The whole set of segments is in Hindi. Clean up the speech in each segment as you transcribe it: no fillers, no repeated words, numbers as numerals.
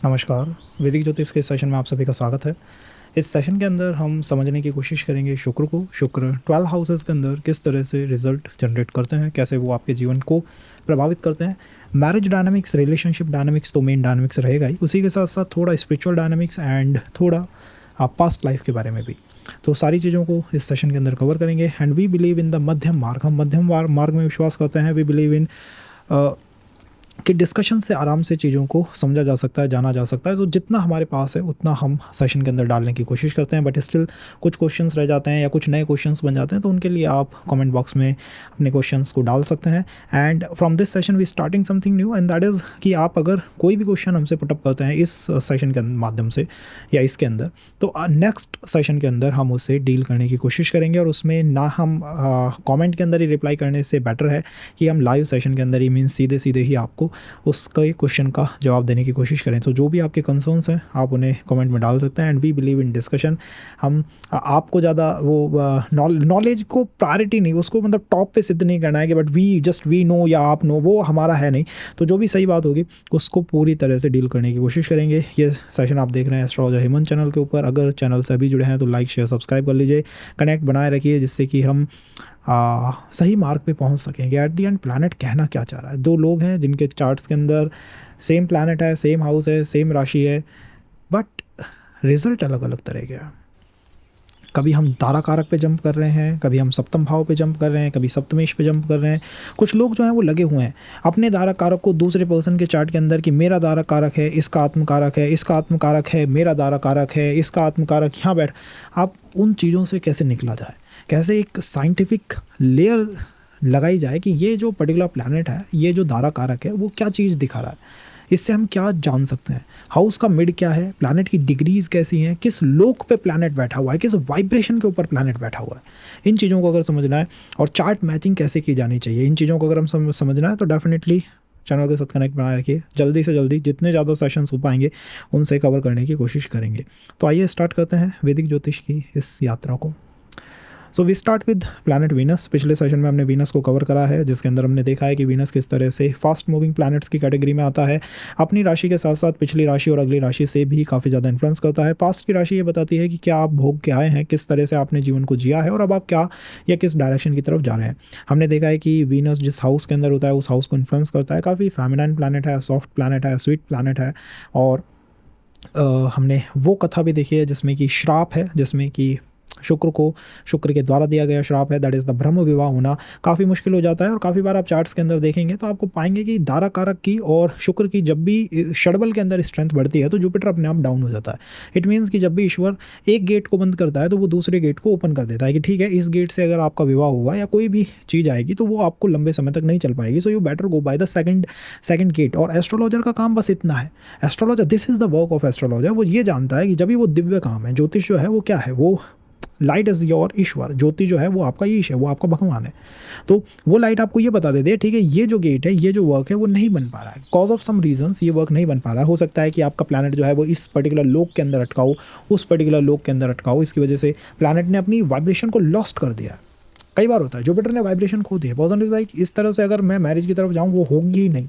नमस्कार। वैदिक ज्योतिष के इस सेशन में आप सभी का स्वागत है। इस सेशन के अंदर हम समझने की कोशिश करेंगे शुक्र को। शुक्र 12 हाउसेस के अंदर किस तरह से रिजल्ट जनरेट करते हैं, कैसे वो आपके जीवन को प्रभावित करते हैं। मैरिज डायनामिक्स, रिलेशनशिप डायनामिक्स तो मेन डायनामिक्स रहेगा ही, उसी के साथ साथ थोड़ा स्पिरिचुअल डायनामिक्स एंड थोड़ा पास्ट लाइफ के बारे में भी। तो सारी चीज़ों को इस सेशन के अंदर कवर करेंगे। And we believe in the madhyam marg. हम मध्यम मार्ग में विश्वास करते हैं। वी बिलीव इन कि डिस्कशन से आराम से चीज़ों को समझा जा सकता है, जाना जा सकता है। तो जितना हमारे पास है उतना हम सेशन के अंदर डालने की कोशिश करते हैं, बट स्टिल कुछ क्वेश्चंस रह जाते हैं या कुछ नए क्वेश्चंस बन जाते हैं, तो उनके लिए आप कमेंट बॉक्स में अपने क्वेश्चंस को डाल सकते हैं। And from this session we starting something new, and that is कि आप अगर कोई भी क्वेश्चन हमसे पुटअप करते हैं इस सेशन के माध्यम से या इसके अंदर, तो नेक्स्ट सेशन के अंदर हम उसे डील करने की कोशिश करेंगे। और उसमें ना हम कमेंट के अंदर ही रिप्लाई करने से बेटर है कि हम लाइव सेशन के अंदर ही मीन्स सीधे सीधे ही आपको उसका क्वेश्चन का जवाब देने की कोशिश करें। तो जो भी आपके कंसर्न्स हैं आप उन्हें कमेंट में डाल सकते हैं। And we believe in discussion. हम आपको ज़्यादा वो नॉलेज को प्रायोरिटी नहीं, उसको मतलब टॉप पे सिद्ध नहीं करना है कि बट वी नो या आप नो, वो हमारा है नहीं। तो जो भी सही बात होगी उसको पूरी तरह से डील करने की कोशिश करेंगे। ये सेशन आप देख रहे हैं एस्ट्रोलॉजर हेमंत चैनल के ऊपर। अगर चैनल से अभी जुड़े हैं तो लाइक शेयर सब्सक्राइब कर लीजिए, कनेक्ट बनाए रखिए, जिससे कि हम सही मार्ग पे पहुंच सकेंगे। एट दी एंड प्लैनेट कहना क्या चाह रहा है। दो लोग हैं जिनके चार्ट्स के अंदर सेम प्लैनेट है, सेम हाउस है, सेम राशि है, बट रिजल्ट अलग अलग तरह के हैं। कभी हम तारा कारक पे जंप कर रहे हैं, कभी हम सप्तम भाव पे जंप कर रहे हैं, कभी सप्तमेश पे जंप कर रहे हैं। कुछ लोग जो हैं वो लगे हुए हैं अपने दारा कारक को दूसरे पर्सन के चार्ट के अंदर कि मेरा दारा कारक है, इसका आत्म कारक है, इसका आत्म कारक है, मेरा दारा कारक है, इसका आत्म कारक यहाँ बैठ। आप उन चीज़ों से कैसे निकला जाए, कैसे एक साइंटिफिक लेयर लगाई जाए कि ये जो पर्टिकुलर प्लैनेट है, ये जो दारा कारक है, वो क्या चीज़ दिखा रहा है, इससे हम क्या जान सकते हैं। हाउस का मिड क्या है, प्लैनेट की डिग्रीज कैसी हैं, किस लोक पे प्लैनेट बैठा हुआ है, किस वाइब्रेशन के ऊपर प्लैनेट बैठा हुआ है। इन चीज़ों को अगर समझना है और चार्ट मैचिंग कैसे की जानी चाहिए, इन चीज़ों को अगर हम समझना है तो डेफिनेटली चैनल के साथ कनेक्ट बनाए रखिए। जल्दी से जल्दी जितने ज़्यादा सेशंस हो पाएंगे उनसे कवर करने की कोशिश करेंगे। तो आइए स्टार्ट करते हैं वैदिक ज्योतिष की इस यात्रा को। So we start with planet Venus. पिछले सेशन में हमने वीनस को कवर करा है, जिसके अंदर हमने देखा है कि वीनस किस तरह से फास्ट मूविंग प्लैनेट्स की कैटेगरी में आता है। अपनी राशि के साथ साथ पिछली राशि और अगली राशि से भी काफ़ी ज़्यादा इन्फ्लुएंस करता है। पास्ट की राशि ये बताती है कि क्या आप भोग के आए हैं, किस तरह से आपने जीवन को जिया है और अब आप क्या या किस डायरेक्शन की तरफ जा रहे हैं। हमने देखा है कि वीनस जिस हाउस के अंदर होता है उस हाउस को इन्फ्लुएंस करता है। काफ़ी फेमिनाइन प्लैनेट है, सॉफ्ट प्लैनेट है, स्वीट प्लैनेट है। और हमने वो कथा भी देखी है जिसमें कि श्राप है, जिसमें कि शुक्र के द्वारा दिया गया श्राप है, दैट इज़ द ब्रह्म विवाह होना काफ़ी मुश्किल हो जाता है। और काफ़ी बार आप चार्ट्स के अंदर देखेंगे तो आपको पाएंगे कि दारा कारक की और शुक्र की जब भी षडबल के अंदर स्ट्रेंथ बढ़ती है तो जुपिटर अपने आप डाउन हो जाता है। इट मीन्स कि जब भी ईश्वर एक गेट को बंद करता है तो वो दूसरे गेट को ओपन कर देता है कि ठीक है, इस गेट से अगर आपका विवाह हुआ या कोई भी चीज़ आएगी तो वो आपको लंबे समय तक नहीं चल पाएगी। So you better go by the second gate. और एस्ट्रोलॉजर का काम बस इतना है। Astrologer, this is the work of astrologer. वो ये जानता है कि जब भी वो दिव्य काम है, ज्योतिष जो है वो क्या है, वो लाइट इज़ योर ईश्वर। ज्योति जो है वो आपका ईश है, वो आपका भगवान है। तो वो लाइट आपको ये बता देती है ठीक है, ये जो गेट है, ये जो वर्क है वो नहीं बन पा रहा है, कॉज ऑफ सम रीजंस ये वर्क नहीं बन पा रहा है। हो सकता है कि आपका प्लैनेट जो है वो इस पर्टिकुलर लोक के अंदर अटका हो, उस पर्टिकुलर लोक के अंदर अटका हो, इसकी वजह से प्लैनेट ने अपनी वाइब्रेशन को लॉस्ट कर दिया। कई बार होता है जुपिटर ने वाइब्रेशन खो दी है। पर्सन इज लाइक इस तरह से अगर मैं मैरिज की तरफ जाऊँ वो होगी ही नहीं,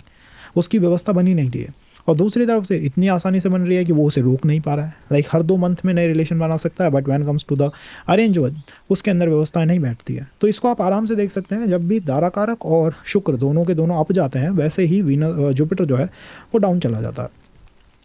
उसकी व्यवस्था बनी नहीं रही है। और दूसरी तरफ से इतनी आसानी से बन रही है कि वो उसे रोक नहीं पा रहा है। लाइक हर 2 मंथ में नए रिलेशन बना सकता है, but when comes to the arrange one उसके अंदर व्यवस्थाएं नहीं बैठती है। तो इसको आप आराम से देख सकते हैं। जब भी दारा कारक और शुक्र दोनों के दोनों अप जाते हैं, वैसे ही जुपिटर जो है वो डाउन चला जाता है।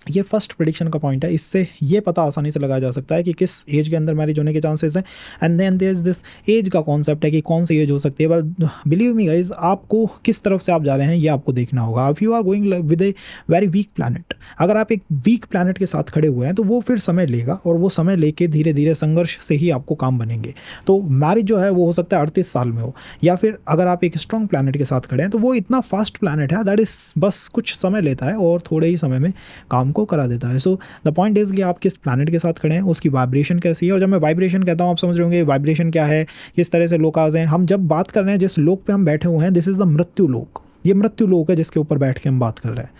ये फर्स्ट प्रेडिक्शन का पॉइंट है। इससे ये पता आसानी से लगाया जा सकता है कि किस एज के अंदर मैरिज होने के चांसेस हैं। And then there is this age का कॉन्सेप्ट है कि कौन सी एज हो सकती है। बट बिलीव मी गाइज, आपको किस तरफ से आप जा रहे हैं ये आपको देखना होगा। If you are going with a very weak planet, अगर आप एक वीक प्लैनेट के साथ खड़े हुए हैं तो वो फिर समय लेगा, और वो समय लेके धीरे धीरे संघर्ष से ही आपको काम बनेंगे। तो मैरिज जो है वो हो सकता है 38 साल में हो, या फिर अगर आप एक स्ट्रॉन्ग प्लैनेट के साथ खड़े हैं तो वो इतना फास्ट प्लैनेट है दैट इज बस कुछ समय लेता है और थोड़े ही समय में काम को करा देता है। सो द पॉइंट इज कि आप किस प्लैनेट के साथ खड़े हैं, उसकी वाइब्रेशन कैसी है। और जब मैं वाइब्रेशन कहता हूँ आप समझ रहे होंगे वाइब्रेशन क्या है, किस तरह से लोकाज हैं। हम जब बात कर रहे हैं जिस लोक पे हम बैठे हुए हैं, दिस इज द मृत्यु लोक। ये मृत्यु लोक है जिसके ऊपर बैठ के हम बात कर रहे हैं।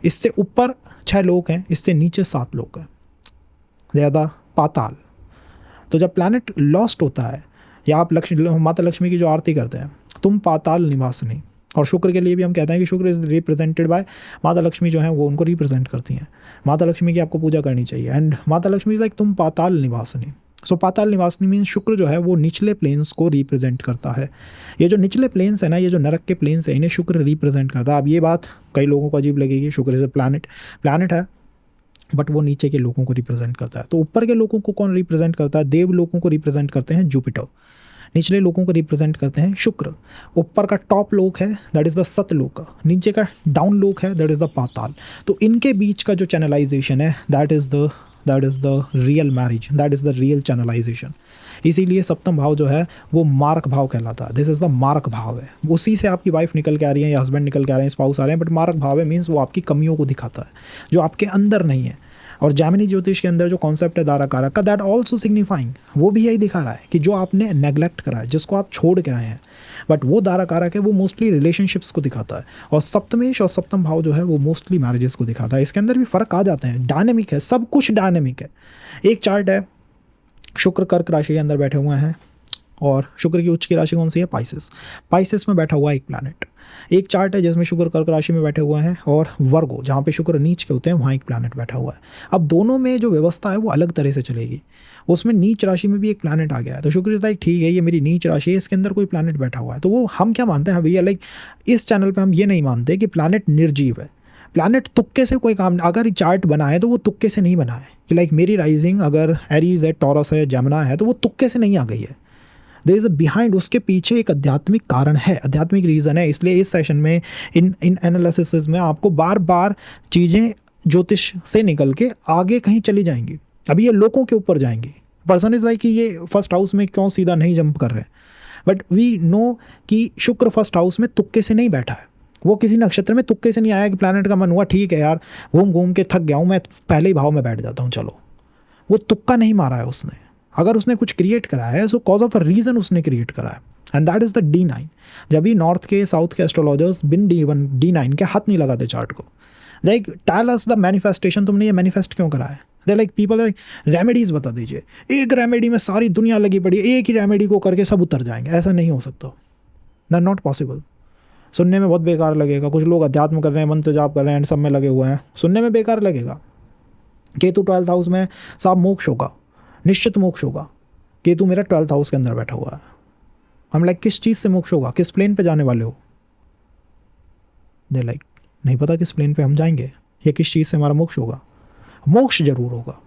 इससे ऊपर 6 लोक हैं, इससे नीचे 7 लोक हैं, ज़्यादा पाताल। तो जब प्लैनेट लॉस्ट होता है, या आप माता लक्ष्मी की जो आरती करते हैं, तुम पाताल निवासिनी, और शुक्र के लिए भी हम कहते हैं कि शुक्र इज रिप्रेजेंटेड बाय माता लक्ष्मी, जो है वो उनको रिप्रेजेंट करती हैं। माता लक्ष्मी की आपको पूजा करनी चाहिए। एंड माता लक्ष्मी इज लाइक तुम पाताल निवासिनी। सो पाताल निवासिनी मीन्स शुक्र जो है वो निचले प्लेन्स को रिप्रेजेंट करता है। ये जो निचले प्लेन्स है ना, ये जो नरक के प्लेन्स है, इन्हें शुक्र रिप्रेजेंट करता है। अब ये बात कई लोगों को अजीब लगेगी, शुक्र इज अ प्लैनेट है, बट वो नीचे के लोगों को रिप्रेजेंट करता है। तो ऊपर के लोगों को कौन रिप्रेजेंट करता है? देव लोगों को रिप्रेजेंट करते हैं जुपिटर, निचले लोगों को रिप्रेजेंट करते हैं शुक्र। ऊपर का टॉप लोक है दैट इज़ द सतलोक, नीचे का डाउन लोक है दैट इज़ द पाताल। तो इनके बीच का जो चैनलाइजेशन है that is the real marriage, that is the real channelisation. इसीलिए सप्तम भाव जो है वो मारक भाव कहलाता है। दिस इज़ द मारक भाव है, उसी से आपकी वाइफ निकल के आ रही है या हस्बैंड निकल के आ रहे हैं, स्पाउस आ रहे हैं, बट मारक भाव है मीन्स वो आपकी कमियों को दिखाता है जो आपके अंदर नहीं है। और जैमिनी ज्योतिष के अंदर जो कॉन्सेप्ट है दारा कारक का, दैट ऑल्सो सिग्निफाइंग, वो भी यही दिखा रहा है कि जो आपने नेग्लेक्ट करा है, जिसको आप छोड़ के आए हैं, बट वो दारा कारक है, वो मोस्टली रिलेशनशिप्स को दिखाता है। और सप्तमेश और सप्तम भाव जो है वो मोस्टली मैरिजेस को दिखाता है। इसके अंदर भी फ़र्क आ जाते हैं, डायनेमिक है, सब कुछ डायनेमिक है। एक चार्ट है, शुक्र कर्क राशि के अंदर बैठे हुए हैं और शुक्र की उच्च की राशि कौन सी है? पाइसेस में बैठा हुआ एक प्लैनेट। एक चार्ट है जिसमें शुक्र कर्क राशि में बैठे हुए हैं और वर्गो जहाँ पे शुक्र नीच के होते हैं वहाँ एक प्लैनेट बैठा हुआ है। अब दोनों में जो व्यवस्था है वो अलग तरह से चलेगी। उसमें नीच राशि में भी एक प्लैनेट आ गया है, तो शुक्र इज लाइक ठीक है ये मेरी नीच राशि है, इसके अंदर कोई प्लैनेट बैठा हुआ है। तो वो हम क्या मानते हैं भैया, लाइक इस चैनल पर हम ये नहीं मानते कि प्लैनेट निर्जीव है। प्लैनेट तुक्के से कोई काम, अगर चार्ट बना है तो वो तुक्के से नहीं बना है कि लाइक मेरी राइजिंग अगर एरीज है, टॉरस है, जमुना है, तो वो तुक्के से नहीं आ गई है। देयर इज अ बिहाइंड, उसके पीछे एक आध्यात्मिक कारण है, आध्यात्मिक रीज़न है। इसलिए इस सेशन में इन एनालिसिस में आपको बार बार चीज़ें ज्योतिष से निकल के आगे कहीं चली जाएंगी। अभी ये लोगों के ऊपर जाएंगी। पर्सन इज लाइक कि ये फर्स्ट हाउस में क्यों सीधा नहीं जंप कर रहे हैं, बट वी नो कि शुक्र फर्स्ट हाउस में तुक्के से नहीं बैठा है। वो किसी नक्षत्र में तुक्के से नहीं आया कि प्लैनेट का मन हुआ ठीक है यार घूम घूम के थक गया हूँ, मैं पहले ही भाव में बैठ जाता हूँ, चलो। वो तुक्का नहीं मारा है उसने। अगर उसने कुछ क्रिएट करा है show cause of a reason उसने क्रिएट करा है, and that is the D9। जब भी नॉर्थ के साउथ के एस्ट्रोलॉजर्स बिन D9 के हाथ नहीं लगाते चार्ट को, like tell us the manifestation, तुमने ये मैनिफेस्ट क्यों करा है। They like people like remedies बता दीजिए, एक रेमेडी में सारी दुनिया लगी पड़ी है, एक ही रेमेडी को करके सब उतर जाएंगे। ऐसा नहीं हो सकता, दैट नॉट पॉसिबल। सुनने में बहुत बेकार लगेगा, कुछ लोग अध्यात्म कर रहे हैं, मंत्र जाप कर रहे हैं, सब में लगे हुए हैं, सुनने में बेकार लगेगा। केतु 12th हाउस में साहब मोक्ष होगा, निश्चित मोक्ष होगा। केतु मेरा 12th हाउस के अंदर बैठा हुआ है। हम लाइक किस चीज़ से मोक्ष होगा, किस प्लेन पे जाने वाले हो? दे लाइक नहीं पता किस प्लेन पे हम जाएंगे या किस चीज़ से हमारा मोक्ष होगा। मोक्ष जरूर होगा।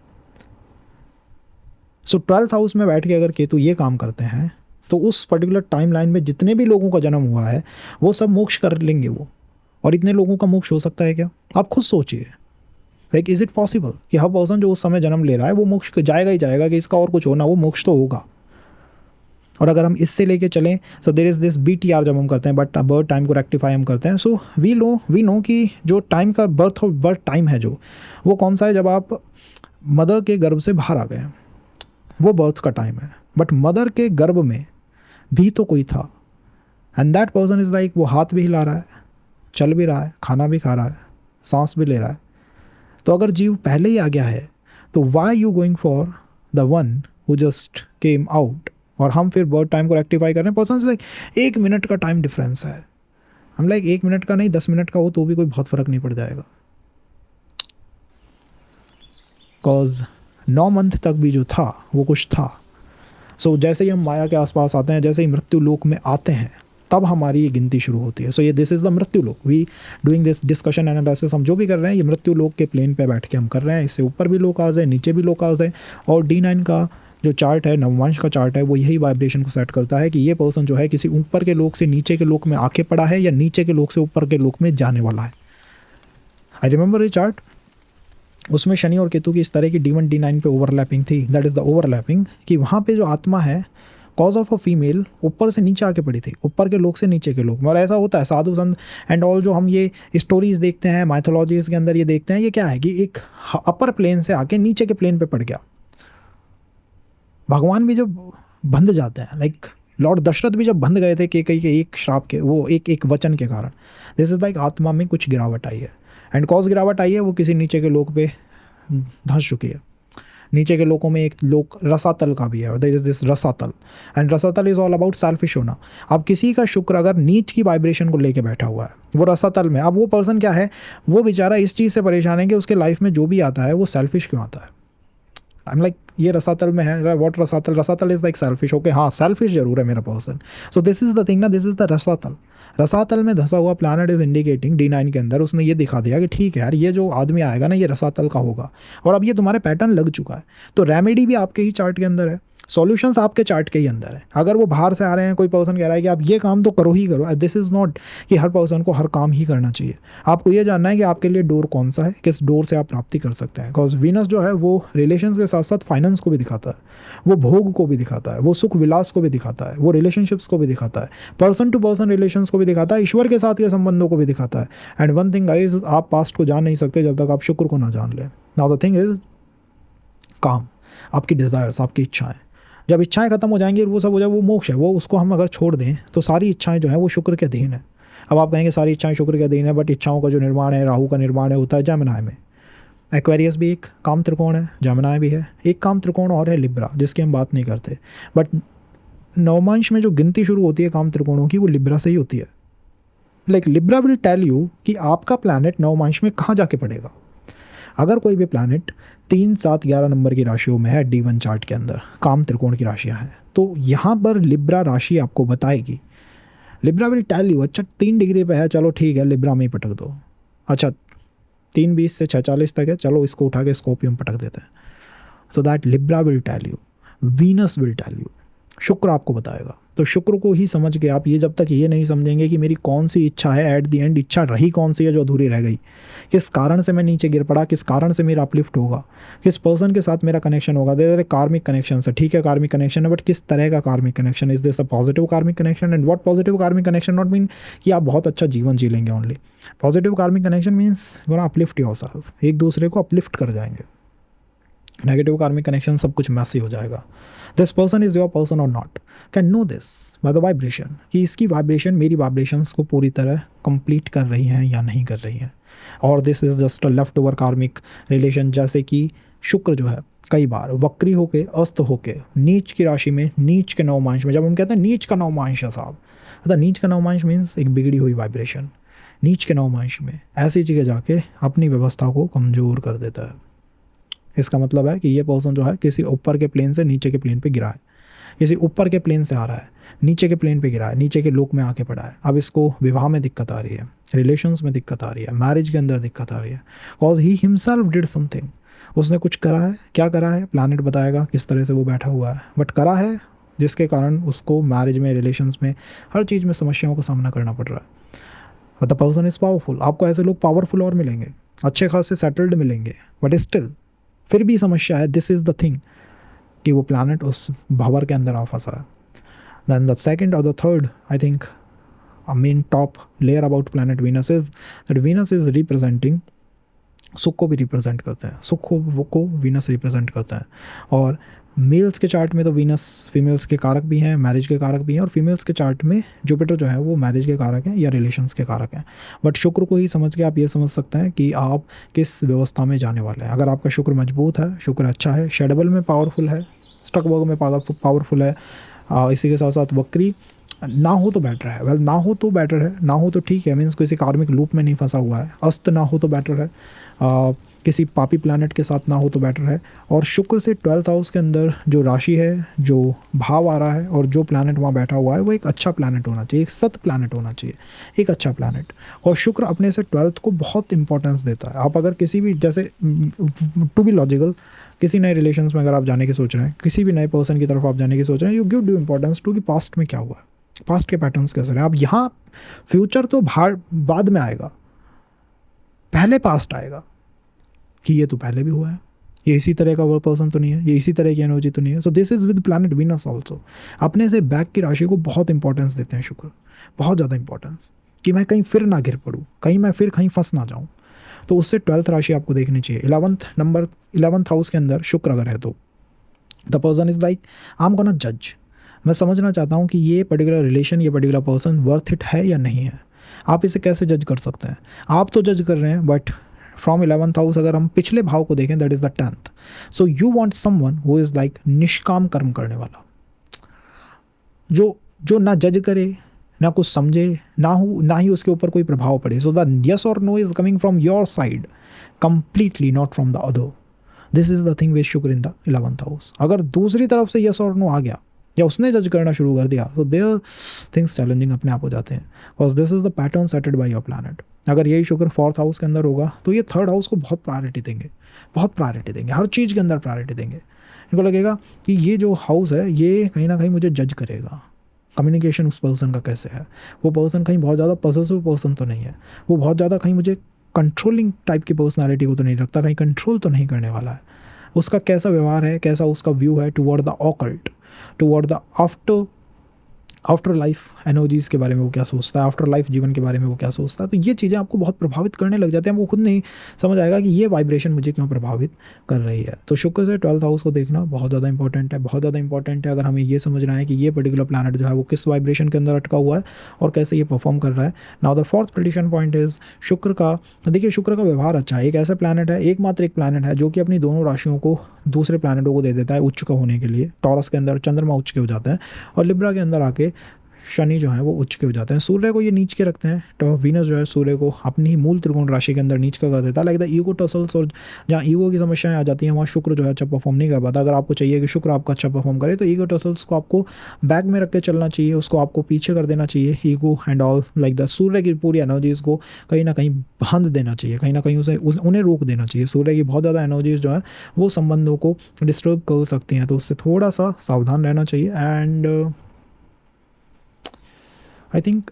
सो 12th हाउस में बैठ के अगर केतु ये काम करते हैं तो उस पर्टिकुलर टाइम लाइन में जितने भी लोगों का जन्म हुआ है वो सब मोक्ष कर लेंगे वो। और इतने लोगों का मोक्ष हो सकता है क्या? आप खुद सोचिए, लाइक इज़ इट पॉसिबल कि हर पर्सन जो उस समय जन्म ले रहा है वो मोक्ष जाएगा ही जाएगा, कि इसका और कुछ होना, वो मोक्ष तो होगा। और अगर हम इससे लेके चलें, so there is this BTR जब हम करते हैं, बट बर्थ टाइम को रेक्टिफाई हम करते हैं। सो वी नो कि जो टाइम का बर्थ टाइम है जो, वो कौन सा है? जब आप मदर के गर्भ से बाहर आ गए, वो बर्थ का टाइम है। बट मदर के गर्भ में भी तो कोई था, and that person is like वो हाथ भी हिला रहा है, चल भी रहा है, खाना भी खा रहा है, सांस भी ले रहा है। तो अगर जीव पहले ही आ गया है तो why you going for the one who just came out? और हम फिर बर्थ टाइम को रेक्टिफाई कर रहे हैं। पर्सन से लाइक 1 मिनट का टाइम डिफरेंस है। हम लाइक 1 मिनट का नहीं 10 मिनट का हो तो भी कोई बहुत फ़र्क नहीं पड़ जाएगा। कॉज 9 मंथ तक भी जो था वो कुछ था। सो जैसे ही हम माया के आसपास आते हैं, जैसे ही मृत्यु लोक में आते हैं, तब हमारी ये गिनती शुरू होती है। सो ये this is the mrityu lok. We doing this discussion analysis, हम जो भी कर रहे हैं ये मृत्यु लोक के प्लेन पे बैठ के हम कर रहे हैं। इससे ऊपर भी लोक आ जाए, नीचे भी लोक आ जाए। और D9 का जो चार्ट है, नववंश का चार्ट है, वो यही वाइब्रेशन को सेट करता है कि ये पर्सन जो है किसी ऊपर के लोक से नीचे के लोक में आके पड़ा है या नीचे के लोक से ऊपर के लोक में जाने वाला है। आई रिमेंबर ये चार्ट, उसमें शनि और केतु की इस तरह की D1 D9 पे ओवरलैपिंग थी। दैट इज़ द ओवरलैपिंग, कि वहाँ पे जो आत्मा है कॉज ऑफ अ फीमेल ऊपर से नीचे आके पड़ी थी, ऊपर के लोग से नीचे के लोग में। और ऐसा होता है साधु संत एंड ऑल, जो हम ये स्टोरीज़ देखते हैं माइथोलॉजीज़ के अंदर, ये देखते हैं ये क्या है कि एक अपर प्लेन से आके नीचे के प्लेन पे पड़ गया। भगवान भी जब बंध जाते हैं, लाइक लॉर्ड दशरथ भी जब बंध गए थे कि कई के एक श्राप के, वो एक वचन के कारण, दिस इज़ लाइक आत्मा में कुछ गिरावट आई है। एंड कॉज गिरावट आई है वो किसी नीचे के लोक पे धंस चुकी है। नीचे के लोगों में एक लोक रसातल का भी है, देयर इज दिस रसातल, एंड रसातल इज ऑल अबाउट सेल्फिश होना। अब किसी का शुक्र अगर नीच की वाइब्रेशन को लेके बैठा हुआ है वो रसातल में, अब वो पर्सन क्या है, वो बेचारा इस चीज़ से परेशान है कि उसके लाइफ में जो भी आता है वो सेल्फिश क्यों आता है। आई एम लाइक ये रसातल में है, व्हाट रसातल, रसातल इज लाइक सेल्फिश, ओके हाँ सेल्फिश जरूर है मेरा person. So this is the thing ना, दिस इज द रसातल। रसातल में धंसा हुआ प्लैनेट इज इंडिकेटिंग D9 के अंदर उसने ये दिखा दिया कि ठीक है यार ये जो आदमी आएगा ना ये रसातल का होगा, और अब ये तुम्हारे पैटर्न लग चुका है। तो रेमेडी भी आपके ही चार्ट के अंदर है, सॉल्यूशंस आपके चार्ट के ही अंदर है। अगर वो बाहर से आ रहे हैं, कोई पर्सन कह रहा है कि आप ये काम तो करो ही करो, दिस इज़ नॉट कि हर पर्सन को हर काम ही करना चाहिए। आपको ये जानना है कि आपके लिए डोर कौन सा है, किस डोर से आप प्राप्ति कर सकते हैं। बिकॉज वीनस जो है वो रिलेशंस के साथ साथ फाइनेंस को भी दिखाता है, वो भोग को भी दिखाता है, वो सुख विलास को भी दिखाता है, वो रिलेशनशिप्स को भी दिखाता है, पर्सन टू पर्सन रिलेशंस को भी दिखाता है, ईश्वर के साथ के संबंधों को भी दिखाता है। एंड वन थिंग गाइस, आप पास्ट को जान नहीं सकते जब तक आप शुक्र को ना जान लें। नाउ द थिंग इज काम, आपकी डिज़ायर्स, आपकी इच्छाएं, जब इच्छाएं खत्म हो जाएंगी वो सब हो जाए, वो मोक्ष है, वो उसको हम अगर छोड़ दें तो सारी इच्छाएं जो है वो शुक्र के अधीन है। अब आप कहेंगे सारी इच्छाएं शुक्र के अधीन है, बट इच्छाओं का जो निर्माण है, राहु का निर्माण है, होता है जेमिनी में। एक्वेरियस भी एक काम त्रिकोण है, जेमिनी भी है, एक काम त्रिकोण और है लिब्रा, जिसकी हम बात नहीं करते, बट नवमांश में जो गिनती शुरू होती है काम त्रिकोणों की वो लिब्रा से ही होती है। Like Libra will tell you कि आपका प्लैनेट नवमांश में कहाँ जाके पड़ेगा। अगर कोई भी प्लैनेट 3, 7, 11 नंबर की राशियों में है D1 चार्ट के अंदर, काम त्रिकोण की राशियां हैं, तो यहाँ पर लिब्रा राशि आपको बताएगी। लिब्रा विल टेल यू, अच्छा 3 डिग्री पे है, चलो ठीक है लिब्रा में ही पटक दो। अच्छा 3:20 से 6:40 तक है, चलो इसको उठा के स्कॉर्पियो में पटक देते हैं। So that Libra will tell you, Venus will tell you, Shukra आपको बताएगा। तो शुक्र को ही समझ के आप ये जब तक ये नहीं समझेंगे कि मेरी कौन सी इच्छा है, एट द एंड इच्छा रही कौन सी है जो अधूरी रह गई, किस कारण से मैं नीचे गिर पड़ा, किस कारण से मेरा अपलिफ्ट होगा, किस पर्सन के साथ मेरा कनेक्शन होगा। देयर कार्मिक कनेक्शन है, ठीक है कार्मिक कनेक्शन है, बट किस तरह का karmic connection, is this a positive karmic connection. And what positive karmic connection not mean कि आप बहुत अच्छा जीवन जी लेंगे only. Positive karmic connection means gonna uplift yourself, एक दूसरे को अपलिफ्ट कर जाएंगे। नेगेटिव कार्मिक कनेक्शन सब कुछ मैसी हो जाएगा। This person is your person और not, can know this by the vibration, कि इसकी वाइब्रेशन मेरी वाइब्रेशंस को पूरी तरह कंप्लीट कर रही हैं या नहीं कर रही हैं। और this is just a left over कार्मिक रिलेशन। जैसे कि शुक्र जो है कई बार वक्री होके, अस्त होके, नीच की राशि में, नीच के नवमांश में, जब हम कहते हैं नीच का नवमांश है साहब, मतलब नीच का नवमांश मीन्स एक बिगड़ी हुई वाइब्रेशन, नीच के नवमांश में ऐसी जगह जाके अपनी व्यवस्था को कमज़ोर कर देता है। इसका मतलब है कि ये पर्सन जो है किसी ऊपर के प्लेन से नीचे के प्लेन पे गिरा है, किसी ऊपर के प्लेन से आ रहा है, नीचे के प्लेन पे गिरा है, नीचे के लोक में आके पड़ा है। अब इसको विवाह में दिक्कत आ रही है, रिलेशंस में दिक्कत आ रही है, मैरिज के अंदर दिक्कत आ रही है, because he himself did something, उसने कुछ करा है। क्या करा है प्लैनेट बताएगा किस तरह से वो बैठा हुआ है, बट करा है जिसके कारण उसको मैरिज में, रिलेशंस में, हर चीज़ में समस्याओं का सामना करना पड़ रहा है। द पर्सन इज़ पावरफुल, आपको ऐसे लोग पावरफुल और मिलेंगे, अच्छे खासे सेटल्ड मिलेंगे, बट स्टिल फिर भी समस्या है। दिस इज़ द थिंग कि वो प्लैनेट उस भंवर के अंदर आ फंसा है। दैन द सेकंड और the third, I think a main top layer about planet Venus is that Venus is representing, सुख को भी रिप्रेजेंट करते हैं, सुख को वीनस रिप्रेजेंट करता है। और मेल्स के चार्ट में तो वीनस फीमेल्स के कारक भी हैं, मैरिज के कारक भी हैं, और फीमेल्स के चार्ट में जुपिटर जो है वो मैरिज के कारक हैं या रिलेशंस के कारक हैं। बट शुक्र को ही समझ के आप ये समझ सकते हैं कि आप किस व्यवस्था में जाने वाले हैं। अगर आपका शुक्र मजबूत है, शुक्र अच्छा है, शेडबल में पावरफुल है, स्टकवर्ग में पावरफुल है, इसी के साथ साथ वक्री ना हो तो बेटर है। वेल ना हो तो बेटर है, ना हो तो ठीक है, मीन्स किसी कार्मिक लूप में नहीं फंसा हुआ है, अस्त ना हो तो बेटर है, किसी पापी प्लैनेट के साथ ना हो तो बेटर है। और शुक्र से 12th हाउस के अंदर जो राशि है, जो भाव आ रहा है, और जो प्लैनेट वहाँ बैठा हुआ है वो एक अच्छा प्लैनेट होना चाहिए, एक सत प्लैनेट होना चाहिए, एक अच्छा प्लैनेट। और शुक्र अपने से 12th को बहुत इंपॉर्टेंस देता है। आप अगर किसी भी, जैसे टू बी लॉजिकल, किसी नए रिलेशंस में अगर आप जाने की सोच रहे हैं, किसी भी नए पर्सन की तरफ आप जाने की सोच रहे हैं, you give due importance to कि पास्ट में क्या हुआ है, पास्ट के पैटर्न्स कैसे रहे। अब यहाँ फ्यूचर तो बाद में आएगा, पहले पास्ट आएगा कि ये तो पहले भी हुआ है, ये इसी तरह का वो पर्सन तो नहीं है, ये इसी तरह की एनर्जी तो नहीं है। सो this is with planet Venus also. अपने से बैक की राशि को बहुत इंपॉर्टेंस देते हैं शुक्र, बहुत ज़्यादा इंपॉर्टेंस, कि मैं कहीं फिर ना गिर पड़ूँ, कहीं मैं फिर कहीं फंस ना जाऊँ। तो उससे 12th राशि आपको देखनी चाहिए। 11th हाउस के अंदर शुक्र अगर है तो the person is like I am gonna जज, मैं समझना चाहता हूँ कि ये पर्टिकुलर रिलेशन, ये पर्टिकुलर पर्सन वर्थ इट है या नहीं है। आप इसे कैसे जज कर सकते हैं? आप तो जज कर रहे हैं, बट फ्रॉम 11th हाउस अगर हम पिछले भाव को देखें, that is the 10th. So you want someone who is like निष्काम कर्म करने वाला, जो जो ना जज करे, ना कुछ समझे, ना ही उसके ऊपर कोई प्रभाव पड़े. सो द यस और no is coming from your side completely, not from the other. This is the thing with Shukra in the 11th house. अगर दूसरी तरफ से यस और नो आ गया या उसने जज करना शुरू कर दिया, तो देयर थिंग्स चैलेंजिंग अपने आप हो जाते हैं, because this is the pattern settled by your planet. अगर यही शुक्र 4th हाउस के अंदर होगा तो ये 3rd हाउस को बहुत प्रायोरिटी देंगे, बहुत प्रायोरिटी देंगे, हर चीज़ के अंदर प्रायोरिटी देंगे. इनको लगेगा कि ये जो हाउस है ये कहीं ना कहीं मुझे जज करेगा. कम्युनिकेशन उस पर्सन का कैसे है, वो पर्सन कहीं बहुत ज़्यादा पॉसेसिव पर्सन तो नहीं है, वो बहुत ज़्यादा कहीं मुझे कंट्रोलिंग टाइप की पर्सनालिटी को तो नहीं लगता, कहीं कंट्रोल तो नहीं करने वाला है. उसका कैसा व्यवहार है, कैसा उसका व्यू है toward the occult, toward the after life energies के बारे में वो क्या सोचता है, आफ्टर लाइफ जीवन के बारे में वो क्या सोचता है. तो ये चीज़ें आपको बहुत प्रभावित करने लग जाती हैं, आपको खुद नहीं समझ आएगा कि ये वाइब्रेशन मुझे क्यों प्रभावित कर रही है. तो शुक्र से 12th हाउस को देखना बहुत ज़्यादा इंपॉर्टेंट है, बहुत ज़्यादा इंपॉर्टेंट है. अगर हमें ये समझना है कि ये पर्टिकुलर प्लैनेट जो है वो किस वाइब्रेशन के अंदर अटका हुआ है और कैसे ये परफॉर्म कर रहा है. Now the 4th prediction point is शुक्र का. देखिए शुक्र का व्यवहार अच्छा है. एक ऐसा प्लैनेट है, एकमात्र एक प्लैनेट है जो कि अपनी दोनों राशियों को दूसरे प्लैनेटों को दे देता है उच्च का होने के लिए. टॉरस के अंदर चंद्रमा उच्च के हो जाते हैं और लिब्रा के अंदर आके शनि जो है वो उच्च के हो जाते हैं. सूर्य को ये नीच के रखते हैं, तो वीनस जो है सूर्य को अपनी ही मूल त्रिकोण राशि के अंदर नीच का कर देता है. लाइक द ईगो टसल्स, और जहाँ ईगो की समस्याएं आ जाती हैं वहाँ शुक्र जो है अच्छा परफॉर्म नहीं कर पाता. अगर आपको चाहिए कि शुक्र आपका अच्छा परफॉर्म करे तो ईगो टसल्स को आपको बैक में रख के चलना चाहिए, उसको आपको पीछे कर देना चाहिए. Ego and all like the सूर्य की पूरी एनर्जीज़ को कहीं ना कहीं बांध देना चाहिए, कहीं ना कहीं उन्हें रोक देना चाहिए. सूर्य की बहुत ज़्यादा एनर्जीज़ जो है वो संबंधों को डिस्टर्ब कर सकती हैं, तो उससे थोड़ा सा सावधान रहना चाहिए. एंड आई थिंक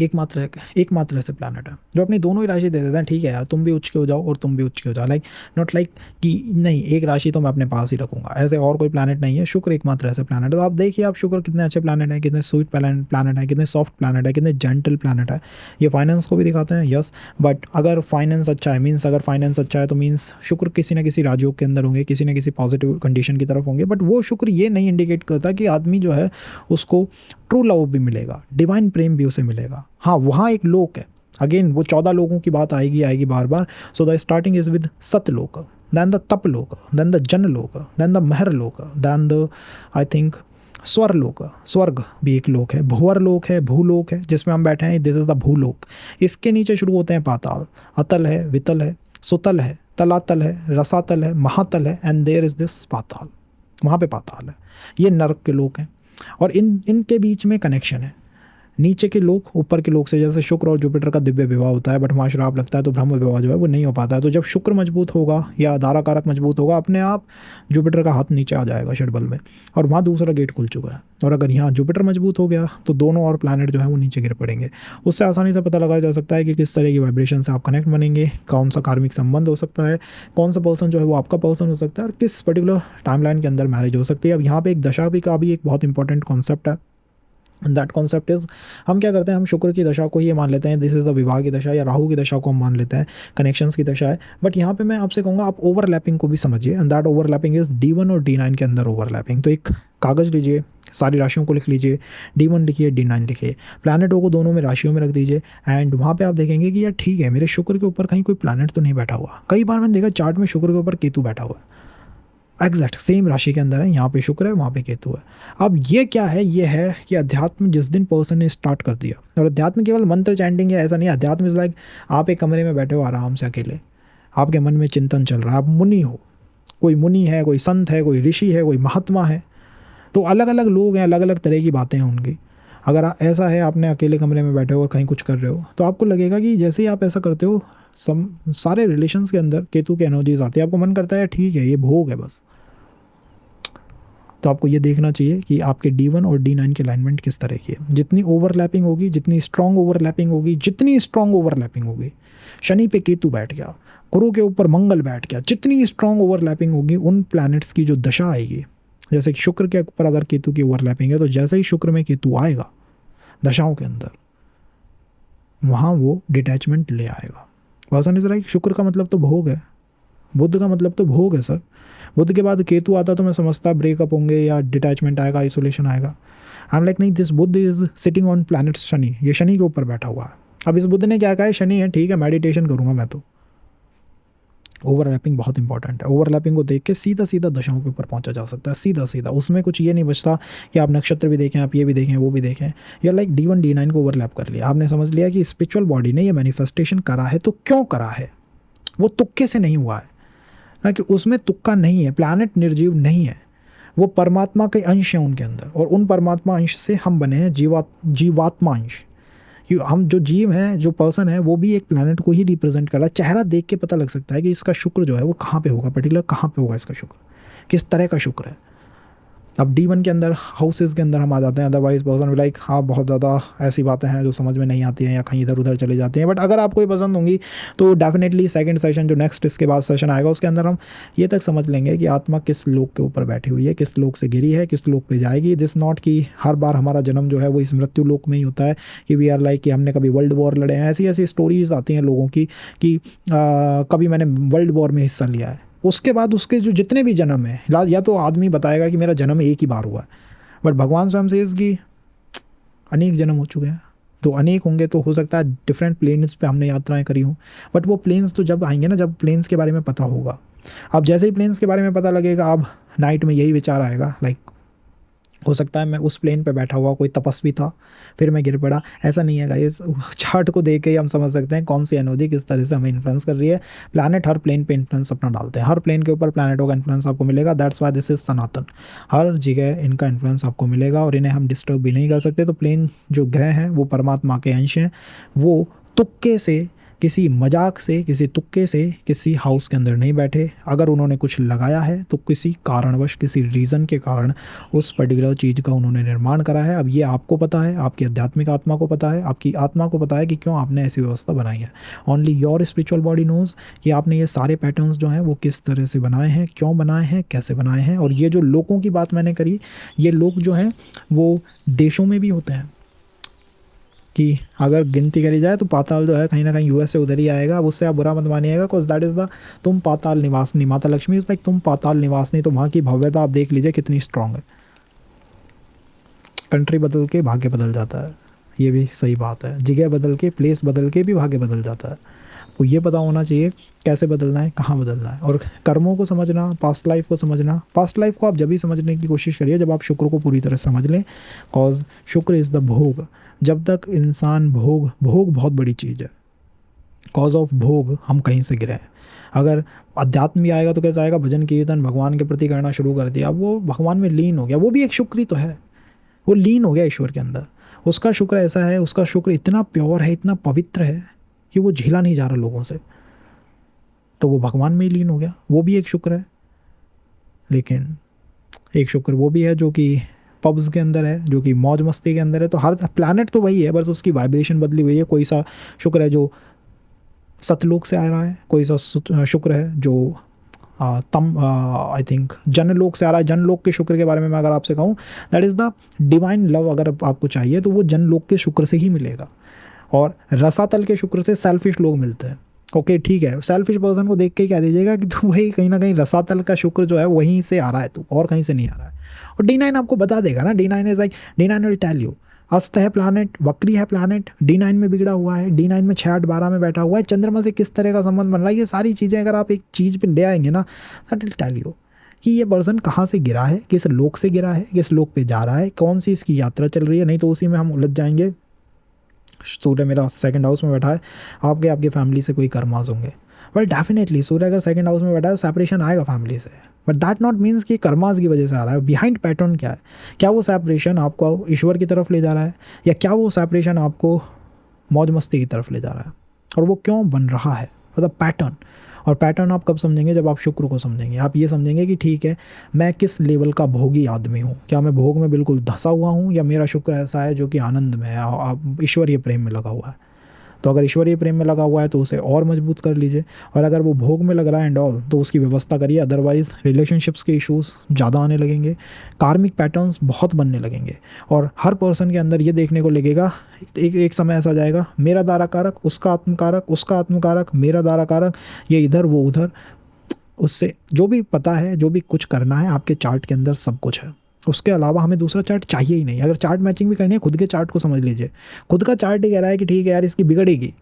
एकमात्र ऐसे प्लैनेट है जो अपनी दोनों ही राशि दे देते हैं. ठीक है यार, तुम भी उच्च के हो जाओ और तुम भी उच्च के हो जाओ. लाइक नॉट लाइक कि नहीं एक राशि तो मैं अपने पास ही रखूंगा, ऐसे और कोई प्लैनेट नहीं है. शुक्र एकमात्र ऐसे प्लैनेट है. तो आप देखिए आप शुक्र कितने अच्छे प्लैनेट हैं, कितने स्वीट प्लैनेट है, कितने सॉफ्ट प्लैनेट है, कितने जेंटल प्लैनेट है. ये फाइनेंस को भी दिखाते हैं, यस. बट अगर फाइनेंस अच्छा है अगर फाइनेंस अच्छा है तो मीन्स शुक्र किसी न किसी राजयोग के अंदर होंगे, किसी न किसी पॉजिटिव कंडीशन की तरफ होंगे. बट वो शुक्र ये नहीं इंडिकेट करता कि आदमी जो है उसको ट्रू लव भी मिलेगा, डिवाइन प्रेम भी उसे मिलेगा. हाँ, वहाँ एक लोक है. अगेन वो 14 लोगों की बात आएगी बार बार. So the starting is with सतलोक, देन द तपलोक, देन द जनलोक, देन द महरलोक, देन द आई थिंक स्वरलोक. स्वर्ग भी एक लोक है, भुवरलोक है, भूलोक है जिसमें हम बैठे हैं, दिस इज द भूलोक. इसके नीचे शुरू होते हैं पाताल. अतल है, वितल है, सुतल है, तलातल है, रसातल है, महातल है, एंड देयर इज दिस पाताल. वहाँ पे पाताल है. ये नरक के लोक हैं और इनके बीच में कनेक्शन है. नीचे के लोग ऊपर के लोग से, जैसे शुक्र और जुपिटर का दिव्य विवाह होता है, बट वहाँ श्राप लगता है तो ब्रह्म विवाह जो है वो नहीं हो पाता है. तो जब शुक्र मजबूत होगा या धाराकारक मजबूत होगा, अपने आप जुपिटर का हाथ नीचे आ जाएगा षडबल में, और वहाँ दूसरा गेट खुल चुका है. और अगर यहाँ जुपिटर मजबूत हो गया तो दोनों और प्लैनेट जो है वो नीचे गिर पड़ेंगे. उससे आसानी से पता लगाया जा सकता है कि किस तरह की वाइब्रेशन से आप कनेक्ट बनेंगे, कौन सा कार्मिक संबंध हो सकता है, कौन सा पर्सन जो है वो आपका पर्सन हो सकता है, और किस पर्टिकुलर टाइमलाइन के अंदर मैरिज हो सकती है. अब यहाँ पे एक दशा भी का भी एक बहुत इंपॉर्टेंट कॉन्सेप्ट है. दैट कॉन्सेप्ट इज, हम क्या करते हैं, हम शुक्र की दशा को ही मान लेते हैं, दिस इज़ द विवाह की दशा, या राहु की दशा को हम मान लेते हैं, कनेक्शंस की दशा है. बट यहाँ पे मैं आपसे कहूँगा आप ओवरलैपिंग को भी समझिए, and that overlapping is D1 और D9 के अंदर ओवरलैपिंग. तो एक कागज़ लीजिए, सारी राशियों को लिख लीजिए, D1 लिखिए, D9 लिखिए, प्लैनेटों को दोनों में राशियों में रख दीजिए, एंड वहाँ पे आप देखेंगे कि यार ठीक है, मेरे शुक्र के ऊपर कहीं कोई प्लैनेट तो नहीं बैठा हुआ. कई बार मैंने देखा चार्ट में शुक्र के ऊपर केतु बैठा हुआ है, एग्जैक्ट सेम राशि के अंदर है, यहाँ पे शुक्र है, वहाँ पे केतु है. अब ये क्या है, ये है कि अध्यात्म जिस दिन पर्सन ने स्टार्ट कर दिया, और अध्यात्म केवल मंत्र चैंटिंग है ऐसा नहीं. अध्यात्म इज लाइक आप एक कमरे में बैठे हो आराम से अकेले, आपके मन में चिंतन चल रहा है, आप मुनि हो, कोई मुनि है, कोई संत है, कोई ऋषि है, कोई महात्मा है, तो अलग अलग लोग हैं, अलग अलग तरह की बातें हैं उनकी. अगर ऐसा है आपने अकेले कमरे में बैठे हो और कहीं कुछ कर रहे हो, तो आपको लगेगा कि जैसे ही आप ऐसा करते हो सारे रिलेशंस के अंदर केतु की एनर्जीज आती है. आपको मन करता है ठीक है ये भोग है बस. तो आपको ये देखना चाहिए कि आपके D1 और D9 की अलाइनमेंट किस तरह की है. जितनी ओवरलैपिंग होगी, जितनी स्ट्रॉन्ग ओवरलैपिंग होगी, शनि पे केतु बैठ गया, गुरु के ऊपर मंगल बैठ गया, जितनी स्ट्रॉन्ग ओवरलैपिंग होगी उन प्लैनेट्स की जो दशा आएगी, जैसे कि शुक्र के ऊपर अगर केतु की ओवरलैपिंग है, तो जैसे ही शुक्र में केतु आएगा दशाओं के अंदर, वहाँ वो डिटैचमेंट ले आएगा. पर्सन इज लाइक शुक्र का मतलब तो भोग है, बुध का मतलब तो भोग है सर. बुध के बाद केतु आता तो मैं समझता ब्रेकअप होंगे या डिटैचमेंट आएगा, आइसोलेशन आएगा. आई एम लाइक नहीं, this Budh is sitting on planet Shani, ये शनि के ऊपर बैठा हुआ है. अब इस बुद्ध ने क्या कहा है, शनि है ठीक है मेडिटेशन करूँगा मैं तो। ओवरलैपिंग बहुत इंपॉर्टेंट है। ओवरलैपिंग को देख के सीधा सीधा दशाओं के ऊपर पहुंचा जा सकता है, सीधा सीधा। उसमें कुछ ये नहीं बचता कि आप नक्षत्र भी देखें, आप ये भी देखें, वो भी देखें। या लाइक D1 D9 को ओवरलैप कर लिया आपने, समझ लिया कि स्पिरिचुअल बॉडी ने ये मैनिफेस्टेशन करा है तो क्यों करा है, वो तुक्के से नहीं हुआ है ना, कि उसमें तुक्का नहीं है। प्लैनेट निर्जीव नहीं है, वो परमात्मा के अंश हैं उनके अंदर, और उन परमात्मा अंश से हम बने हैं जीवात्मा अंश। कि हम जो जीव हैं, जो पर्सन है, वो भी एक प्लैनेट को ही रिप्रेजेंट कर रहा है। चेहरा देख के पता लग सकता है कि इसका शुक्र जो है वो कहाँ पे होगा, पर्टिकुलर कहाँ पे होगा इसका शुक्र, किस तरह का शुक्र है। अब D1 के अंदर हाउसेस के अंदर हम आ जाते हैं। अदरवाइज पर्सन लाइक हाँ बहुत ज़्यादा ऐसी बातें हैं जो समझ में नहीं आती हैं या कहीं इधर उधर चली जाती हैं। बट अगर आपको ये पसंद होंगी तो डेफिनेटली सेकंड सेशन जो नेक्स्ट इसके बाद सेशन आएगा उसके अंदर हम ये तक समझ लेंगे कि आत्मा किस लोक के ऊपर बैठी हुई है, किस लोक से गिरी है, किस लोक पे जाएगी। दिस नॉट कि हर बार हमारा जन्म जो है वो इस मृत्यु लोक में ही होता है कि वी आर लाइक कि हमने कभी वर्ल्ड वॉर लड़े हैं। ऐसी ऐसी स्टोरीज आती हैं लोगों की कि कभी मैंने वर्ल्ड वॉर में हिस्सा लिया है, उसके बाद उसके जो जितने भी जन्म है, या तो आदमी बताएगा कि मेरा जन्म एक ही बार हुआ है, बट भगवान स्वयं से इसकी अनेक जन्म हो चुके हैं। तो अनेक होंगे तो हो सकता है डिफरेंट प्लेन्स पे हमने यात्राएं करी हों, बट वो प्लेन्स तो जब आएंगे ना, जब प्लेन्स के बारे में पता होगा। अब जैसे ही प्लेन्स के बारे में पता लगेगा, अब नाइट में यही विचार आएगा लाइक हो सकता है मैं उस प्लेन पे बैठा हुआ कोई तपस्वी था, फिर मैं गिर पड़ा। ऐसा नहीं है गाइस, चार्ट को देख के ही हम समझ सकते हैं कौन सी एनर्जी किस तरह से हमें इन्फ्लुएंस कर रही है। प्लैनेट हर प्लेन पे इन्फ्लुएंस अपना डालते हैं, हर प्लेन के ऊपर प्लैनेटों का इन्फ्लुएंस आपको मिलेगा। दैट्स वाई दिस इज सनातन, हर जगह इनका इन्फ्लुएंस आपको मिलेगा और इन्हें हम डिस्टर्ब भी नहीं कर सकते। तो प्लेन जो ग्रह हैं वो परमात्मा के अंश हैं, वो तुक्के से, किसी मजाक से, किसी तुक्के से किसी हाउस के अंदर नहीं बैठे। अगर उन्होंने कुछ लगाया है तो किसी कारणवश, किसी रीज़न के कारण उस पर्टिकुलर चीज़ का उन्होंने निर्माण करा है। अब ये आपको पता है, आपकी आध्यात्मिक आत्मा को पता है, आपकी आत्मा को पता है कि क्यों आपने ऐसी व्यवस्था बनाई है। Only your spiritual body knows कि आपने ये सारे पैटर्न्स जो हैं वो किस तरह से बनाए हैं, क्यों बनाए हैं, कैसे बनाए हैं। और ये जो लोगों की बात मैंने करी, ये लोग जो हैं वो देशों में भी होते हैं कि अगर गिनती करी जाए तो पाताल जो है कहीं ना कहीं US से उधर ही आएगा। अब उससे आप बुरा मत मानिएगा, बिकॉज दैट इज़ द तुम पाताल निवासनी। माता लक्ष्मी इज़ लाइक तुम पाताल निवासनी। तो वहाँ की भव्यता आप देख लीजिए कितनी स्ट्रांग है। कंट्री बदल के भाग्य बदल जाता है, ये भी सही बात है। जगह बदल के, प्लेस बदल के भी भाग्य बदल जाता है। तो ये पता होना चाहिए कैसे बदलना है, कहाँ बदलना है। और कर्मों को समझना, पास्ट लाइफ को समझना। पास्ट लाइफ को आप जब भी समझने की कोशिश करिए जब आप शुक्र को पूरी तरह समझ लें, कॉज शुक्र इज़ द भोग। जब तक इंसान भोग बहुत बड़ी चीज़ है। कॉज ऑफ भोग हम कहीं से गिरे हैं। अगर अध्यात्म भी आएगा तो कैसे आएगा, भजन कीर्तन भगवान के प्रति करना शुरू कर दिया, अब वो भगवान में लीन हो गया। वो भी एक शुक्र ही तो है, वो लीन हो गया ईश्वर के अंदर। उसका शुक्र ऐसा है, उसका शुक्र इतना प्योर है, इतना पवित्र है कि वो झेला नहीं जा रहा लोगों से, तो वो भगवान में ही लीन हो गया। वो भी एक शुक्र है। लेकिन एक शुक्र वो भी है जो कि पब्स के अंदर है, जो कि मौज मस्ती के अंदर है। तो हर प्लैनेट तो वही है, बस उसकी वाइब्रेशन बदली हुई है। कोई सा शुक्र है जो सतलोक से आ रहा है, कोई सा शुक्र है जो आई थिंक जनलोक से आ रहा है। जनलोक के शुक्र के बारे में मैं अगर आपसे कहूँ, that is the divine love. अगर आपको चाहिए तो वो जनलोक के शुक्र से ही मिलेगा। और रसातल के शुक्र से सेल्फिश लोग मिलते हैं। ओके ठीक है, सेल्फिश पर्सन को देख के कह दीजिएगा कि तो वही कहीं ना कहीं रसातल का शुक्र जो है वहीं से आ रहा है, तो और कहीं से नहीं आ रहा है। और D9 आपको बता देगा ना, D9 is like D9 will tell you. अस्त है प्लानट, वक्री है प्लानट, D9 में बिगड़ा हुआ है, D9 में 6 8 12 में बैठा हुआ है, चंद्रमा से किस तरह का संबंध बन रहा है। ये सारी चीज़ें अगर आप एक चीज़ पे ले आएंगे ना, दैट विल टेल यू कि ये पर्सन कहाँ से गिरा है, किस लोक से गिरा है, किस लोक पे जा रहा है, कौन सी इसकी यात्रा चल रही है। नहीं तो उसी में हम उलझ जाएंगे। सूर्य मेरा सेकंड हाउस में बैठा है, आपके फैमिली से कोई कर्मास होंगे। वेल डेफिनेटली सूर्य अगर सेकंड हाउस में बैठा है, सेपरेशन आएगा फैमिली से, बट दैट नॉट मीन्स कि कर्मास की वजह से आ रहा है। बिहाइंड पैटर्न क्या है, क्या वो सेपरेशन आपको ईश्वर की तरफ ले जा रहा है, या क्या वो सेपरेशन आपको मौज मस्ती की तरफ ले जा रहा है, और वो क्यों बन रहा है, मतलब पैटर्न। और पैटर्न आप कब समझेंगे, जब आप शुक्र को समझेंगे। आप ये समझेंगे कि ठीक है, मैं किस लेवल का भोगी आदमी हूँ, क्या मैं भोग में बिल्कुल धंसा हुआ हूँ, या मेरा शुक्र ऐसा है जो कि आनंद में है, ईश्वरीय प्रेम में लगा हुआ है। तो अगर ईश्वरीय प्रेम में लगा हुआ है तो उसे और मजबूत कर लीजिए, और अगर वो भोग में लग रहा है एंड ऑल तो उसकी व्यवस्था करिए। अदरवाइज रिलेशनशिप्स के इश्यूज ज़्यादा आने लगेंगे, कार्मिक पैटर्न्स बहुत बनने लगेंगे, और हर पर्सन के अंदर ये देखने को लगेगा एक समय ऐसा जाएगा, मेरा दारा कारक, उसका आत्मकारक, उसका आत्मकारक, मेरा दारा कारक, ये इधर वो उधर। उससे जो भी पता है, जो भी कुछ करना है, आपके चार्ट के अंदर सब कुछ है। उसके अलावा हमें दूसरा चार्ट चाहिए ही नहीं। अगर चार्ट मैचिंग भी करनी है, खुद के चार्ट को समझ लीजिए। खुद का चार्ट ही कह रहा है कि ठीक है यार इसकी बिगड़ेगी,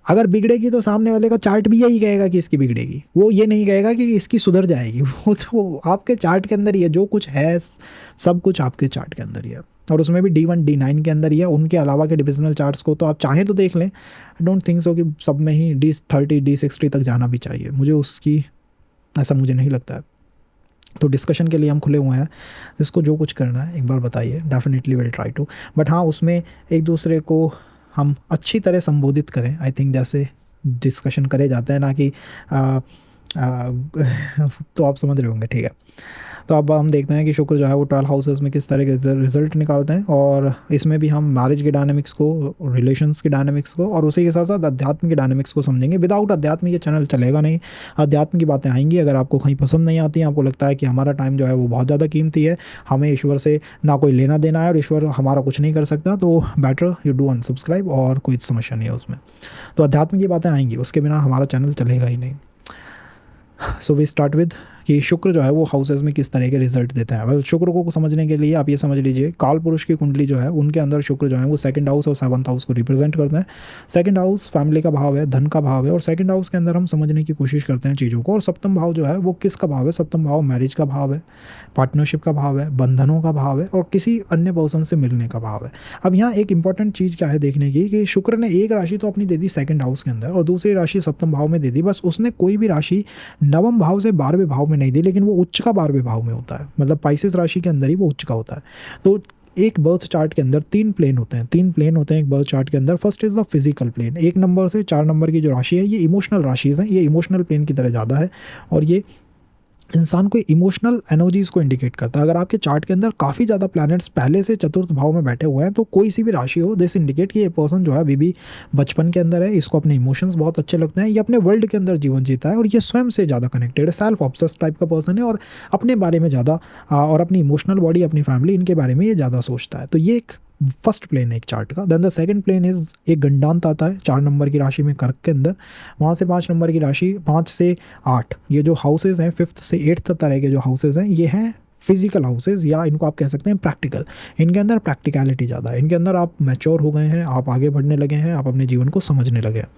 अगर बिगड़ेगी तो सामने वाले का चार्ट भी यही कहेगा कि इसकी बिगड़ेगी, वो ये नहीं कहेगा कि इसकी सुधर जाएगी। वो आपके चार्ट के अंदर ही है, जो कुछ है सब कुछ आपके चार्ट के अंदर ही है, और उसमें भी D1 D9 के अंदर ही है। उनके अलावा के डिविजनल चार्ट्स को तो आप चाहें तो देख लें, आई डोंट थिंक सो कि सब में ही D30 D60 तक जाना भी चाहिए, मुझे उसकी ऐसा मुझे नहीं लगता है। तो डिस्कशन के लिए हम खुले हुए हैं, जिसको जो कुछ करना है एक बार बताइए, definitely will try to. But हाँ, उसमें एक दूसरे को हम अच्छी तरह संबोधित करें, आई थिंक, जैसे डिस्कशन करे जाते हैं, ना कि तो आप समझ रहे होंगे, ठीक है। तो अब हम देखते हैं कि शुक्र जो है वो 12 हाउसेस में किस तरह के रिजल्ट निकालते हैं, और इसमें भी हम मैरिज के डायनामिक्स को, रिलेशंस के डायनामिक्स को, और उसी के साथ साथ अध्यात्म के डायनामिक्स को समझेंगे। विदाउट अध्यात्म ये चैनल चलेगा नहीं। अध्यात्म की बातें आएंगी, अगर आपको कहीं पसंद नहीं आती हैं, आपको लगता है कि हमारा टाइम जो है वो बहुत ज़्यादा कीमती है, हमें ईश्वर से ना कोई लेना देना है और ईश्वर हमारा कुछ नहीं कर सकता, तो बेटर यू डू अनसब्सक्राइब, और कोई समस्या नहीं है उसमें। तो अध्यात्म की बातें आएंगी, उसके बिना हमारा चैनल चलेगा ही नहीं। सो वी स्टार्ट विद कि शुक्र जो है वो हाउसेज में किस तरह के रिजल्ट देता है। वेल, शुक्र को समझने के लिए आप ये समझ लीजिए, काल पुरुष की कुंडली जो है उनके अंदर शुक्र जो है वो सेकंड हाउस और 7th हाउस को रिप्रेजेंट करते हैं। सेकंड हाउस फैमिली का भाव है, धन का भाव है, और सेकंड हाउस के अंदर हम समझने की कोशिश करते हैं चीज़ों को। और सप्तम भाव जो है वो किसका भाव है? सप्तम भाव मैरिज का भाव है, पार्टनरशिप का भाव है, बंधनों का भाव है, और किसी अन्य पर्सन से मिलने का भाव है। अब यहाँ एक इंपॉर्टेंट चीज़ क्या है देखने की, कि शुक्र ने एक राशि तो अपनी दे दी सेकंड हाउस के अंदर, और दूसरी राशि सप्तम भाव में दे दी। बस उसने कोई भी राशि नवम भाव से 12वें भाव में नहीं दी, लेकिन वो उच्च का 12वें भाव में होता है, मतलब पाइसेस राशि के अंदर ही वो उच्च का होता है। तो एक बर्थ चार्ट के अंदर 3 प्लेन होते हैं, 3 प्लेन होते हैं एक बर्थ चार्ट के अंदर। First is the physical plane, 1 number से 4 नंबर की जो राशि है ये इमोशनल राशिज हैं, ये इमोशनल प्लेन की तरह ज़्यादा है, और ये इंसान को इमोशनल एनर्जीज़ को इंडिकेट करता है। अगर आपके चार्ट के अंदर काफ़ी ज़्यादा प्लैनेट्स पहले से चतुर्थ भाव में बैठे हुए हैं, तो कोई सी भी राशि हो, दिस इंडिकेट कि ये पर्सन जो है अभी भी बचपन के अंदर है, इसको अपने इमोशंस बहुत अच्छे लगते हैं, ये अपने वर्ल्ड के अंदर जीवन जीता है, और ये स्वयं से ज़्यादा कनेक्टेड है, सेल्फ ऑब्सेस्ड टाइप का पर्सन है, और अपने बारे में ज़्यादा और अपनी इमोशनल बॉडी, अपनी फैमिली, इनके बारे में ये ज़्यादा सोचता है। तो ये एक फर्स्ट प्लेन है एक चार्ट का। Then the second plane is एक गंडांत आता है 4 नंबर की राशि में कर्क के अंदर, वहाँ से 5 नंबर की राशि, 5 से 8 ये जो हाउसेज हैं, 5th से 8th तरह के जो हाउसेज हैं, ये हैं फिजिकल हाउसेज, या इनको आप कह सकते हैं प्रैक्टिकल। इनके अंदर प्रैक्टिकलिटी ज़्यादा है, इनके अंदर आप मैच्योर हो गए हैं, आप आगे बढ़ने लगे हैं, आप अपने जीवन को समझने लगे हैं।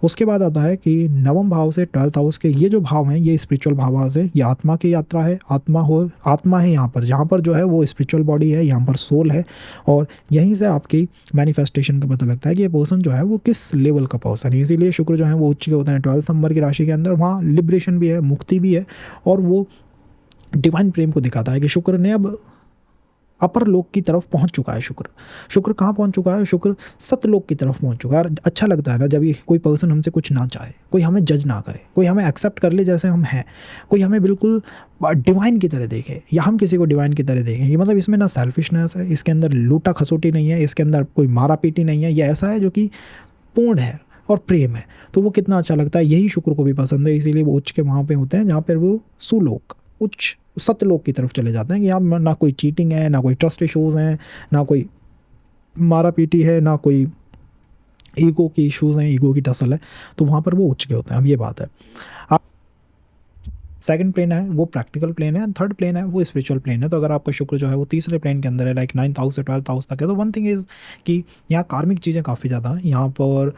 उसके बाद आता है कि नवम भाव से 12th हाउस के ये जो भाव हैं, ये स्पिरिचुअल भाव है, ये आत्मा की यात्रा है, आत्मा है यहाँ पर, जहाँ पर जो है वो स्पिरिचुअल बॉडी है, यहाँ पर सोल है, और यहीं से आपकी मैनिफेस्टेशन का पता लगता है कि ये पर्सन जो है वो किस लेवल का पर्सन है। इसीलिए शुक्र जो है वो उच्च के होते हैं 12th नंबर की राशि के अंदर, वहाँ लिबरेशन भी है, मुक्ति भी है, और वो डिवाइन प्रेम को दिखाता है कि शुक्र ने अब अपर लोक की तरफ पहुंच चुका है। शुक्र कहाँ पहुंच चुका है? शुक्र सतलोक की तरफ पहुंच चुका है। और अच्छा लगता है ना जब ये कोई पर्सन हमसे कुछ ना चाहे, कोई हमें जज ना करे, कोई हमें एक्सेप्ट कर ले जैसे हम हैं, कोई हमें बिल्कुल डिवाइन की तरह देखे, या हम किसी को डिवाइन की तरह देखें। ये मतलब इसमें ना सेल्फिशनेस है, इसके अंदर लूटा खसोटी नहीं है, इसके अंदर कोई मारा पीटी नहीं है, ये ऐसा है जो कि पूर्ण है और प्रेम है। तो वो कितना अच्छा लगता है, यही शुक्र को भी पसंद है, इसीलिए वो उच्च के वहाँ पे होते हैं जहाँ पर वो सुलोक, उच्च सतलोक की तरफ चले जाते हैं, कि यहाँ ना कोई चीटिंग है, ना कोई ट्रस्ट इशूज़ हैं, ना कोई मारा पीटी है, ना कोई ईगो की इश्यूज़ हैं, ईगो की टसल है। तो वहाँ पर वो उच्च के होते हैं। अब ये बात है, सेकंड प्लेन है वो प्रैक्टिकल प्लेन है, थर्ड प्लेन है वो स्पिरिचुअल प्लेन है। तो अगर आपका शुक्र जो है वो तीसरे प्लेन के अंदर है, लाइक 9th हाउस से 12th हाउस तक है, तो वन थिंग इज़ कि यहाँ कार्मिक चीज़ें काफ़ी ज़्यादा हैं, यहाँ पर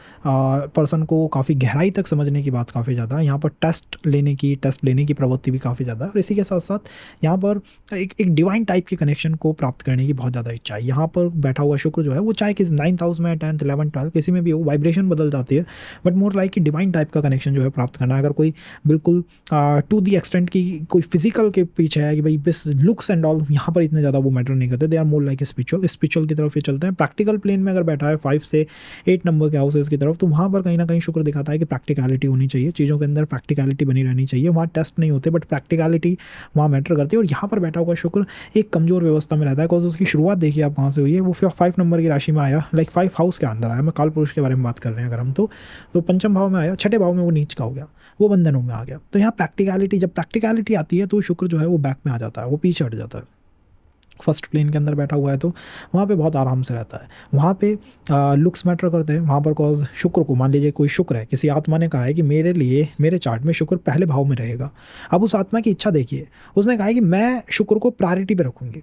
पर्सन को काफ़ी गहराई तक समझने की बात काफ़ी ज़्यादा है, यहाँ पर टेस्ट लेने की प्रवृत्ति भी काफ़ी ज़्यादा है, और इसी के साथ साथ यहाँ पर एक डिवाइन टाइप के कनेक्शन को प्राप्त करने की बहुत ज़्यादा इच्छा है। यहाँ पर बैठा हुआ शुक्र जो है वो चाहे किसी 9th हाउस में, 10th 11th 12th किसी में भी हो, वाइब्रेशन बदल जाती है, बट मोर लाइक कि डिवाइन टाइप का कनेक्शन जो है प्राप्त करना। अगर कोई बिल्कुल टू दी एक्सटेंट की कोई फिजिकल के पीछे है कि भाई बस लुक्स एंड ऑल, यहाँ पर इतने ज़्यादा वो मैटर नहीं करते, they are more like spiritual की तरफ ये चलते हैं। प्रैक्टिकल प्लेन में अगर बैठा है 5 से 8 नंबर के हाउसेज की तरफ, तो वहाँ पर कहीं ना कहीं शुक्र दिखाता है कि प्रैक्टिकलिटी होनी चाहिए, चीज़ों के अंदर प्रैक्टिकलिटी बनी रहनी चाहिए, वहाँ टेस्ट नहीं होते बट प्रैक्टिकलिटी वहाँ मैटर करती है। और यहाँ पर बैठा हुआ शुक्र एक कमज़ोर व्यवस्था में रहता है, बिकॉज उसकी शुरुआत देखिए आप कहाँ से हुई है, वो 5 नंबर की राशि में आया, लाइक 5 हाउस के अंदर आया। मैं काल पुरुष के बारे में बात कर रहे हैं अगर हम, तो पंचम भाव में आया, छठे भाव में वो नीच का हो गया, वो बंधनों में आ गया। तो यहाँ प्रैक्टिकलिटी, जब प्रैक्टिकलिटी आती है तो शुक्र जो है वो बैक में आ जाता है, वो पीछे हट जाता है। फर्स्ट प्लेन के अंदर बैठा हुआ है तो वहाँ पे बहुत आराम से रहता है, वहाँ पे लुक्स मैटर करते हैं वहाँ पर। कॉज शुक्र को, मान लीजिए कोई शुक्र है, किसी आत्मा ने कहा है कि मेरे लिए मेरे चार्ट में शुक्र पहले भाव में रहेगा। अब उस आत्मा की इच्छा देखिए, उसने कहा है कि मैं शुक्र को प्रायोरिटी पे रखूँगी,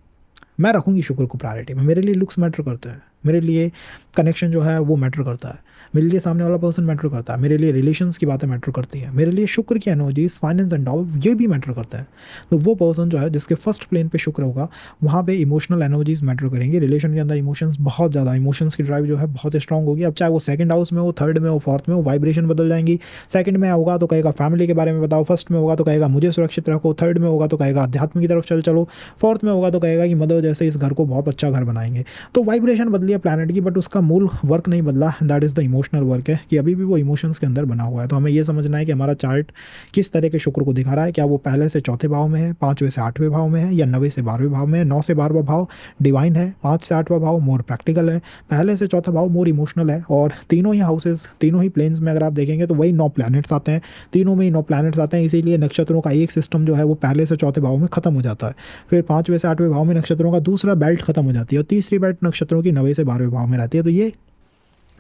मैं रखूँगी शुक्र को प्रायोरिटी में। मेरे लिए लुक्स मैटर करते हैं, मेरे लिए कनेक्शन जो है वो मैटर करता है, मेरे लिए सामने वाला पर्सन मैटर करता है, मेरे लिए रिलेशंस की बातें मैटर करती हैं, मेरे लिए शुक्र की एनर्जीज, फाइनेंस एंड ऑल ये भी मैटर करता है। तो वो पर्सन जो है जिसके फर्स्ट प्लेन पे शुक्र होगा, वहाँ पे इमोशनल एनर्जीज मैटर करेंगी। रिलेशन के अंदर इमोशंस बहुत ज़्यादा, इमोशंस की ड्राइव जो है बहुत स्ट्रांग होगी। अब चाहे वो सेकंड हाउस में हो, थर्ड में हो, फोर्थ में हो, वाइब्रेशन बदल जाएंगी। सेकंड में होगा तो कहेगा फैमिली के बारे में बताओ, फर्स्ट में होगा तो कहेगा मुझे सुरक्षित रखो, थर्ड में होगा तो कहेगा अध्यात्म की तरफ चलो, फोर्थ में होगा तो कहेगा कि मदर जैसे इस घर को बहुत अच्छा घर बनाएंगे। तो वाइब्रेशन बदली है प्लैनेट की, बट उसका मूल वर्क नहीं बदला। That is the emotional work है कि अभी भी वो इमोशंस के अंदर बना हुआ है। तो हमें ये समझना है कि हमारा चार्ट किस तरह के शुक्र को दिखा रहा है। क्या वो पहले से चौथे भाव में है, 5वें से 8वें भाव में है, या 9वें से 12वें भाव में है। 9 से 12वां भाव डिवाइन है, 5 से 8वां भाव मोर प्रैक्टिकल है, पहले से चौथा भाव मोर इमोशनल है। और तीनों ही हाउसेज, तीनों ही प्लेन्स में अगर आप देखेंगे तो वही 9 प्लैनेट्स आते हैं, तीनों में ही 9 प्लैनेट्स आते हैं। इसीलिए नक्षत्रों का एक सिस्टम जो है वो पहले से चौथे भाव में खत्म हो जाता है। फिर 5वें से 8वें भाव में नक्षत्रों का दूसरा बेल्ट खत्म हो जाती है, और तीसरी बेल्ट नक्षत्रों की 9वें से 12वें भाव में रहती है। तो ये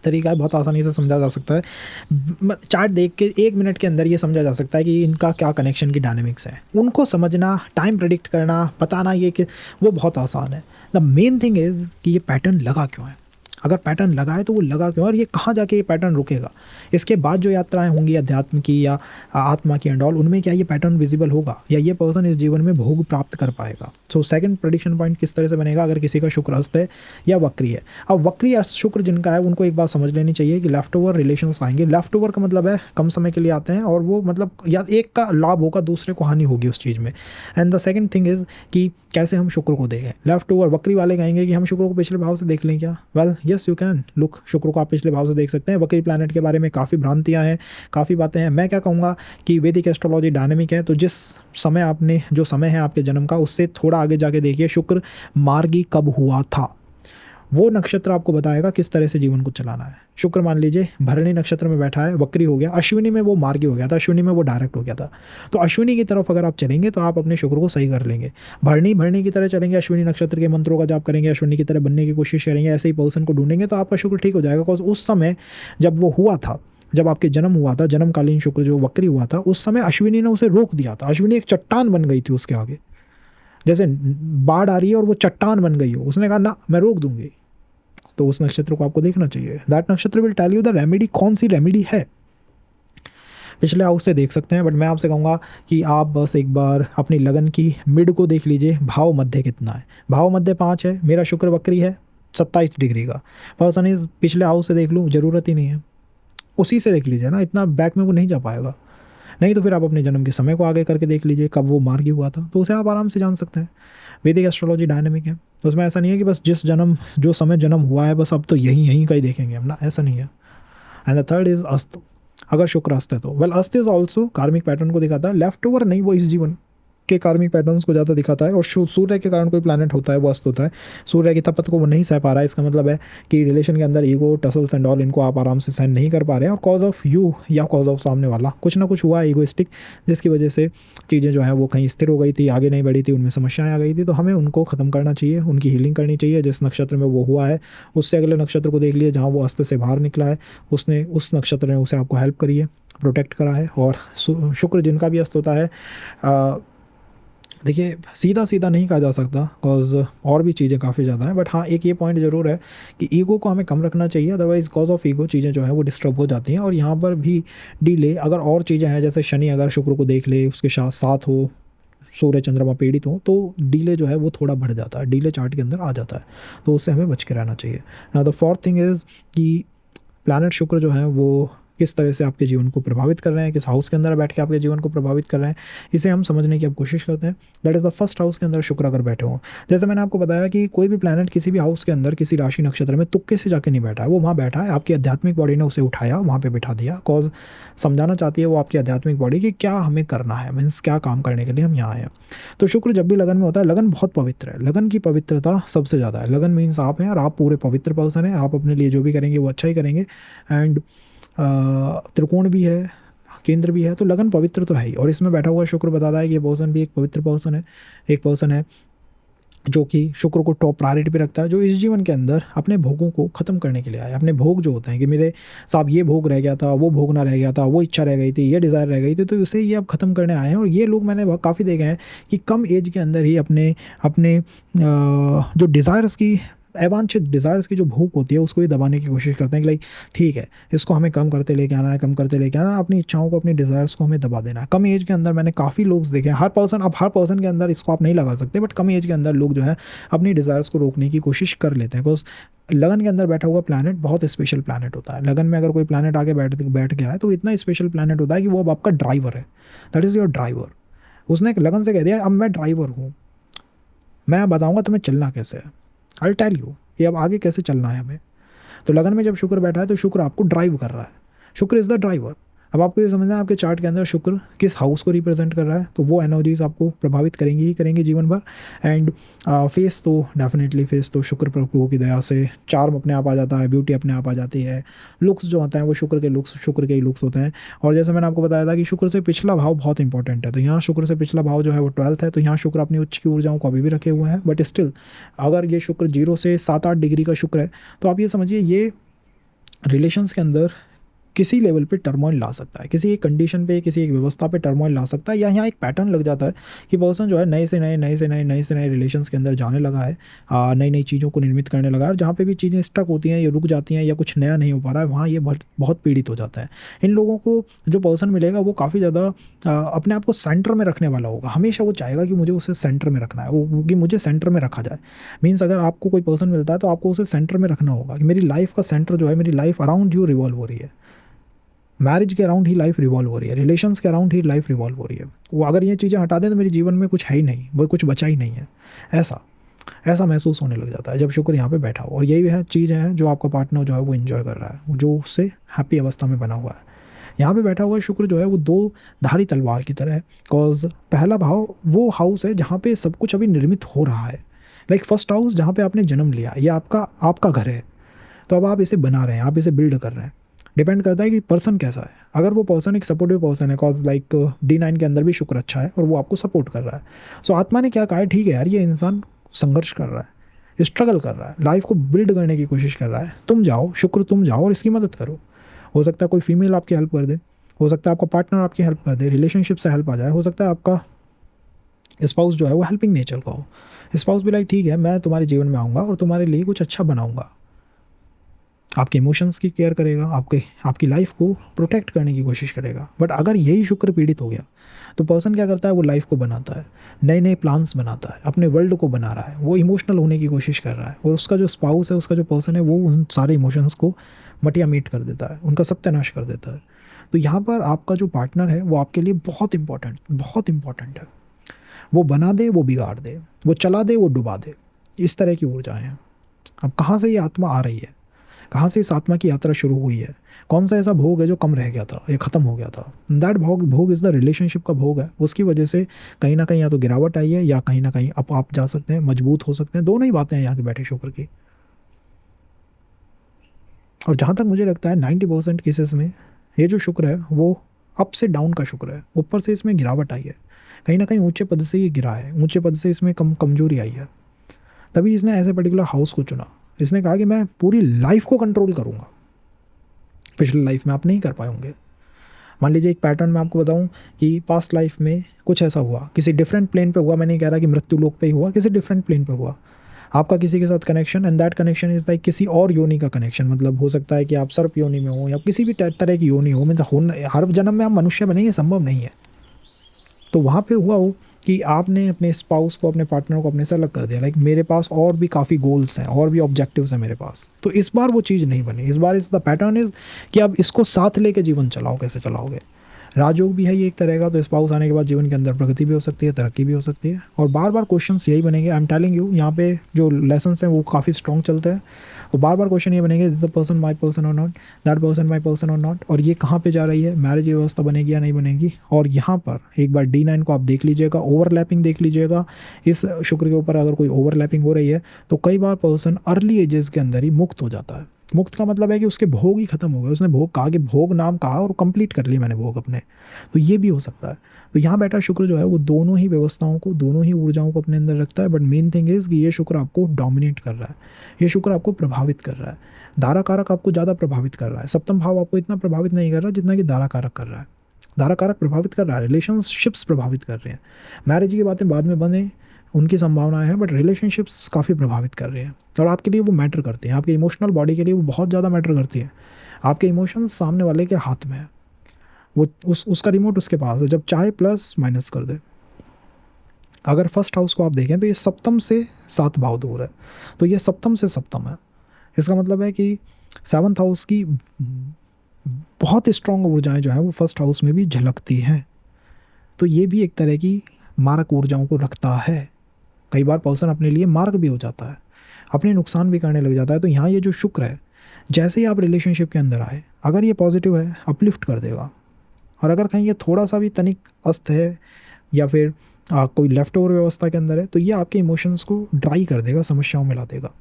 तरीका है, बहुत आसानी से समझा जा सकता है। चार्ट देख के 1 मिनट के अंदर ये समझा जा सकता है कि इनका क्या कनेक्शन की डायनेमिक्स है। उनको समझना, टाइम प्रेडिक्ट करना, बताना ये कि वो बहुत आसान है। द मेन थिंग इज़ कि ये पैटर्न लगा क्यों है। अगर पैटर्न लगा है तो वो लगा क्यों, और ये कहाँ जाके ये पैटर्न रुकेगा। इसके बाद जो यात्राएं होंगी अध्यात्म की या आत्मा की एंड ऑल, उनमें क्या ये पैटर्न विजिबल होगा, या ये पर्सन इस जीवन में भोग प्राप्त कर पाएगा। सो सेकंड प्रेडिक्शन पॉइंट किस तरह से बनेगा, अगर किसी का शुक्र अस्त है या वक्री है। अब वक्री या शुक्र जिनका है उनको एक बात समझ लेनी चाहिए कि लेफ्ट ओवर रिलेशंस आएंगे। लेफ्ट ओवर का मतलब है कम समय के लिए आते हैं, और वो मतलब या एक का लाभ होगा, दूसरे को हानि होगी उस चीज़ में। And the second thing is कि कैसे हम शुक्र को देखें। लेफ्ट ओवर वक्री वाले कहेंगे कि हम शुक्र को पिछले भाव से देख लें क्या। Well yes you can look, शुक्र को आप पिछले भाव से देख सकते हैं। वक्री प्लैनेट के बारे में काफ़ी भ्रांतियाँ हैं, काफ़ी बातें हैं। मैं क्या कहूँगा कि वैदिक एस्ट्रोलॉजी डायनेमिक है, तो जिस समय आपने, जो समय है आपके जन्म का, उससे थोड़ा आगे जाके देखिए शुक्र मार्गी कब हुआ था। वो नक्षत्र आपको बताएगा किस तरह से जीवन को चलाना है। शुक्र मान लीजिए भरणी नक्षत्र में बैठा है, वक्री हो गया, अश्विनी में वो मार्गी हो गया था, अश्विनी में वो डायरेक्ट हो गया था। तो अश्विनी की तरफ अगर आप चलेंगे तो आप अपने शुक्र को सही कर लेंगे। भरणी की तरह चलेंगे, अश्विनी नक्षत्र के मंत्रों का जाप करेंगे, अश्विनी की तरह बनने की कोशिश करेंगे, ऐसे ही पर्सन को ढूंढेंगे तो आपका शुक्र ठीक हो जाएगा। बिकॉज उस समय जब वो हुआ था, जब आपके जन्म हुआ था, जन्मकालीन शुक्र जो वक्री हुआ था, उस समय अश्विनी ने उसे रोक दिया था। अश्विनी एक चट्टान बन गई थी उसके आगे, जैसे बाढ़ आ रही है और वो चट्टान बन गई हो, उसने कहा ना मैं रोक दूंगी। तो उस नक्षत्र को आपको देखना चाहिए। That nakshatra will tell you the remedy, कौन सी रेमेडी है। पिछले हाउस से देख सकते हैं, बट मैं आपसे कहूँगा कि आप बस एक बार अपनी लगन की मिड को देख लीजिए, भाव मध्य कितना है। भाव मध्य 5 है, मेरा शुक्र वक्री है 27 डिग्री का। पर्सन इज पिछले हाउस से देख लूँ, ज़रूरत ही नहीं है, उसी से देख लीजिए ना, इतना बैक में वो नहीं जा पाएगा। नहीं तो फिर आप अपने जन्म के समय को आगे करके देख लीजिए, कब वो मार्गी हुआ था, तो उसे आप आराम से जान सकते हैं। वैदिक एस्ट्रोलॉजी डायनेमिक है, उसमें ऐसा नहीं है कि बस जिस जन्म, जो समय जन्म हुआ है बस अब तो यहीं का ही देखेंगे हम ना, ऐसा नहीं है। एंड द थर्ड इज अस्त। अगर शुक्र अस्त है तो वेल अस्त इज ऑल्सो कार्मिक पैटर्न को दिखाता है। लेफ्ट ओवर नहीं, वो इस जीवन के कार्मिक पैटर्न्स को ज़्यादा दिखाता है। और सूर्य के कारण कोई प्लैनेट होता है वो अस्त होता है। सूर्य की तपत को वो नहीं सह पा रहा है, इसका मतलब है कि रिलेशन के अंदर ईगो, टसल्स एंड ऑल, इनको आप आराम से सहन नहीं कर पा रहे हैं। और कॉज ऑफ यू या कॉज ऑफ सामने वाला, कुछ ना कुछ हुआ ईगोइस्टिक, जिसकी वजह से चीज़ें जो है वो कहीं स्थिर हो गई थी, आगे नहीं बढ़ी थी, उनमें समस्याएं आ गई थी। तो हमें उनको ख़त्म करना चाहिए, उनकी हीलिंग करनी चाहिए। जिस नक्षत्र में वो हुआ है उससे अगले नक्षत्र को देख लिए जहाँ वो अस्त से बाहर निकला है, उसने, उस नक्षत्र ने उसे आपको हेल्प करी है, प्रोटेक्ट करा है। और शुक्र जिनका भी अस्त होता है, देखिए सीधा सीधा नहीं कहा जा सकता, कॉज और भी चीज़ें काफ़ी ज़्यादा हैं। बट हाँ, एक ये पॉइंट ज़रूर है कि ईगो को हमें कम रखना चाहिए, अदरवाइज़ कॉज ऑफ ईगो चीज़ें जो है वो डिस्टर्ब हो जाती हैं। और यहाँ पर भी डिले, अगर और चीज़ें हैं जैसे शनि अगर शुक्र को देख ले, उसके साथ हो, सूर्य चंद्रमा पीड़ित हो, तो डीले जो है वो थोड़ा बढ़ जाता है, डीले चार्ट के अंदर आ जाता है, तो उससे हमें बच के रहना चाहिए। Now the fourth thing is कि प्लैनेट शुक्र जो है वो किस तरह से आपके जीवन को प्रभावित कर रहे हैं, किस हाउस के अंदर बैठ के आपके जीवन को प्रभावित कर रहे हैं, इसे हम समझने की अब कोशिश करते हैं। That is the first house के अंदर शुक्र अगर बैठे हों, जैसे मैंने आपको बताया कि कोई भी प्लैनेट किसी भी हाउस के अंदर किसी राशि नक्षत्र में तुक्के से जाके नहीं बैठा है, वो वहाँ बैठा है, आपकी आध्यात्मिक बॉडी ने उसे उठाया, वहाँ पे बिठा दिया। कॉज समझाना चाहती है वो आपकी आध्यात्मिक बॉडी कि क्या हमें करना है, मीन्स क्या काम करने के लिए हम यहाँ आए हैं। तो शुक्र जब भी लगन में होता है, लगन बहुत पवित्र है, लगन की पवित्रता सबसे ज़्यादा है। लगन मीन्स आप हैं और आप पूरे पवित्र पर्सन हैं, आप अपने लिए जो भी करेंगे वो अच्छा ही करेंगे। एंड त्रिकोण भी है, केंद्र भी है, तो लगन पवित्र तो है ही। और इसमें बैठा हुआ शुक्र बताता है कि ये पर्सन भी एक पवित्र पर्सन है, एक पर्सन है जो कि शुक्र को टॉप प्रायोरिटी पे रखता है, जो इस जीवन के अंदर अपने भोगों को ख़त्म करने के लिए आया। अपने भोग जो होते हैं कि मेरे साहब ये भोग रह गया था, वो भोग ना रह गया था, वो इच्छा रह गई थी, ये डिज़ायर रह गई थी, तो उसे ये अब ख़त्म करने आए हैं। और ये लोग मैंने काफ़ी देखे हैं कि कम एज के अंदर ही अपने अपने जो डिज़ायर्स की, अवांछित डिज़ायर्स की जो भूख होती है उसको ही दबाने की कोशिश करते हैं कि लाइक ठीक है, इसको हमें कम करते लेके आना है, कम करते लेके आना है, अपनी इच्छाओं को, अपनी डिज़ायर्स को हमें दबा देना है। कम एज के अंदर मैंने काफ़ी लोग देखे हैं, हर पर्सन के अंदर इसको आप नहीं लगा सकते, बट कम एज के अंदर लोग जो है अपनी डिज़ायर्स को रोकने की कोशिश कर लेते हैं। बिकॉज लगन के अंदर बैठा हुआ प्लानट बहुत स्पेशल प्लानट होता है। लगन में अगर कोई प्लानट आगे बैठ गया है तो इतना स्पेशल प्लानट होता है कि वो अब आपका ड्राइवर है, दैट इज़ योर ड्राइवर। उसने एक लगन से कह दिया अब मैं ड्राइवर हूँ, मैं बताऊँगा तुम्हें चलना कैसे है, आई टेल यू कि अब आगे कैसे चलना है हमें। तो लगन में जब शुक्र बैठा है तो शुक्र आपको ड्राइव कर रहा है, शुक्र इज़ द ड्राइवर। अब आपको ये समझना है आपके चार्ट के अंदर शुक्र किस हाउस को रिप्रेजेंट कर रहा है, तो वो एनर्जीज आपको प्रभावित करेंगी ही करेंगी जीवन भर। एंड फेस तो डेफिनेटली फेस तो शुक्र प्रभु की दया से चार्म अपने आप आ जाता है, ब्यूटी अपने आप आ जाती है। लुक्स जो होता है वो शुक्र के ही लुक्स होते हैं। और जैसे मैंने आपको बताया था कि शुक्र से पिछला भाव बहुत इंपॉर्टेंट है, तो यहाँ शुक्र से पिछला भाव जो है वो 12th है, तो यहाँ शुक्र अपनी उच्च की ऊर्जाओं को अभी भी रखे हुए हैं। बट स्टिल अगर ये शुक्र 0 से 7-8 डिग्री का शुक्र है, तो आप ये समझिए ये रिलेशंस के अंदर किसी लेवल पे टर्मोइल ला सकता है, किसी एक कंडीशन पे, किसी एक व्यवस्था पे टर्मोइल ला सकता है। या यहाँ एक पैटर्न लग जाता है कि पर्सन जो है नए से नए रिलेशंस के अंदर जाने लगा है, नई नई चीज़ों को निर्मित करने लगा है, और जहाँ पे भी चीज़ें स्टक होती हैं या रुक जाती हैं या कुछ नया नहीं हो पा रहा है, वहाँ ये बहुत पीड़ित हो जाता है। इन लोगों को जो पर्सन मिलेगा वो काफ़ी ज़्यादा अपने आप को सेंटर में रखने वाला होगा। हमेशा वो चाहेगा कि मुझे उसे सेंटर में रखना है, वो कि मुझे सेंटर में रखा जाए। मीन्स अगर आपको कोई पर्सन मिलता है तो आपको उसे सेंटर में रखना होगा कि मेरी लाइफ का सेंटर जो है, मेरी लाइफ अराउंड यू रिवॉल्व हो रही है, मैरिज के अराउंड ही लाइफ रिवॉल्व हो रही है, रिलेशंस के अराउंड ही लाइफ रिवॉल्व हो रही है। वो अगर ये चीज़ें हटा दें तो मेरे जीवन में कुछ है ही नहीं, वो कुछ बचा ही नहीं है, ऐसा महसूस होने लग जाता है जब शुक्र यहाँ पे बैठा हो। और यही है चीज़ है जो आपका पार्टनर जो है वो इन्जॉय कर रहा है, जो उससे हैप्पी अवस्था में बना हुआ है। यहाँ पे बैठा हुआ शुक्र जो है वो 2 धारी तलवार की तरह है। बिकॉज पहला भाव वो हाउस है जहाँ पे सब कुछ अभी निर्मित हो रहा है, लाइक फर्स्ट हाउस जहाँ पे आपने जन्म लिया, ये आपका घर है, तो अब आप इसे बना रहे हैं, आप इसे बिल्ड कर रहे हैं। डिपेंड करता है कि पर्सन कैसा है। अगर वो पर्सन एक सपोर्टिव पर्सन है, कॉज लाइक D9 के अंदर भी शुक्र अच्छा है और वो आपको सपोर्ट कर रहा है। सो आत्मा ने क्या कहा है, ठीक है यार, ये इंसान संघर्ष कर रहा है, स्ट्रगल कर रहा है, लाइफ को बिल्ड करने की कोशिश कर रहा है, तुम जाओ शुक्र, तुम जाओ और इसकी मदद करो। हो सकता है कोई फीमेल आपकी हेल्प कर दे, हो सकता है आपका पार्टनर आपकी हेल्प कर दे, रिलेशनशिप से हेल्प आ जाए, हो सकता है आपका स्पाउस जो है वो हेल्पिंग नेचर का हो। स्पाउस भी लाइक ठीक है, मैं तुम्हारे जीवन में आऊँगा और तुम्हारे लिए कुछ अच्छा बनाऊँगा, आपके इमोशंस की केयर करेगा, आपकी लाइफ को प्रोटेक्ट करने की कोशिश करेगा। बट अगर यही शुक्र पीड़ित हो गया तो पर्सन क्या करता है, वो लाइफ को बनाता है, नए नए प्लान्स बनाता है, अपने वर्ल्ड को बना रहा है, वो इमोशनल होने की कोशिश कर रहा है, और उसका जो स्पाउस है, उसका जो पर्सन है, वो उन सारे इमोशंस को मटिया मीट कर देता है, उनका सत्यानाश कर देता है। तो यहाँ पर आपका जो पार्टनर है वो आपके लिए बहुत इंपॉर्टेंट है। वो बना दे, वो बिगाड़ दे, वो चला दे, वो डुबा दे, इस तरह की ऊर्जाएँ हैं। अब कहाँ से ये आत्मा आ रही है, कहाँ से इस आत्मा की यात्रा शुरू हुई है, कौन सा ऐसा भोग है जो कम रह गया था, ये ख़त्म हो गया था। दैट भोग इज़ द रिलेशनशिप का भोग है। उसकी वजह से कहीं ना कहीं या तो गिरावट आई है या कहीं ना कहीं अब आप जा सकते हैं, मजबूत हो सकते हैं। दोनों ही बातें हैं यहाँ के बैठे शुक्र की। और जहाँ तक मुझे लगता है 90% केसेस में ये जो शुक्र है वो अप से डाउन का शुक्र है। ऊपर से इसमें गिरावट आई है, कहीं ना कहीं ऊँचे पद से ये गिरा है, ऊँचे पद से इसमें कमजोरी आई है, तभी इसने ऐसे पर्टिकुलर हाउस को चुना। इसने कहा कि मैं पूरी लाइफ को कंट्रोल करूँगा। पिछली लाइफ में आप नहीं कर पाए होंगे। मान लीजिए एक पैटर्न मैं आपको बताऊं कि पास्ट लाइफ में कुछ ऐसा हुआ, किसी डिफरेंट प्लेन पे हुआ, मैं नहीं कह रहा कि मृत्यु लोक पे ही हुआ, किसी डिफरेंट प्लेन पे हुआ आपका किसी के साथ connection, and that connection is like किसी और योनि का कनेक्शन। मतलब हो सकता है कि आप सर्प योनि में हो या किसी भी तरह की योनि हो, मतलब हर जन्म में आप मनुष्य बनेंगे संभव नहीं है। तो वहाँ पे हुआ हो कि आपने अपने स्पाउस को, अपने पार्टनर को अपने से अलग कर दिया, लाइक मेरे पास और भी काफ़ी गोल्स हैं और भी ऑब्जेक्टिव्स हैं मेरे पास, तो इस बार वो चीज़ नहीं बनी। इस बार इस द पैटर्न इज़ कि आप इसको साथ लेके जीवन चलाओ, कैसे चलाओगे। राजयोग भी है ये एक तरह का, तो स्पाउस आने के बाद जीवन के अंदर प्रगति भी हो सकती है, तरक्की भी हो सकती है, और बार बार क्वेश्चंस यही बनेंगे। आई एम टेलिंग यू, यहाँ पे जो लेसन्स हैं वो काफ़ी स्ट्रॉन्ग चलते हैं वो बार बार क्वेश्चन ये बनेंगे, this the person my person और not, that person my person और नॉट, और ये कहाँ पे जा रही है, मैरिज व्यवस्था बनेगी या नहीं बनेगी। और यहाँ पर एक बार D9 को आप देख लीजिएगा, ओवरलैपिंग देख लीजिएगा, इस शुक्र के ऊपर अगर कोई ओवरलैपिंग हो रही है तो कई बार पर्सन अर्ली एजेस के अंदर ही मुक्त हो जाता है। मुक्त का मतलब है कि उसके भोग ही खत्म हो गए, उसने भोग कहा कि भोग नाम कहा और कंप्लीट कर लिया मैंने भोग अपने, तो ये भी हो सकता है। तो यहाँ बैठा शुक्र जो है वो दोनों ही व्यवस्थाओं को, दोनों ही ऊर्जाओं को अपने अंदर रखता है। बट मेन थिंग इज़ कि ये शुक्र आपको डोमिनेट कर रहा है, ये शुक्र आपको प्रभावित कर रहा है। दारा कारक आपको ज़्यादा प्रभावित कर रहा है, सप्तम भाव आपको इतना प्रभावित नहीं कर रहा जितना कि दारा कारक कर रहा है। दारा कारक प्रभावित कर रहा है, रिलेशनशिप्स प्रभावित कर रहे हैं। मैरिज की बातें बाद में बने उनकी संभावनाएं हैं, बट रिलेशनशिप्स काफ़ी प्रभावित कर रहे हैं और आपके लिए वो मैटर करते हैं, आपके इमोशनल बॉडी के लिए वो बहुत ज़्यादा मैटर करती है। आपके इमोशंस सामने वाले के हाथ में है, वो उसका रिमोट उसके पास है, जब चाहे प्लस माइनस कर दे। अगर फर्स्ट हाउस को आप देखें तो ये सप्तम से 7 भाव दूर है, तो ये सप्तम से सप्तम है। इसका मतलब है कि 7th हाउस की बहुत स्ट्रॉन्ग ऊर्जाएं जो हैं वो फर्स्ट हाउस में भी झलकती हैं। तो ये भी एक तरह की मारक ऊर्जाओं को रखता है। कई बार पर्सन अपने लिए मार्क भी हो जाता है, अपने नुकसान भी करने लग जाता है। तो यहाँ ये जो शुक्र है, जैसे ही आप रिलेशनशिप के अंदर आए, अगर ये पॉजिटिव है अपलिफ्ट कर देगा, और अगर कहीं ये थोड़ा सा भी तनिक अस्त है या फिर कोई लेफ्ट ओवर व्यवस्था के अंदर है तो ये आपके इमोशंस को ड्राई कर देगा, समस्याओं में ला देगा।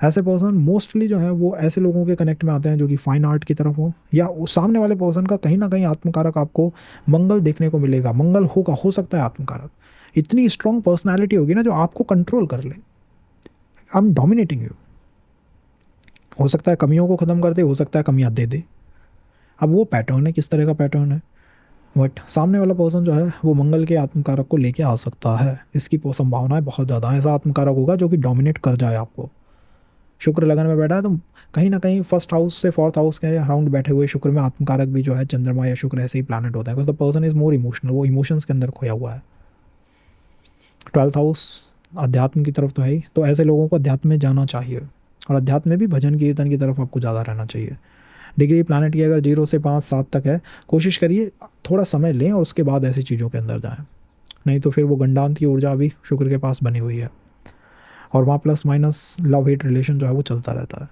ऐसे पर्सन मोस्टली जो है वो ऐसे लोगों के कनेक्ट में आते हैं जो कि फाइन आर्ट की तरफ हो, या सामने वाले पर्सन का कहीं ना कहीं आत्मकारक आपको मंगल देखने को मिलेगा, मंगल होगा, हो सकता है आत्मकारक। इतनी स्ट्रॉन्ग पर्सनैलिटी होगी ना जो आपको कंट्रोल कर ले, आई एम डोमिनेटिंग यू। हो सकता है कमियों को ख़त्म कर दे, हो सकता है कमियाँ दे दे। अब वो पैटर्न है, किस तरह का पैटर्न है, बट सामने वाला पर्सन जो है वो मंगल के आत्मकारक को लेके आ सकता है। इसकी संभावनाएं बहुत ज़्यादा है। ऐसा आत्मकारक होगा जो कि डोमिनेट कर जाए आपको। शुक्र लगन में बैठा है तो कहीं ना कहीं फर्स्ट हाउस से 4th हाउस के अराउंड बैठे हुए शुक्र में आत्मकारक भी जो है चंद्रमा या शुक्र ऐसे ही प्लानट होता है, because the person is more emotional, वो इमोशंस के अंदर खोया हुआ है। 12th हाउस अध्यात्म की तरफ तो है ही, तो ऐसे लोगों को अध्यात्म में जाना चाहिए, और अध्यात्म में भी भजन कीर्तन की तरफ आपको ज़्यादा रहना चाहिए। डिग्री प्लानट की अगर 0 से 5 7 तक है, कोशिश करिए थोड़ा समय लें और उसके बाद ऐसी चीज़ों के अंदर जाएं, नहीं तो फिर वो गंडांत की ऊर्जा भी शुक्र के पास बनी हुई है, और वहाँ plus minus love hate relation जो है वो चलता रहता है।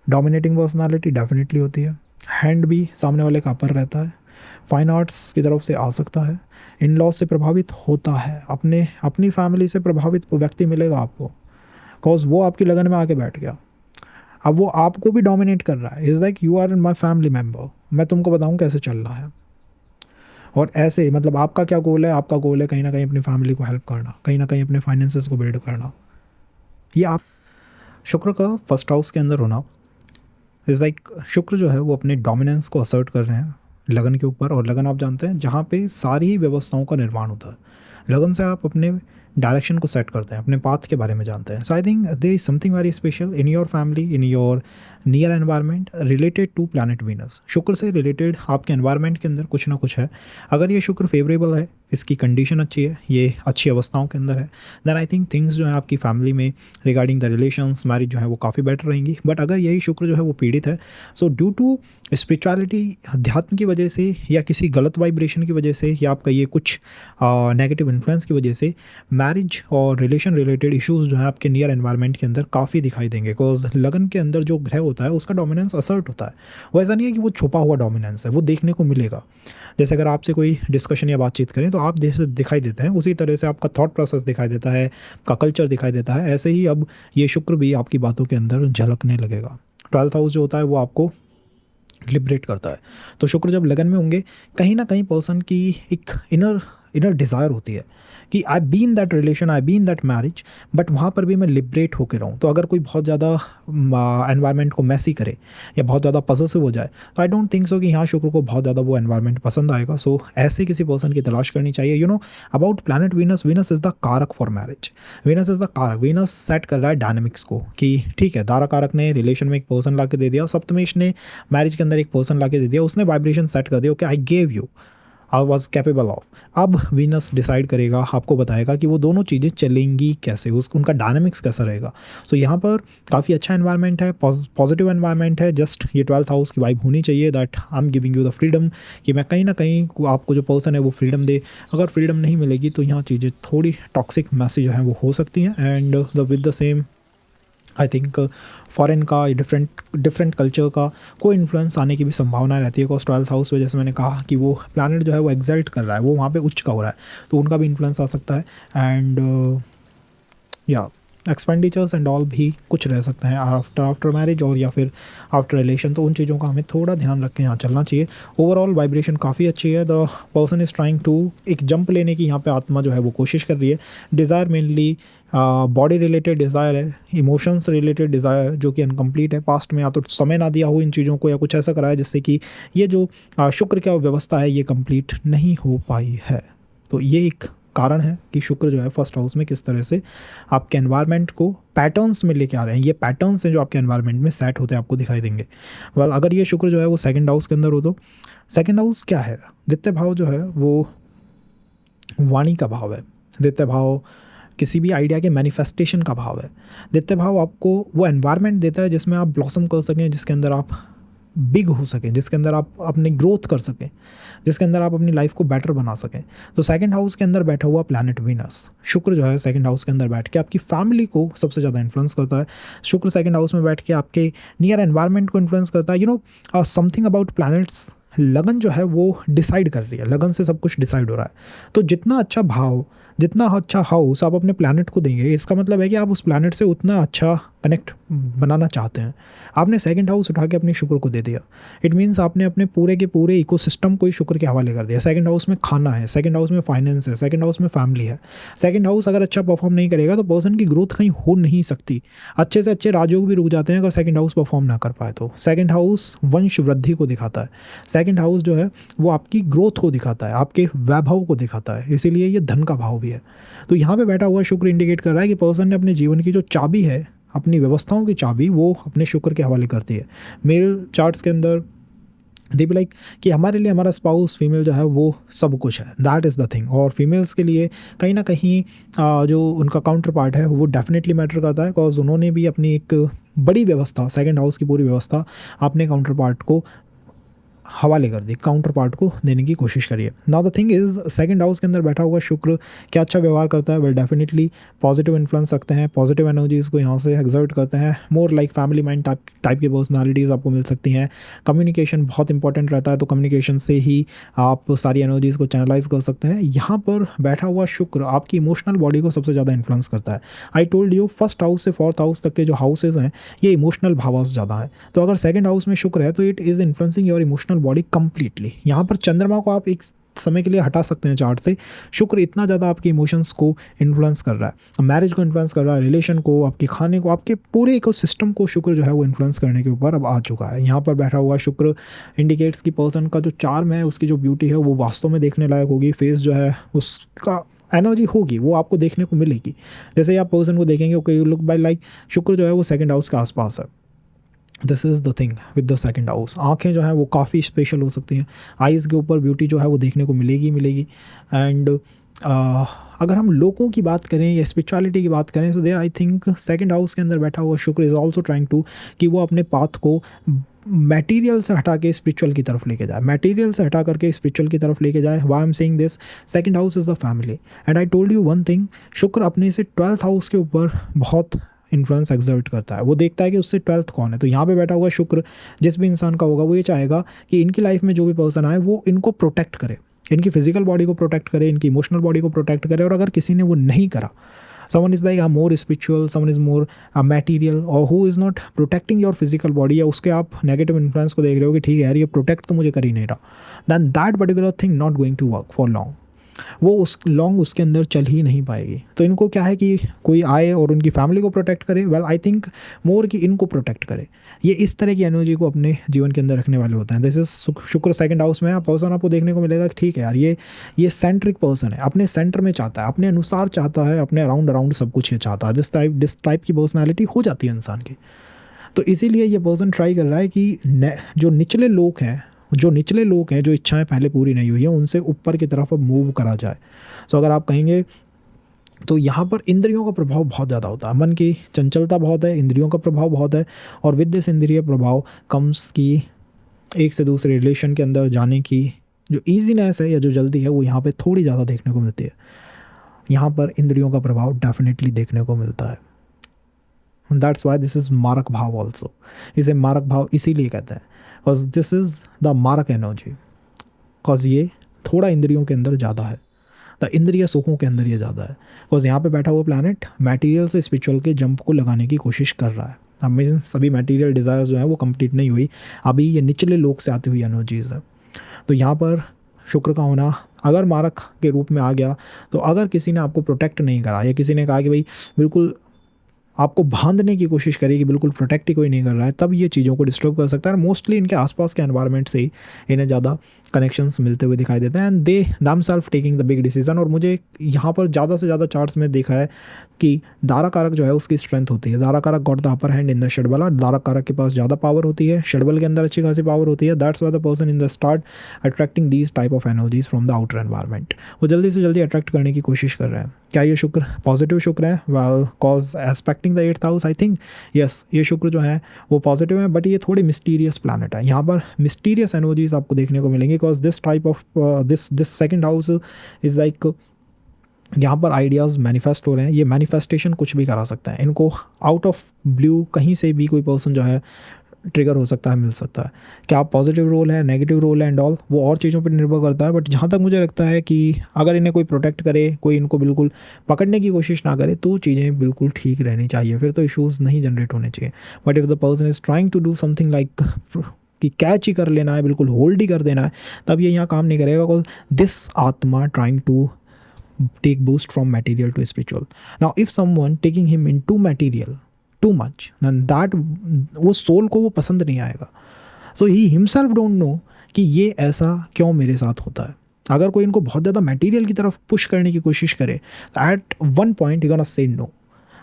डोमिनेटिंग पर्सनालिटी डेफिनेटली होती है, हैंड भी सामने वाले का अपर रहता है, फाइन आर्ट्स की तरफ से आ सकता है, इन लॉज से प्रभावित होता है, अपनी फैमिली से प्रभावित व्यक्ति मिलेगा आपको, बिकॉज वो आपकी लगन में आके बैठ गया। अब वो आपको भी डोमिनेट कर रहा है, is like you are in my family member, मैं तुमको बताऊँ कैसे चल रहा है। और ऐसे मतलब आपका क्या गोल है, आपका गोल है कहीं ना कहीं अपनी फैमिली को हेल्प करना, कहीं ना कहीं अपने फाइनेंसेस को बिल्ड करना। ये आप शुक्र का फर्स्ट हाउस के अंदर होना इज़ लाइक शुक्र जो है वो अपने डोमिनेंस को असर्ट कर रहे हैं लगन के ऊपर। और लगन आप जानते हैं जहाँ पे सारी व्यवस्थाओं का निर्माण होता है। लगन से आप अपने डायरेक्शन को सेट करते हैं, अपने पाथ के बारे में जानते हैं। So I think there is something very special in your family, in your near environment related to planet Venus. शुक्र से रिलेटेड आपके एनवायरनमेंट के अंदर कुछ ना कुछ है। अगर ये शुक्र फेवरेबल है, इसकी कंडीशन अच्छी है, ये अच्छी अवस्थाओं के अंदर है, देन आई थिंक थिंग्स जो है आपकी फैमिली में रिगार्डिंग द रिलेशंस, मैरिज जो है वो काफ़ी बेटर रहेंगी। बट अगर यही शुक्र जो है वो पीड़ित है, सो ड्यू टू स्पिरिचुअलिटी, अध्यात्म की वजह से, या किसी गलत वाइब्रेशन की वजह से, या आपका ये कुछ नेगेटिव इन्फ्लुएंस की वजह से मैरिज और रिलेशन रिलेटेड इश्यूज़ जो है आपके नियर एनवायरनमेंट के अंदर काफ़ी दिखाई देंगे। बिकॉज लगन के अंदर जो ग्रह होता है उसका डोमिनेंस असर्ट होता है। वो ऐसा नहीं है कि वो छुपा हुआ डोमिनेंस है, वो देखने को मिलेगा। जैसे अगर आपसे कोई डिस्कशन या बातचीत करें तो आप जैसे दिखाई देते हैं, उसी तरह से आपका थॉट प्रोसेस दिखाई देता है, आपका कल्चर दिखाई देता है। ऐसे ही अब ये शुक्र भी आपकी बातों के अंदर झलकने लगेगा। 12th हाउस जो होता है वो आपको लिबरेट करता है। तो शुक्र जब लगन में होंगे, कहीं ना कहीं पर्सन की एक इनर डिज़ायर होती है कि I be in that relation, I be in that marriage, but वहाँ पर भी मैं लिबरेट होकर रहूँ। तो अगर कोई बहुत ज़्यादा एनवायरनमेंट को मैसी करे या बहुत ज़्यादा पॉसेसिव हो जाए, तो आई डोंट थिंक सो कि यहाँ शुक्र को बहुत ज़्यादा वो एनवायरनमेंट पसंद आएगा। सो ऐसे किसी पर्सन की तलाश करनी चाहिए। You know about planet Venus, Venus is the कारक for marriage, Venus is the कारक। वीनस सेट कर रहा है डायनेमिक्स को कि ठीक है, दारा कारक ने रिलेशन में एक पर्सन ला के दे दिया, सप्तमेश ने मैरिज के अंदर एक पर्सन ला के दे दिया, उसने वाइब्रेशन सेट कर दिया, okay I gave you, I was capable of. अब वीनस डिसाइड करेगा, आपको बताएगा कि वो दोनों चीज़ें चलेंगी कैसे, उनका डायनामिक्स कैसा रहेगा। सो यहाँ पर काफ़ी अच्छा एनवायरनमेंट है, पॉजिटिव एनवायरनमेंट है। जस्ट ये 12th हाउस की वाइब होनी चाहिए, that I am giving you the freedom, कि मैं कहीं ना कहीं आपको जो पर्सन है वो फ्रीडम दे। अगर फ्रीडम नहीं मिलेगी तो यहाँ चीज़ें थोड़ी टॉक्सिक मैसेज जो है वो हो सकती हैं। And with the same I think foreign का, डिफरेंट डिफरेंट कल्चर का कोई इन्फ्लुएंस आने की भी संभावना रहती है। बिकॉज 12th हाउस में जैसे मैंने कहा कि वो प्लैनेट जो है वो एक्सल्ट कर रहा है, वो वहाँ पे उच्च का हो रहा है, तो उनका भी इन्फ्लुएंस आ सकता है। एंड या एक्सपेंडिचर्स एंड ऑल भी कुछ रह सकते हैं आफ्टर मैरिज और या फिर आफ्टर रिलेशन, तो उन चीज़ों का हमें थोड़ा ध्यान रख के यहाँ चलना चाहिए। ओवरऑल वाइब्रेशन काफ़ी अच्छी है। The person is trying to एक जंप लेने की यहाँ पे आत्मा जो है वो कोशिश कर रही है। Desire mainly body related desire है, इमोशंस रिलेटेड डिज़ायर जो कि अनकम्प्लीट है। पास्ट में या तो समय ना दिया हो इन चीज़ों को, या कुछ ऐसा करा है जिससे कि ये जो शुक्र का व्यवस्था है ये कंप्लीट नहीं हो पाई है। तो ये एक कारण है कि शुक्र जो है फर्स्ट हाउस में किस तरह से आपके एनवायरनमेंट को पैटर्न्स में लेके आ रहे हैं। ये पैटर्न्स हैं जो आपके एनवायरनमेंट में सेट होते हैं, आपको दिखाई देंगे। वेल अगर ये शुक्र जो है वो सेकंड हाउस के अंदर हो, तो सेकंड हाउस क्या है? द्वितीय भाव जो है वो वाणी का भाव है। द्वितीय भाव किसी भी आइडिया के मैनिफेस्टेशन का भाव है। द्वितीय भाव आपको वो एनवायरनमेंट देता है जिसमें आप ब्लॉसम कर सकें, जिसके अंदर आप बिग हो सकें, जिसके अंदर आप अपनी ग्रोथ कर सकें, जिसके अंदर आप अपनी लाइफ को बेटर बना सकें। तो सेकंड हाउस के अंदर बैठा हुआ प्लैनेट वीनस, शुक्र जो है सेकंड हाउस के अंदर बैठ के आपकी फैमिली को सबसे ज़्यादा इन्फ्लुएंस करता है। शुक्र सेकंड हाउस में बैठ के आपके नियर एनवायरनमेंट को इन्फ्लुएंस करता है। You know something about planets, लगन जो है वो डिसाइड कर रही है, लगन से सब कुछ डिसाइड हो रहा है। तो जितना अच्छा भाव, जितना अच्छा हाउस आप अपने प्लैनेट को देंगे, इसका मतलब है कि आप उस प्लैनेट से उतना अच्छा कनेक्ट बनाना चाहते हैं। आपने सेकंड हाउस उठा के अपने शुक्र को दे दिया, इट मीन्स आपने अपने पूरे के पूरे इकोसिस्टम को ही शुक्र के हवाले कर दिया। सेकंड हाउस में खाना है, सेकंड हाउस में फाइनेंस है, सेकंड हाउस में फैमिली है। सेकंड हाउस अगर अच्छा परफॉर्म नहीं करेगा तो पर्सन की ग्रोथ कहीं हो नहीं सकती। अच्छे से अच्छे राजयोग भी रुक जाते हैं अगर सेकंड हाउस परफॉर्म ना कर पाए तो। सेकंड हाउस वंश वृद्धि को दिखाता है। सेकंड हाउस जो है वो आपकी ग्रोथ को दिखाता है, आपके वैभव को दिखाता है, इसीलिए ये धन का भाव भी है। तो यहाँ पे बैठा हुआ शुक्र इंडिकेट कर रहा है कि पर्सन ने अपने जीवन की जो चाबी है, अपनी व्यवस्थाओं की चाबी, वो अपने शुक्र के हवाले करती है। मेल चार्ट्स के अंदर दे बी लाइक कि हमारे लिए हमारा स्पाउस फीमेल जो है वो सब कुछ है, दैट इज़ द थिंग। और फीमेल्स के लिए कहीं ना कहीं जो उनका काउंटर पार्ट है वो डेफिनेटली मैटर करता है, बिकॉज उन्होंने भी अपनी एक बड़ी व्यवस्था, सेकंड हाउस की पूरी व्यवस्था अपने काउंटर पार्ट को हवाले कर दी, काउंटर पार्ट को देने की कोशिश करिए। Now the thing is second house के अंदर बैठा हुआ शुक्र क्या अच्छा व्यवहार करता है? वेल डेफिनेटली पॉजिटिव इन्फ्लुएंस रखते हैं, पॉजिटिव एनर्जीज़ को यहाँ से एक्सर्ट करते हैं। More like family mind type की पर्सनालिटीज़ आपको मिल सकती हैं। कम्युनिकेशन बहुत इंपॉर्टेंट रहता है, तो कम्युनिकेशन से ही आप सारी एनर्जीज़ को चैनलाइज कर सकते हैं। यहाँ पर बैठा हुआ शुक्र आपकी इमोशनल बॉडी को सबसे ज़्यादा इन्फ्लुएंस करता है। I told you first house से फोर्थ हाउस तक के जो हाउसेज हैं ये इमोशनल भावास ज़्यादा है। तो अगर सेकंड हाउस में शुक्र है तो it is influencing your emotional body completely. यहाँ पर चंद्रमा को आप एक समय के लिए हटा सकते हैं चार्ट से। शुक्र इतना ज़्यादा आपके इमोशंस को इन्फ्लुएंस कर रहा है, मैरिज को इन्फ्लुएंस कर रहा है, रिलेशन को, आपके खाने को, आपके पूरे इकोसिस्टम को शुक्र जो है वो इन्फ्लुएंस करने के ऊपर अब आ चुका है। यहाँ पर बैठा हुआ शुक्र इंडिकेट्स की पर्सन का जो चार्म है, उसकी जो ब्यूटी है वो वास्तव में देखने लायक होगी। फेस जो है उसका एनर्जी होगी वो आपको देखने को मिलेगी। जैसे आप पर्सन को देखेंगे okay you look bye like शुक्र जो है वो सेकंड हाउस के आसपास है। This is the thing with the second house. आँखें जो हैं वो काफ़ी स्पेशल हो सकती हैं, आइज़ के ऊपर ब्यूटी जो है वो देखने को मिलेगी। एंड अगर हम लोगों की बात करें या स्पिरिचुअलिटी की बात करें तो there I think second house के अंदर बैठा हुआ शुक्र इज़ ऑल्सो ट्राइंग टू कि वो अपने पाथ को मटेरियल से हटा के स्पिरिचुअल की तरफ लेके जाए, मटेरियल से हटा करके स्पिरिचुअल की तरफ लेके जाए। Why I am saying this, second house is the family and I told you one thing, शुक्र अपने से 12th हाउस के ऊपर बहुत इन्फ्लुएंस एक्सर्ट करता है। वो देखता है कि उससे 12th कौन है। तो यहाँ पे बैठा हुआ शुक्र जिस भी इंसान का होगा वो ये चाहेगा कि इनकी लाइफ में जो भी पर्सन आए वो इनको प्रोटेक्ट करे, इनकी फिजिकल बॉडी को प्रोटेक्ट करे, इनकी इमोशनल बॉडी को प्रोटेक्ट करे। और अगर किसी ने वो नहीं करा, someone is like more spiritual, someone is more material, or who is not protecting your physical body, या उसके आप नेगेटिव इन्फ्लुएंस को देख रहे हो कि ठीक है यार ये प्रोटेक्ट तो मुझे कर ही नहीं रहा, then that particular thing not going to work for long, वो उस लॉन्ग उसके अंदर चल ही नहीं पाएगी। तो इनको क्या है कि कोई आए और उनकी फैमिली को प्रोटेक्ट करे, वेल आई थिंक मोर कि इनको प्रोटेक्ट करे। ये इस तरह की एनर्जी को अपने जीवन के अंदर रखने वाले होते हैं। दिस इज शुक्र सेकंड हाउस में पर्सन आपको देखने को मिलेगा कि ठीक है यार ये सेंट्रिक पर्सन है, अपने सेंटर में चाहता है, अपने अनुसार चाहता है, अपने अराउंड सब कुछ ये चाहता है। दिस टाइप की पर्सनैलिटी हो जाती है इंसान की। तो इसीलिए ये पर्सन ट्राई कर रहा है कि जो निचले लोग हैं, जो इच्छाएं पहले पूरी नहीं हुई हैं, उनसे ऊपर की तरफ अब मूव करा जाए। तो अगर आप कहेंगे तो यहाँ पर इंद्रियों का प्रभाव बहुत ज़्यादा होता है, मन की चंचलता बहुत है, इंद्रियों का प्रभाव बहुत है। और विद दिस इंद्रिय प्रभाव कम्स की एक से दूसरे रिलेशन के अंदर जाने की जो ईजीनेस है या जो जल्दी है वो यहाँ पे थोड़ी ज़्यादा देखने को मिलती है। यहाँ पर इंद्रियों का प्रभाव डेफिनेटली देखने को मिलता है। दैट्स वाई दिस इज़ मारक भाव ऑल्सो। इसे मारक भाव इसीलिए कहते हैं बिकॉज दिस इज़ द मारक एनर्जी, बिकॉज ये थोड़ा इंद्रियों के अंदर ज़्यादा है, द इंद्रिय सुखों के अंदर ये ज़्यादा है। बिकॉज यहाँ पे बैठा हुआ प्लैनेट मटेरियल से स्पिरिचुअल के जंप को लगाने की कोशिश कर रहा है। हमें सभी मटेरियल डिज़ायर्स जो है वो कंप्लीट नहीं हुई, अभी ये निचले लोक से आती हुई एनर्जीज़ है। तो यहाँ पर शुक्र का होना अगर मारक के रूप में आ गया, तो अगर किसी ने आपको प्रोटेक्ट नहीं करा या किसी ने कहा कि भाई बिल्कुल आपको बांधने की कोशिश करी कि बिल्कुल प्रोटेक्ट ही कोई नहीं कर रहा है, तब ये चीज़ों को डिस्टर्ब कर सकता है। और मोस्टली इनके आसपास के एनवायरनमेंट से ही इन्हें ज़्यादा कनेक्शंस मिलते हुए दिखाई देते हैं and they them self taking the big decision. और मुझे यहाँ पर ज़्यादा से ज़्यादा चार्ट्स में देखा है कि दारा कारक जो है उसकी स्ट्रेंथ होती है। दारा कारक got the upper hand in the षडबल, और दारा कारक के पास ज़्यादा पावर होती है, षडबल के अंदर अच्छी खासी पावर होती है। That's why the person in the start attracting these type of energies from the outer environment. वो जल्दी से जल्दी अट्रैक्ट करने की कोशिश कर रहे हैं। क्या ये शुक्र पॉजिटिव शुक्र है? Well, cause expecting the 8th house, I think yes, ये शुक्र जो है वो पॉजिटिव है, बट ये थोड़ी मिस्टीरियस प्लैनेट है। यहाँ पर मिस्टीरियस एनर्जीज आपको देखने को मिलेंगी, because this type of this second house is like, यहाँ पर आइडियाज़ मैनिफेस्ट हो रहे हैं। ये मैनिफेस्टेशन कुछ भी करा सकते हैं, इनको आउट ऑफ ब्लू कहीं से भी कोई पर्सन जो है ट्रिगर हो सकता है, मिल सकता है। क्या पॉजिटिव रोल है, नेगेटिव रोल है एंड ऑल, वो और चीज़ों पर निर्भर करता है। बट जहाँ तक मुझे लगता है कि अगर इन्हें कोई प्रोटेक्ट करे, कोई इनको बिल्कुल पकड़ने की कोशिश ना करे, तो चीज़ें बिल्कुल ठीक रहनी चाहिए, फिर तो इशूज़ नहीं जनरेट होने चाहिए। But if the person is trying to do something like कि कैच ही कर लेना है, बिल्कुल होल्ड ही कर देना है, तब ये यहाँ काम नहीं करेगा। Because this atma trying to take boost from material to spiritual. Now if someone taking him into material too much, then that वो सोल को वो पसंद नहीं आएगा। So he himself don't know कि ये ऐसा क्यों मेरे साथ होता है। अगर कोई इनको बहुत ज़्यादा मटेरियल की तरफ पुश करने की कोशिश करे, तो एट वन पॉइंट ही गोना से नो,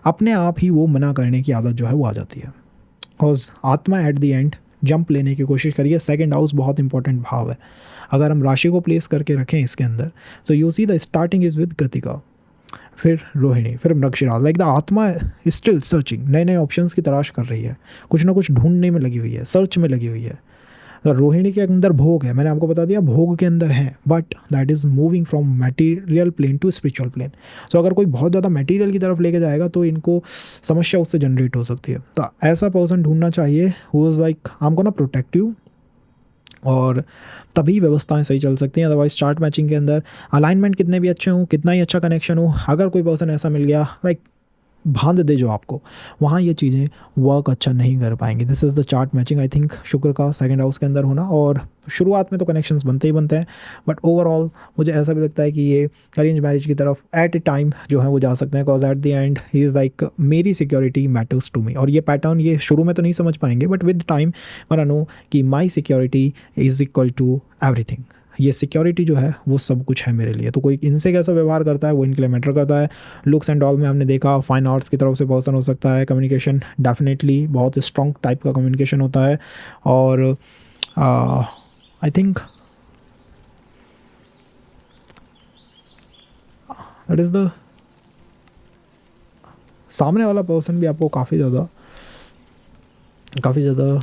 अपने आप ही वो मना करने की आदत जो है वो आ जाती है। बिकॉज आत्मा एट द एंड जंप लेने की कोशिश करिए। सेकंड हाउस बहुत इंपॉर्टेंट भाव है। अगर हम राशि को प्लेस करके रखें इसके अंदर, so you see the starting is with Kritika, फिर रोहिणी, फिर मृगशिरा। लाइक द आत्मा स्टिल सर्चिंग, नए नए ऑप्शंस की तलाश कर रही है, कुछ ना कुछ ढूंढने में लगी हुई है, सर्च में लगी हुई है। तो रोहिणी के अंदर भोग है, मैंने आपको बता दिया भोग के अंदर है, but that is moving from material plane to spiritual plane. So अगर कोई बहुत ज़्यादा मटेरियल की तरफ लेके जाएगा तो इनको समस्या उससे जनरेट हो सकती है। तो ऐसा पर्सन ढूंढना चाहिए who is like I am gonna protect you, और तभी व्यवस्थाएं सही चल सकती हैं। अदरवाइज चार्ट मैचिंग के अंदर अलाइनमेंट कितने भी अच्छे हों, कितना ही अच्छा कनेक्शन हो, अगर कोई पर्सन ऐसा मिल गया लाइक बांध दे जो आपको, वहाँ ये चीज़ें वर्क अच्छा नहीं कर पाएंगी। This is the chart matching I think शुक्र का सेकंड हाउस के अंदर होना। और शुरुआत में तो कनेक्शंस बनते ही बनते हैं, बट ओवरऑल मुझे ऐसा भी लगता है कि ये अरेंज मैरिज की तरफ एट ए टाइम जो है वो जा सकते हैं। Because at the and he is like मेरी सिक्योरिटी मैटर्स टू मी। और ये पैटर्न ये शुरू में तो नहीं समझ पाएंगे, but with time one I know कि my security is equal to everything. ये सिक्योरिटी जो है वो सब कुछ है मेरे लिए। तो कोई इनसे कैसा व्यवहार करता है वो इनके लिए मैटर करता है। लुक्स एंड ऑल में हमने देखा फाइन आर्ट्स की तरफ से पर्सन हो सकता है। कम्युनिकेशन डेफिनेटली बहुत स्ट्रॉन्ग टाइप का कम्युनिकेशन होता है। और आई थिंक दैट इज़ द सामने वाला पर्सन भी आपको काफ़ी ज़्यादा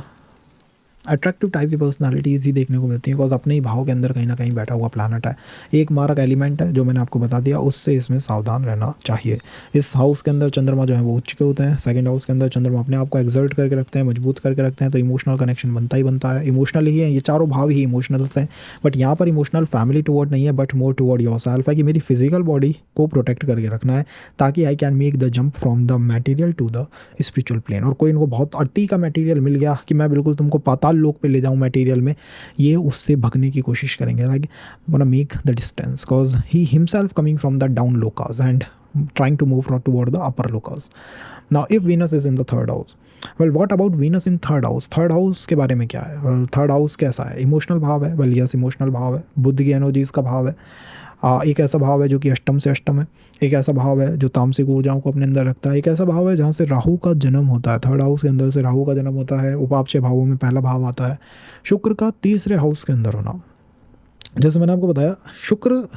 अट्रैक्टिव टाइप की पर्सनालिटीज़ ही देखने को मिलती हैं। बिकॉज अपने ही भाव के अंदर कहीं ना कहीं बैठा हुआ प्लानट है। एक मारक एलिमेंट है जो मैंने आपको बता दिया, उससे इसमें सावधान रहना चाहिए। इस हाउस के अंदर चंद्रमा जो है वो उच्च के होते हैं। सेकंड हाउस के अंदर चंद्रमा अपने आप को एक्सर्ट करके रखते हैं, मजबूत करके रखते हैं, तो इमोशनल कनेक्शन बनता ही बनता है। इमोशनल ही है, ये चारों भाव ही इमोशनल हैं। बट यहाँ पर इमोशनल फैमिली टुवर्ड नहीं है, but more toward your self है कि मेरी फिजिकल बॉडी को प्रोटेक्ट करके रखना है, ताकि I can make the jump from the material to the spiritual plane. और कोई इनको बहुत अति का मटेरियल मिल गया कि मैं बिल्कुल तुमको पाताल लोक पे ले जाऊँ मटेरियल में, ये उससे भगने की कोशिश करेंगे। Like want make the distance because he himself coming from the down lokas and trying to move toward the upper lokas. Now if Venus is in the third house, well what about Venus in third house? Third house के बारे में क्या है? वेल थर्ड हाउस कैसा है? इमोशनल भाव है। वेल यस, इमोशनल भाव है, बुद्ध की एनर्जीज का भाव है। एक ऐसा भाव है जो कि अष्टम से अष्टम है। एक ऐसा भाव है जो तामसिक ऊर्जाओं को अपने अंदर रखता है। एक ऐसा भाव है जहाँ से राहु का जन्म होता है। थर्ड हाउस के अंदर से राहु का जन्म होता है। उपापचय भावों में पहला भाव आता है। शुक्र का तीसरे हाउस के अंदर होना, जैसे मैंने आपको बताया, शुक्र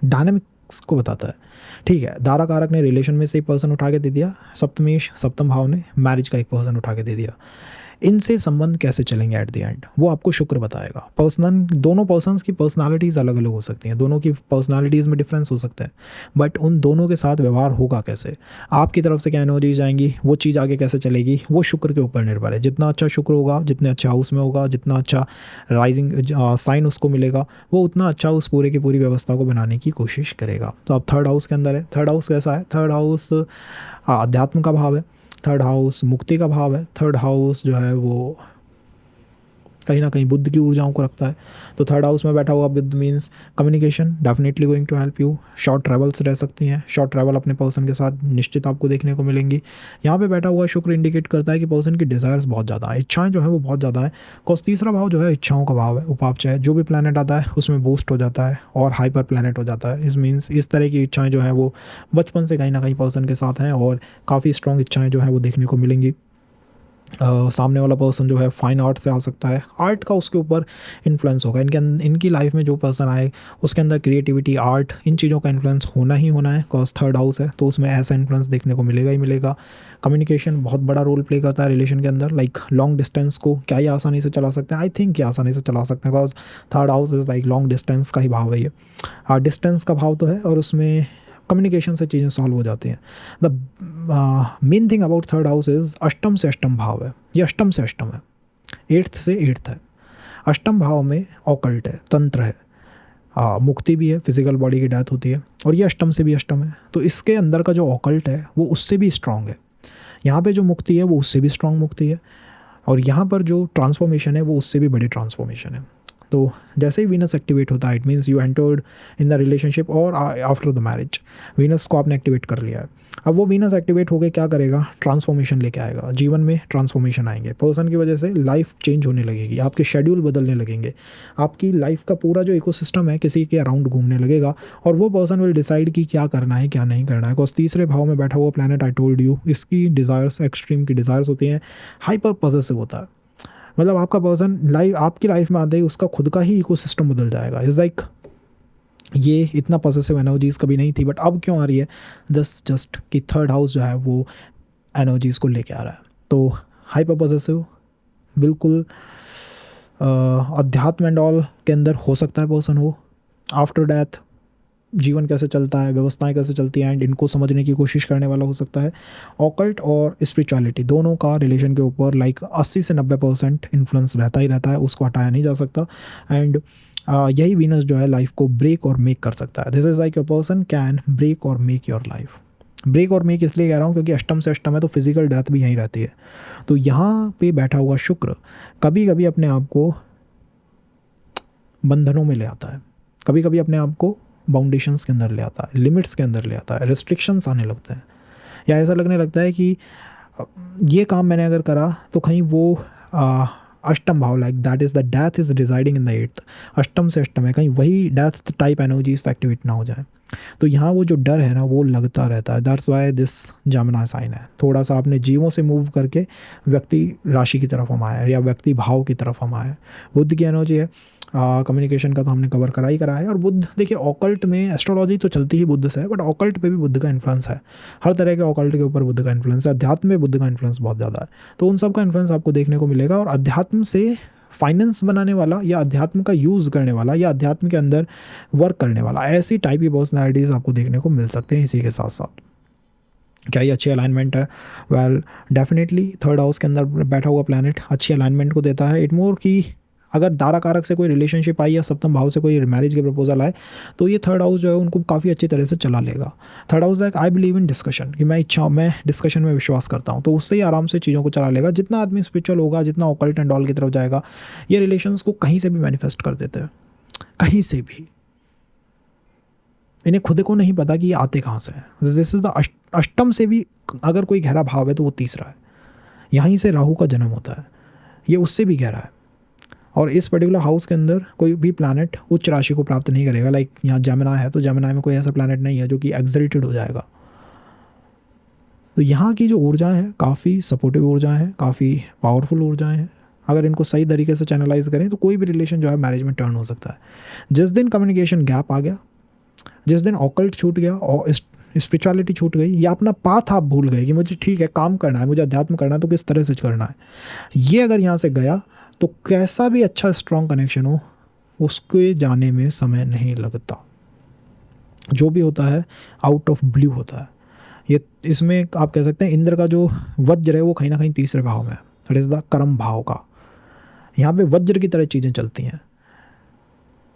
डायनामिक्स को बताता है। ठीक है, दारा कारक ने रिलेशन में से एक पर्सन उठा के दे दिया, सप्तमेश सप्तम भाव ने मैरिज का एक पर्सन उठा के दे दिया। इनसे संबंध कैसे चलेंगे एट द एंड, वो आपको शुक्र बताएगा। दोनों पर्सन्स की पर्सनालिटीज़ अलग अलग हो सकती हैं, दोनों की पर्सनालिटीज़ में डिफरेंस हो सकता है, बट उन दोनों के साथ व्यवहार होगा कैसे, आपकी तरफ से क्या एनर्जीज आएंगी, वो चीज़ आगे कैसे चलेगी, वो शुक्र के ऊपर निर्भर है। जितना अच्छा शुक्र होगा, जितने अच्छा हाउस में होगा, जितना अच्छा राइजिंग साइन उसको मिलेगा, वो उतना अच्छा उस पूरे की पूरी व्यवस्था को बनाने की कोशिश करेगा। तो अब थर्ड हाउस के अंदर है, थर्ड हाउस कैसा है, थर्ड हाउस अध्यात्म का भाव है, थर्ड हाउस मुक्ति का भाव है, थर्ड हाउस जो है वो कहीं ना कहीं बुद्ध की ऊर्जाओं को रखता है। तो थर्ड हाउस में बैठा हुआ Budh means communication definitely going to help you, short travels रह सकती हैं, शॉर्ट ट्रैवल अपने पर्सन के साथ निश्चित आपको देखने को मिलेंगी। यहाँ पे बैठा हुआ शुक्र इंडिकेट करता है कि पर्सन की डिज़ायर्स बहुत ज़्यादा है, इच्छाएं जो है वो बहुत ज़्यादा है। कॉज तीसरा भाव जो है इच्छाओं का भाव है, उपापचय, जो भी प्लानट आता है उसमें बूस्ट हो जाता है और हाइपर प्लानट हो जाता है। इस मीन्स इस तरह की इच्छाएं जो है वो बचपन से कहीं ना कहीं पर्सन के साथ हैं और काफ़ी स्ट्रॉन्ग इच्छाएं जो है वो देखने को मिलेंगी। सामने वाला पर्सन जो है फाइन आर्ट से आ सकता है, आर्ट का उसके ऊपर इन्फ्लुएंस होगा। इनकी लाइफ में जो पर्सन आए उसके अंदर क्रिएटिविटी, आर्ट, इन चीज़ों का इन्फ्लुएंस होना ही होना है। कॉज थर्ड हाउस है तो उसमें ऐसा इन्फ्लुएंस देखने को मिलेगा ही मिलेगा। कम्युनिकेशन बहुत बड़ा रोल प्ले करता है रिलेशन के अंदर, लाइक लॉन्ग डिस्टेंस को क्या ये आसानी से चला सकते हैं, आई थिंक ये आसानी से चला सकते हैं। Cause third house is like long distance का ही भाव है ये, डिस्टेंस का भाव तो है और उसमें कम्युनिकेशन से चीज़ें सॉल्व हो जाती हैं। The main thing about third house is अष्टम से अष्टम भाव है, ये अष्टम से अष्टम है, एट्थ से एट्थ है। अष्टम भाव में ऑकल्ट है, तंत्र है, मुक्ति भी है, फिजिकल बॉडी की डेथ होती है, और ये अष्टम से भी अष्टम है। तो इसके अंदर का जो ऑकल्ट है वो उससे भी स्ट्रांग है, यहाँ पे जो मुक्ति है वो उससे भी स्ट्रांग मुक्ति है, और यहाँ पर जो ट्रांसफॉर्मेशन है वो उससे भी बड़ी ट्रांसफॉर्मेशन है। तो जैसे ही वीनस एक्टिवेट होता है, it means you entered in the relationship और आफ्टर द मैरिज, वीनस को आपने एक्टिवेट कर लिया है। अब वो वीनस एक्टिवेट होकर क्या करेगा, ट्रांसफॉर्मेशन लेके आएगा, जीवन में ट्रांसफॉर्मेशन आएंगे। पर्सन की वजह से लाइफ चेंज होने लगेगी, आपके शेड्यूल बदलने लगेंगे, आपकी लाइफ का पूरा जो इकोसिस्टम है किसी के अराउंड घूमने लगेगा, और वो पर्सन विल डिसाइड कि क्या करना है क्या नहीं करना है। बिकॉज तीसरे भाव में बैठा हुआ प्लैनेट, आई टोल्ड यू, इसकी डिज़ायर्स एक्सट्रीम की डिज़ायर्स होती हैं, हाइपर पॉसेसिव होता है। मतलब आपका पर्सन आपकी लाइफ में आते ही उसका खुद का ही इकोसिस्टम बदल जाएगा। इज़ लाइक ये इतना पॉसेसिव एनर्जीज़ कभी नहीं थी, बट अब क्यों आ रही है, जस्ट कि थर्ड हाउस जो है वो एनर्जीज़ को लेके आ रहा है। तो हाइपर पॉसेसिव बिल्कुल अध्यात्म एंड ऑल के अंदर हो सकता है पर्सन हो। आफ्टर डेथ जीवन कैसे चलता है, व्यवस्थाएं कैसे चलती हैं, एंड इनको समझने की कोशिश करने वाला हो सकता है। ऑकल्ट और स्पिरिचुअलिटी दोनों का रिलेशन के ऊपर लाइक 80 से 90% इन्फ्लुएंस रहता ही रहता है, उसको हटाया नहीं जा सकता। एंड यही वीनस जो है लाइफ को ब्रेक और मेक कर सकता है। This is like your person can break और मेक योर लाइफ। ब्रेक और मेक इसलिए कह रहा हूँ क्योंकि अष्टम से अष्टम है तो फिजिकल डेथ भी यहीं रहती है। तो यहाँ पे बैठा हुआ शुक्र कभी कभी अपने आप को बंधनों में ले आता है, कभी कभी अपने आप को बाउंडेशंस के अंदर ले आता है, लिमिट्स के अंदर ले आता है, रिस्ट्रिक्शंस आने लगते हैं, या ऐसा लगने लगता है कि ये काम मैंने अगर करा तो कहीं वो अष्टम भाव, like that is the death is residing in the eighth, अष्टम से अष्टम है, कहीं वही डेथ टाइप एनर्जीज एक्टिवेट ना हो जाए। तो यहाँ वो जो डर है ना वो लगता रहता है। दैट्स वाई दिस जमना साइन है। थोड़ा सा आपने जीवों से मूव करके व्यक्ति राशि की तरफ हम आए या व्यक्ति भाव की तरफ हम आए। बुद्ध की एनर्जी है, कम्युनिकेशन का तो हमने कवर करा है। और बुद्ध देखिए ऑकल्ट में एस्ट्रोलॉजी तो चलती ही बुद्ध से है, बट ऑकल्ट पे भी बुद्ध का इन्फ्लुएंस है, हर तरह के ऑकल्ट के ऊपर बुद्ध का इन्फ्लुएंस है। अध्यात्म में बुद्ध का इन्फ्लुएंस बहुत ज़्यादा है, तो उन सब का इन्फ्लुएंस आपको देखने को मिलेगा। और अध्यात्म से फाइनेंस बनाने वाला या अध्यात्म का यूज़ करने वाला या अध्यात्म के अंदर वर्क करने वाला, ऐसी टाइप की पर्सनैलिटीज़ आपको देखने को मिल सकते हैं। इसी के साथ साथ क्या ये अच्छी अलाइनमेंट है? वेल डेफिनेटली थर्ड हाउस के अंदर बैठा हुआ प्लैनेट अच्छी अलाइनमेंट को देता है। इट मोर की अगर दारा कारक से कोई रिलेशनशिप आई या सप्तम भाव से कोई मैरिज के प्रपोजल आए तो ये थर्ड हाउस जो है उनको काफ़ी अच्छी तरह से चला लेगा। Third house like I believe in discussion, कि मैं डिस्कशन में विश्वास करता हूँ, तो उससे ही आराम से चीज़ों को चला लेगा। जितना आदमी स्पिरिचुअल होगा, जितना ऑकल्ट एंड ऑल की तरफ जाएगा, ये रिलेशंस को कहीं से भी मैनिफेस्ट कर देते हैं, कहीं से भी। इन्हें खुद को नहीं पता कि ये आते कहाँ से हैं। दिस इज़ द अष्टम से भी अगर कोई गहरा भाव है तो वो तीसरा है, यहीं से राहु का जन्म होता है, ये उससे भी गहरा है। और इस पर्टिकुलर हाउस के अंदर कोई भी प्लैनेट उच्च राशि को प्राप्त नहीं करेगा। लाइक यहाँ जेमिनी है तो जेमिनी में कोई ऐसा प्लैनेट नहीं है जो कि एक्सल्टेड हो जाएगा। तो यहाँ की जो ऊर्जाएं हैं काफ़ी सपोर्टिव ऊर्जाएं हैं, काफ़ी पावरफुल ऊर्जाएं हैं। अगर इनको सही तरीके से चैनलाइज करें तो कोई भी रिलेशन जो है मैरिज में टर्न हो सकता है। जिस दिन कम्युनिकेशन गैप आ गया, जिस दिन ऑकल्ट छूट गया और स्पिरिचुअलिटी छूट गई, या अपना पाथ आप भूल गए कि मुझे ठीक है काम करना है, मुझे अध्यात्म करना है तो किस तरह से करना है, ये अगर यहाँ से गया तो कैसा भी अच्छा स्ट्रॉन्ग कनेक्शन हो उसके जाने में समय नहीं लगता। जो भी होता है आउट ऑफ ब्लू होता है। ये इसमें आप कह सकते हैं इंद्र का जो वज्र है वो कहीं ना कहीं तीसरे भाव में है, दैट इज़ द कर्म भाव का। यहाँ पे वज्र की तरह चीज़ें चलती हैं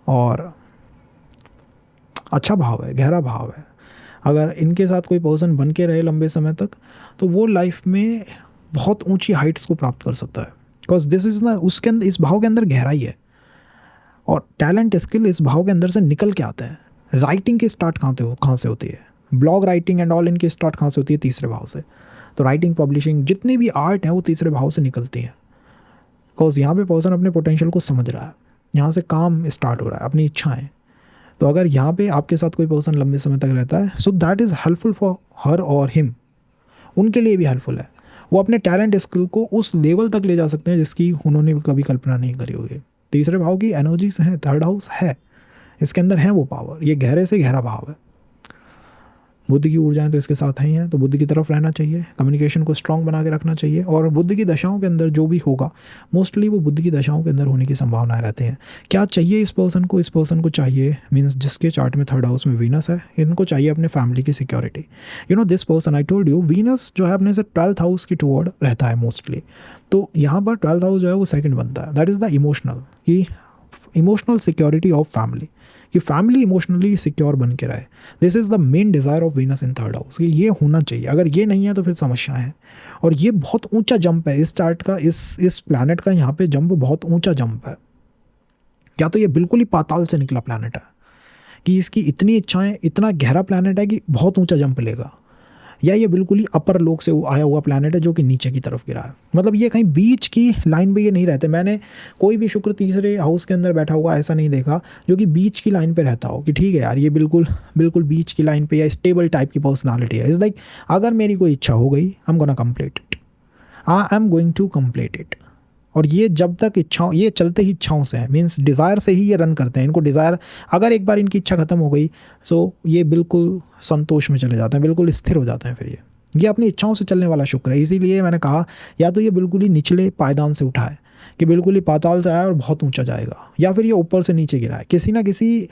और अच्छा भाव है, गहरा भाव है। अगर इनके साथ कोई पर्सन बन के रहे लंबे समय तक तो वो लाइफ में बहुत ऊंची हाइट्स को प्राप्त कर सकता है, बिकॉज दिस इज़ ना, उसके अंदर इस भाव के अंदर गहराई है और टैलेंट स्किल इस भाव के अंदर से निकल के आता है। राइटिंग की स्टार्ट कहाँ से होती है, ब्लॉग राइटिंग एंड ऑल इनकी स्टार्ट कहाँ से होती है, तीसरे भाव से। तो राइटिंग, पब्लिशिंग, जितनी भी आर्ट है वो तीसरे भाव से निकलती हैं, बिकॉज यहाँ पे पर्सन अपने पोटेंशियल को समझ रहा है, यहाँ से काम स्टार्ट हो रहा है, अपनी इच्छाएं। तो अगर यहाँ पे आपके साथ कोई पर्सन लंबे समय तक रहता है, so that is helpful for her और हिम, उनके लिए भी हेल्पफुल है। वो अपने टैलेंट स्किल को उस लेवल तक ले जा सकते हैं जिसकी उन्होंने कभी कल्पना नहीं करी होगी। तीसरे भाव की एनर्जीज हैं, थर्ड हाउस है, इसके अंदर है वो पावर, ये गहरे से गहरा भाव है। बुद्धि की ऊर्जाएं तो इसके साथ ही हैं, तो बुद्धि की तरफ रहना चाहिए, कम्युनिकेशन को स्ट्रांग बना के रखना चाहिए। और बुद्धि की दशाओं के अंदर जो भी होगा मोस्टली वो बुद्धि की दशाओं के अंदर होने की संभावनाएं रहती हैं। क्या चाहिए इस पर्सन को, इस पर्सन को चाहिए मीन्स जिसके चार्ट में थर्ड हाउस में वीनस है, इनको चाहिए अपने फैमिली की security. You know this person, I told you, Venus जो है अपने से 12th हाउस की टुवर्ड रहता है मोस्टली। तो यहाँ पर 12th हाउस जो है वो सेकंड बनता है, दैट इज़ द इमोशनल, कि इमोशनल सिक्योरिटी ऑफ फैमिली, कि फैमिली इमोशनली सिक्योर बन के रहे। This is the main desire of Venus in third house, कि ये होना चाहिए। अगर ये नहीं है तो फिर समस्या है। और ये बहुत ऊंचा जंप है इस चार्ट का, इस प्लैनेट का यहाँ पे जंप बहुत ऊंचा जंप है। क्या तो ये बिल्कुल ही पाताल से निकला प्लैनेट है कि इसकी इतनी इच्छाएं, इतना गहरा प्लैनेट है कि बहुत ऊंचा जंप लेगा, या ये बिल्कुल ही अपर लोक से आया हुआ प्लैनेट है जो कि नीचे की तरफ गिरा है। मतलब ये कहीं बीच की लाइन पे ये नहीं रहते। मैंने कोई भी शुक्र तीसरे हाउस के अंदर बैठा हुआ ऐसा नहीं देखा जो कि बीच की लाइन पे रहता हो, कि ठीक है यार ये बिल्कुल बिल्कुल बीच की लाइन पे या स्टेबल टाइप की पर्सनालिटी है। इज़ लाइक अगर मेरी कोई इच्छा हो गई, I am gonna complete it, I am going to complete it. और ये जब तक इच्छाओं, ये चलते ही इच्छाओं से है, मीन्स डिज़ायर से ही ये रन करते हैं। इनको डिज़ायर, अगर एक बार इनकी इच्छा खत्म हो गई सो ये बिल्कुल संतोष में चले जाते हैं, बिल्कुल स्थिर हो जाते हैं। फिर ये अपनी इच्छाओं से चलने वाला शुक्र है। इसीलिए मैंने कहा या तो ये बिल्कुल ही निचले पायदान से उठा है कि बिल्कुल ही पाताल से आया और बहुत ऊंचा जाएगा, या फिर ये ऊपर से नीचे गिरा है, किसी ना किसी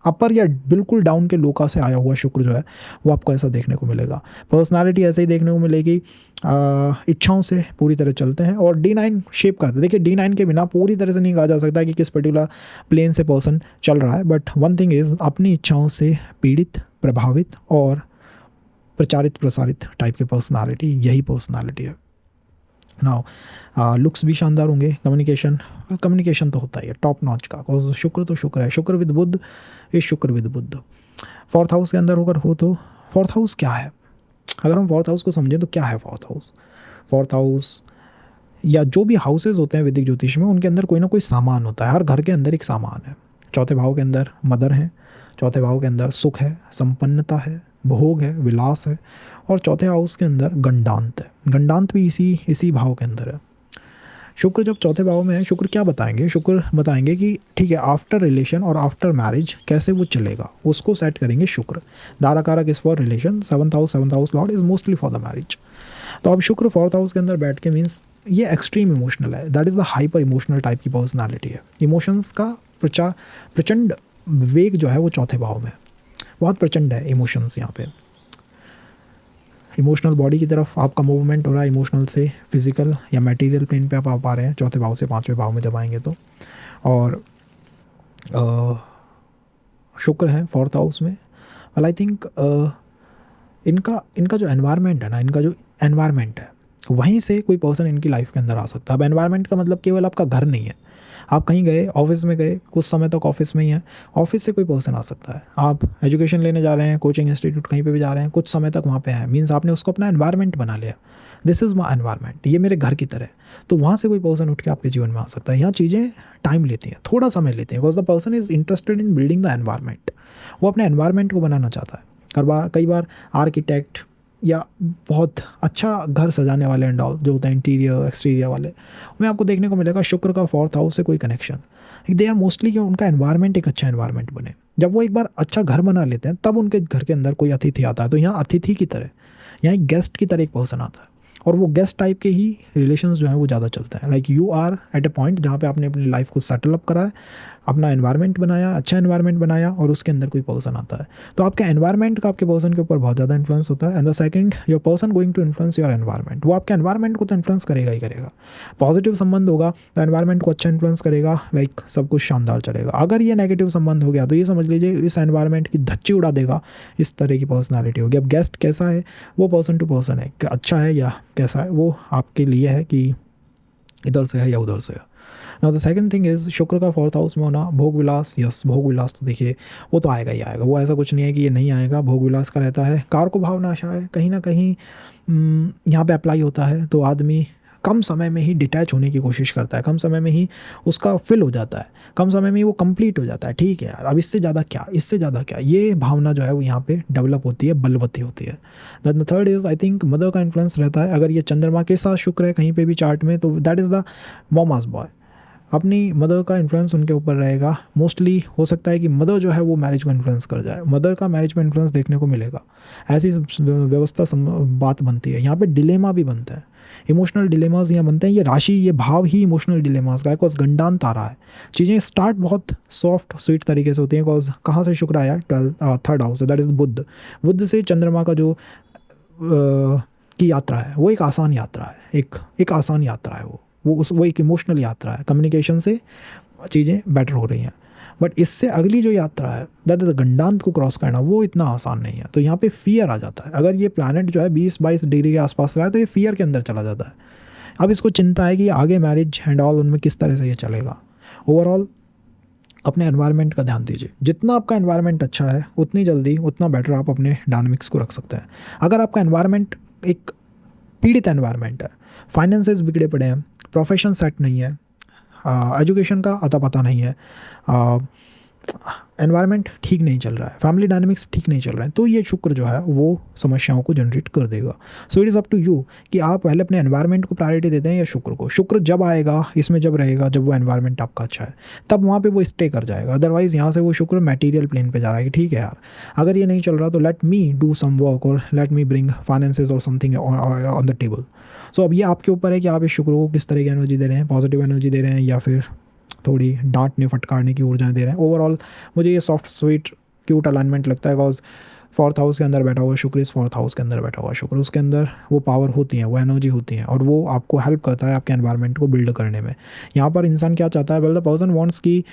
अपर या बिल्कुल डाउन के लोका से आया हुआ शुक्र जो है वो आपको ऐसा देखने को मिलेगा। पर्सनालिटी ऐसे ही देखने को मिलेगी, इच्छाओं से पूरी तरह चलते हैं और D9 शेप करते हैं। देखिए D9 के बिना पूरी तरह से नहीं कहा जा सकता कि किस पर्टिकुलर प्लेन से पर्सन चल रहा है, बट वन थिंग इज़ अपनी इच्छाओं से पीड़ित, प्रभावित और प्रचारित प्रसारित टाइप की पर्सनालिटी, यही पर्सनालिटी है। नाउ लुक्स भी शानदार होंगे, कम्युनिकेशन तो होता ही है टॉप नॉच का, और शुक्र तो शुक्र है, शुक्र विद बुध इस शुक्र विद बुध। फोर्थ हाउस के अंदर होकर हो तो फोर्थ हाउस क्या है, अगर हम फोर्थ हाउस को समझें तो क्या है फोर्थ हाउस। फोर्थ हाउस या जो भी हाउसेज होते हैं वैदिक ज्योतिष में, उनके अंदर कोई ना कोई सामान होता है, हर घर के अंदर एक सामान है। चौथे भाव के अंदर मदर है, चौथे भाव के अंदर सुख है, संपन्नता है, भोग है, विलास है, और चौथे हाउस के अंदर गंडांत है। गंडांत भी इसी भाव के अंदर है। शुक्र जब चौथे भाव में है, शुक्र क्या बताएंगे, शुक्र बताएंगे कि ठीक है आफ्टर रिलेशन और आफ्टर मैरिज कैसे वो चलेगा, उसको सेट करेंगे शुक्र। दाराकारक is for relation, seventh house lord is mostly for the marriage. तो अब शुक्र फोर्थ हाउस के अंदर बैठ के मीन्स ये एक्सट्रीम इमोशनल है, that is the hyper emotional type की पर्सनालिटी है। इमोशंस का प्रचंड वेग जो है वो चौथे भाव में बहुत प्रचंड है। इमोशंस यहाँ पे इमोशनल बॉडी की तरफ आपका मूवमेंट हो रहा है, इमोशनल से फिजिकल या मटेरियल प्लेन पे आप आ पा रहे हैं चौथे भाव से पांचवें भाव में जब आएंगे तो। और शुक्र है फोर्थ हाउस में। वेल आई थिंक इनका जो एनवायरनमेंट है ना, इनका जो एनवायरनमेंट है वहीं से कोई पर्सन इनकी लाइफ के अंदर आ सकता है। अब एनवायरनमेंट का मतलब केवल आपका घर नहीं है, आप कहीं गए, ऑफिस में गए, कुछ समय तक ऑफिस में ही है, ऑफिस से कोई पर्सन आ सकता है। आप एजुकेशन लेने जा रहे हैं, कोचिंग इंस्टीट्यूट कहीं पे भी जा रहे हैं, कुछ समय तक वहाँ पे हैं, मीन्स आपने उसको अपना एनवायरनमेंट बना लिया, दिस इज़ माई एनवायरनमेंट, ये मेरे घर की तरह। तो वहाँ से कोई पर्सन उठ के आपके जीवन में आ सकता है। यहाँ चीज़ें टाइम लेती हैं, थोड़ा समय लेती हैं, because the person is interested in building the environment. वो अपने एनवायरनमेंट को बनाना चाहता है। कई बार आर्किटेक्ट या बहुत अच्छा घर सजाने वाले एंड ऑल जो होते हैं इंटीरियर एक्सटीरियर वाले, उनमें आपको देखने को मिलेगा शुक्र का फोर्थ हाउस से कोई कनेक्शन। दे आर मोस्टली कि उनका एनवायरनमेंट एक अच्छा एनवायरनमेंट बने। जब वो एक बार अच्छा घर बना लेते हैं तब उनके घर के अंदर कोई अतिथि आता है तो यहाँ अतिथि की तरह, यहाँ एक गेस्ट की तरह एक पर्सन आता है, और वो गेस्ट टाइप के ही रिलेशंस जो हैं वो ज़्यादा चलते हैं। Like you are at a point जहाँ पे आपने अपनी लाइफ को सेटल अप करा है, अपना एनवायरनमेंट बनाया, अच्छा एनवायरनमेंट बनाया, और उसके अंदर कोई पर्सन आता है तो आपके एनवायरनमेंट का आपके पर्सन के ऊपर बहुत ज़्यादा इन्फ्लुएंस होता है। And the second, your person going to influence your environment, वो आपके एनवायरनमेंट को तो इन्फ्लुएंस करेगा ही करेगा। पॉजिटिव संबंध होगा तो एनवायरनमेंट को अच्छा इन्फ्लुएंस करेगा, लाइक सब कुछ शानदार चलेगा। अगर ये नेगेटिव संबंध हो गया तो ये समझ लीजिए इस एनवायरनमेंट की धच्ची उड़ा देगा, इस तरह की पर्सनैलिटी होगी। अब गेस्ट कैसा है वो पर्सन टू पर्सन है, कि अच्छा है या कैसा है वो आपके लिए है कि इधर से है या उधर से है। Now the second thing is शुक्र का 4th हाउस में होना, भोग विलास। यस, भोग विलास तो देखिए वो तो आएगा ही आएगा, वो ऐसा कुछ नहीं है कि ये नहीं आएगा। भोग विलास का रहता है। कार को भावना आशा है, कहीं ना कहीं यहाँ पे अप्लाई होता है तो आदमी कम समय में ही डिटैच होने की कोशिश करता है, कम समय में ही उसका फिल हो जाता है, कम समय में ही वो कंप्लीट हो जाता है। ठीक है यार, अब इससे ज़्यादा क्या, इससे ज़्यादा क्या, ये भावना जो है वो यहाँ पे डेवलप होती है, बलवती होती है। The third is I think mother का इन्फ्लुएंस रहता है। अगर ये चंद्रमा के साथ शुक्र है कहीं पे भी चार्ट में तो दैट इज़ द मॉमास बॉय। अपनी मदर का इन्फ्लुएंस उनके ऊपर रहेगा। मोस्टली हो सकता है कि मदर जो है वो मैरिज को इन्फ्लुएंस कर जाए, मदर का मैरिज में इन्फ्लुएंस देखने को मिलेगा। ऐसी व्यवस्था बात बनती है। यहाँ पे डिलेमा भी बनता है, इमोशनल डिलेमास यहाँ बनते हैं। ये राशि, ये भाव ही इमोशनल डिलेमास का है, बिकॉज गंडान तारा है। चीज़ें स्टार्ट बहुत सॉफ्ट स्वीट तरीके से होती हैं, बिकॉज कहाँ से शुक्र आया, 3rd हाउस है, दैट इज़ बुध। बुध से चंद्रमा का जो की यात्रा है वो एक आसान यात्रा है, एक आसान यात्रा है वो एक इमोशनल यात्रा है। कम्युनिकेशन से चीज़ें बेटर हो रही हैं। बट इससे अगली जो यात्रा है दैट इज़ गंडांत को क्रॉस करना, वो इतना आसान नहीं है। तो यहाँ पे फियर आ जाता है। अगर ये प्लैनेट जो है 20-22 डिग्री के आसपास का है तो ये फियर के अंदर चला जाता है। अब इसको चिंता है कि आगे मैरिज एंड ऑल उनमें किस तरह से ये चलेगा। ओवरऑल अपने एनवायरनमेंट का ध्यान दीजिए। जितना आपका एनवायरनमेंट अच्छा है उतनी जल्दी उतना बेटर आप अपने डायनामिक्स को रख सकते हैं। अगर आपका एनवायरनमेंट एक पीड़ित एनवायरनमेंट है, फाइनेंसेस बिगड़े पड़े हैं, प्रोफेशन सेट नहीं है, एजुकेशन का अता पता नहीं है, एनवायरनमेंट ठीक नहीं चल रहा है, फैमिली डायनामिक्स ठीक नहीं चल रहे हैं, तो ये शुक्र जो है वो समस्याओं को जनरेट कर देगा। So it is up to you कि आप पहले अपने एनवायरनमेंट को प्रायोरिटी देते हैं या शुक्र को। शुक्र जब आएगा, इसमें जब रहेगा, जब वो एनवायरनमेंट आपका अच्छा है, तब वहाँ पे वो स्टे कर जाएगा। अदरवाइज़ यहाँ से वो शुक्र मटेरियल प्लेन पे जा रहा है कि ठीक है यार, अगर ये नहीं चल रहा तो let me do some work और लेट मी ब्रिंग फाइनेंसेस और something on the table. So अब ये आपके ऊपर है कि आप इस शुक्र को किस तरह की एनर्जी दे रहे हैं, पॉजिटिव एनर्जी दे रहे हैं या फिर थोड़ी डांटने फटकारने की ऊर्जाएं दे रहे हैं। ओवरऑल मुझे ये सॉफ्ट स्वीट क्यूट अलाइनमेंट लगता है, बिकॉज 4th हाउस के अंदर बैठा हुआ शुक्र, इस 4th हाउस के अंदर बैठा हुआ शुक्र, उसके अंदर वो पावर होती है, वो एनर्जी होती है और वो आपको हेल्प करता है आपके एनवायरनमेंट को बिल्ड करने में। यहाँ पर इंसान क्या चाहता है, वेल द पर्सन वांट्स की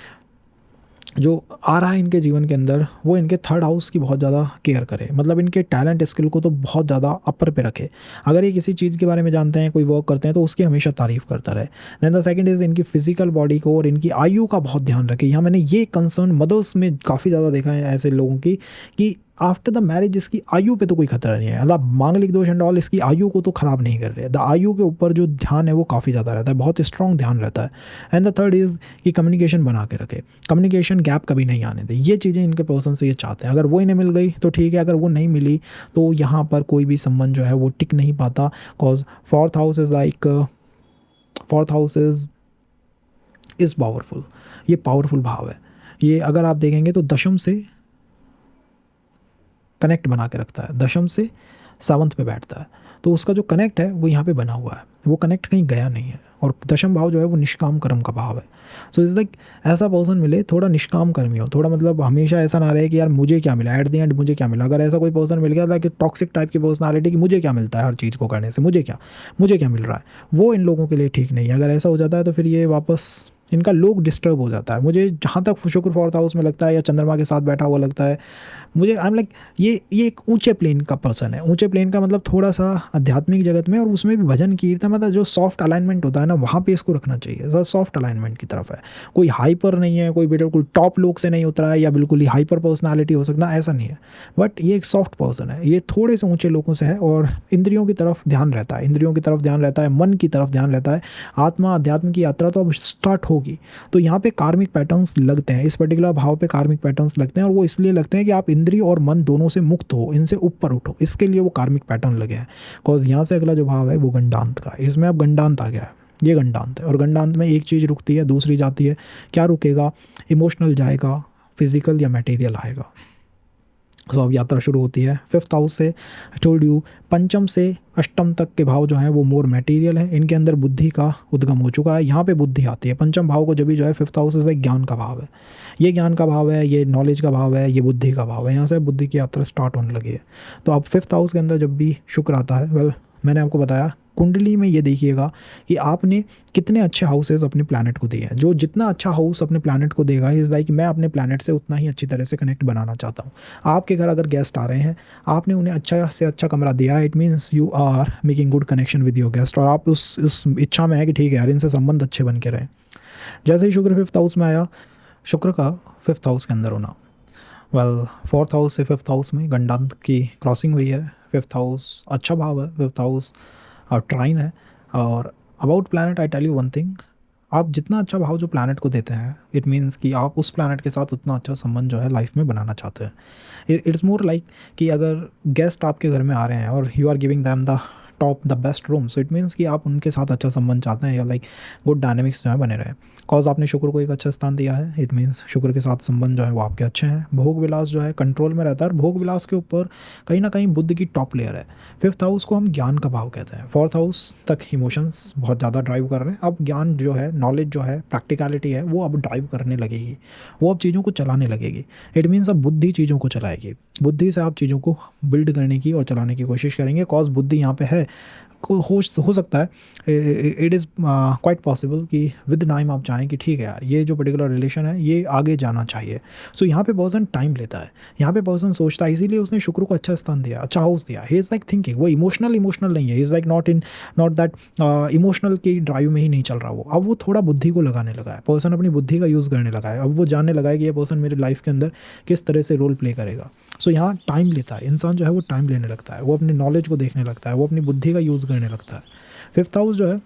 जो आ रहा है इनके जीवन के अंदर वो इनके 3rd हाउस की बहुत ज़्यादा केयर करे, मतलब इनके टैलेंट स्किल को तो बहुत ज़्यादा अपर पे रखे। अगर ये किसी चीज़ के बारे में जानते हैं, कोई वर्क करते हैं तो उसकी हमेशा तारीफ़ करता रहे। दैन द सेकंड इज़ इनकी फिजिकल बॉडी को और इनकी आयु का बहुत ध्यान रखे। यहाँ मैंने ये कंसर्न मदर्स में काफ़ी ज़्यादा देखा है ऐसे लोगों की कि आफ्टर द मैरिज इसकी आयु पे तो कोई खतरा नहीं है, मतलब मांगलिक दोष एंड ऑल इसकी आयु को तो ख़राब नहीं कर रहे। द आयु के ऊपर जो ध्यान है वो काफ़ी ज़्यादा रहता है, बहुत स्ट्रॉन्ग ध्यान रहता है। एंड द थर्ड इज़ कि कम्युनिकेशन बना के रखे, कम्युनिकेशन गैप कभी नहीं आने दे। ये चीज़ें इनके पर्सन से ये चाहते हैं। अगर वो इन्हें मिल गई तो ठीक है, अगर वो नहीं मिली तो यहाँ पर कोई भी संबंध जो है वो टिक नहीं पाता। Cause 4th house is like 4th house is powerful, ये पावरफुल भाव है। ये अगर आप देखेंगे तो दशम से कनेक्ट बना के रखता है, दशम से 7th पे बैठता है, तो उसका जो कनेक्ट है वो यहाँ पे बना हुआ है, वो कनेक्ट कहीं गया नहीं है। और दशम भाव जो है वो निष्काम कर्म का भाव है। सो इज़ लाइक ऐसा पर्सन मिले थोड़ा निष्काम कर्मी हो, थोड़ा मतलब हमेशा ऐसा ना रहे कि यार मुझे क्या मिला, एट द एंड मुझे क्या मिला। अगर ऐसा कोई पर्सन मिल गया लाइक टॉक्सिक टाइप की पर्सनालिटी कि मुझे क्या मिलता है हर चीज़ को करने से, मुझे क्या मिल रहा है, वो इन लोगों के लिए ठीक नहीं है। अगर ऐसा हो जाता है तो फिर ये वापस इनका लोग डिस्टर्ब हो जाता है। मुझे जहाँ तक शुक्र 4th हाउस में लगता है या चंद्रमा के साथ बैठा हुआ लगता है मुझे, आई एम लाइक ये एक ऊंचे प्लेन का पर्सन है। ऊंचे प्लेन का मतलब थोड़ा सा आध्यात्मिक जगत में और उसमें भी भजन कीर्तन, मतलब जो सॉफ्ट अलाइनमेंट होता है ना वहाँ पे इसको रखना चाहिए। सर सॉफ्ट अलाइनमेंट की तरफ है, कोई हाइपर नहीं है, कोई बिल्कुल टॉप लोग से नहीं उतरा है या बिल्कुल ही हाइपर पर्सनालिटी हो सकता है, ऐसा नहीं है। बट ये एक सॉफ्ट पर्सन है, ये थोड़े से ऊँचे लोगों से है और इंद्रियों की तरफ ध्यान रहता है, इंद्रियों की तरफ ध्यान रहता है, मन की तरफ ध्यान रहता है। आत्मा अध्यात्म की यात्रा तो अब स्टार्ट होगी, तो यहाँ पे कार्मिक पैटर्न्स लगते हैं, इस पर्टिकुलर भाव पे कार्मिक पैटर्न्स लगते हैं और वो इसलिए लगते हैं कि आप इंद्रिय और मन दोनों से मुक्त हो, इनसे ऊपर उठो, इसके लिए वो कार्मिक पैटर्न लगे हैं। कॉज यहाँ से अगला जो भाव है वो गंडांत का है, इसमें अब गंडांत आ गया है। ये गंडांत है। और गंडांत में एक चीज़ रुकती है, दूसरी जाती है। क्या रुकेगा? इमोशनल जाएगा, फिजिकल या मटेरियल आएगा। तो अब यात्रा शुरू होती है 5th हाउस से। टोल्ड यू, पंचम से अष्टम तक के भाव जो हैं वो मोर मटेरियल है, इनके अंदर बुद्धि का उद्गम हो चुका है। यहाँ पे बुद्धि आती है पंचम भाव को जब भी जो है 5th हाउस से ज्ञान का भाव है, ये ज्ञान का भाव है, ये नॉलेज का भाव है, ये बुद्धि का भाव है। यहाँ से बुद्धि की यात्रा स्टार्ट होने लगी है। तो अब 5th हाउस के अंदर जब भी शुक्र आता है, वेल मैंने आपको बताया कुंडली में ये देखिएगा कि आपने कितने अच्छे हाउसेस अपने प्लैनेट को दिए हैं। जो जितना अच्छा हाउस अपने प्लैनेट को देगा, इज़ लाइक मैं अपने प्लैनेट से उतना ही अच्छी तरह से कनेक्ट बनाना चाहता हूँ। आपके घर अगर गेस्ट आ रहे हैं, आपने उन्हें अच्छा से अच्छा कमरा दिया, it means you are making good connection with your guest, और आप उस इच्छा में है कि ठीक है यार इनसे संबंध अच्छे बन के रहें। जैसे ही शुक्र 5th हाउस में आया, शुक्र का 5th हाउस के अंदर होना, वेल 4th हाउस से 5th हाउस में गंडांत की क्रॉसिंग हुई है। 5th हाउस अच्छा भाव है, 5th हाउस और ट्राइन है। और about planet I tell you one thing, आप जितना अच्छा भाव जो प्लैनेट को देते हैं, इट मीन्स कि आप उस प्लैनेट के साथ उतना अच्छा संबंध जो है लाइफ में बनाना चाहते हैं। इट्स मोर लाइक कि अगर गेस्ट आपके घर में आ रहे हैं और you are giving them the top the best room, so it means कि आप उनके साथ अच्छा संबंध चाहते हैं, या लाइक गुड डायनेमिक्स जो है बने रहे। कॉज आपने शुक्र को एक अच्छा स्थान दिया है, इट मीन्स शुक्र के साथ संबंध जो है वो आपके अच्छे हैं। भोग विलास जो है कंट्रोल में रहता है, और भोग विलास के ऊपर कहीं ना कहीं बुद्ध की टॉप लेयर है। 5th हाउस को हम ज्ञान का भाव कहते हैं। 4th हाउस तक इमोशंस बहुत ज़्यादा ड्राइव कर रहे हैं। अब ज्ञान जो है, नॉलेज जो है, प्रैक्टिकलिटी है, वो अब ड्राइव करने लगेगी, वो अब चीज़ों को चलाने लगेगी। इट मीन्स अब बुद्धि चीज़ों को चलाएगी। बुद्धि से आप चीज़ों को बिल्ड करने की और चलाने की कोशिश करेंगे। कॉज बुद्धि यहाँ पे है, हो सकता है, इट इज़ क्वाइट पॉसिबल कि विद टाइम आप चाहें कि ठीक है यार ये जो पर्टिकुलर रिलेशन है ये आगे जाना चाहिए। सो यहाँ पे पर्सन टाइम लेता है, यहाँ पे पर्सन सोचता है, इसीलिए उसने शुक्र को अच्छा स्थान दिया, अच्छा हाउस दिया। ही इज़ लाइक थिंकिंग, वो इमोशनल नहीं है, is like not that emotional की ड्राइव में ही नहीं चल रहा वो। अब वो थोड़ा बुद्धि को लगाने लगा है, पर्सन अपनी बुद्धि का यूज़ करने लगा है। अब वो जानने लगा है कि ये पर्सन मेरे लाइफ के अंदर किस तरह से रोल प्ले करेगा। सो यहाँ टाइम लेता है इंसान, जो है वो टाइम लेने लगता है, वो अपने नॉलेज को देखने लगता है, वो अपनी बुद्धि का यूज़ करने लगता है। 5th हाउस जो है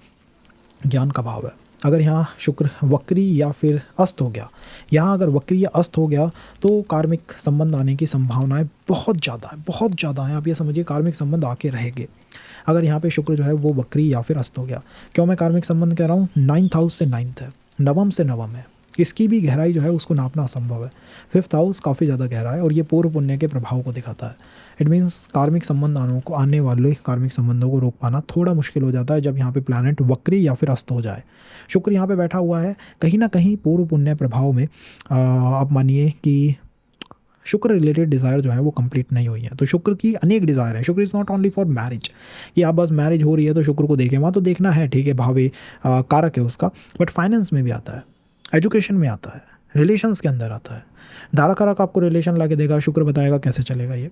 ज्ञान का भाव है। अगर यहाँ शुक्र वक्री या फिर अस्त हो गया, यहाँ अगर वक्री या अस्त हो गया तो कार्मिक संबंध आने की संभावनाएं बहुत ज़्यादा हैं। आप ये समझिए कार्मिक संबंध आके रहेंगे अगर यहाँ पे शुक्र जो है वो वक्री या फिर अस्त हो गया। क्यों मैं कार्मिक संबंध कह रहा हूँ? 9th हाउस से 9th है, नवम से नवम है, इसकी भी गहराई जो है उसको नापना असंभव है। 5th हाउस काफ़ी ज़्यादा गहरा है और ये पूर्व पुण्य के प्रभाव को दिखाता है। इट मीन्स कार्मिक संबंध आने वाले कार्मिक संबंधों को रोक पाना थोड़ा मुश्किल हो जाता है जब यहाँ पे प्लैनेट वक्री या फिर अस्त हो जाए। शुक्र यहाँ पे बैठा हुआ है, कहीं ना कहीं पूर्व पुण्य प्रभाव में आप मानिए कि शुक्र रिलेटेड डिज़ायर जो है वो कंप्लीट नहीं हुई है। तो शुक्र की अनेक डिज़ायर है। शुक्र is not only for marriage, कि आप बस मैरिज हो रही है तो शुक्र को देखें, वहाँ तो देखना है, ठीक है, भावे कारक है उसका, बट फाइनेंस में भी आता है, एजुकेशन में आता है, रिलेशंस के अंदर आता है। दारा कारक आपको रिलेशन ला के देगा, शुक्र बताएगा कैसे चलेगा ये।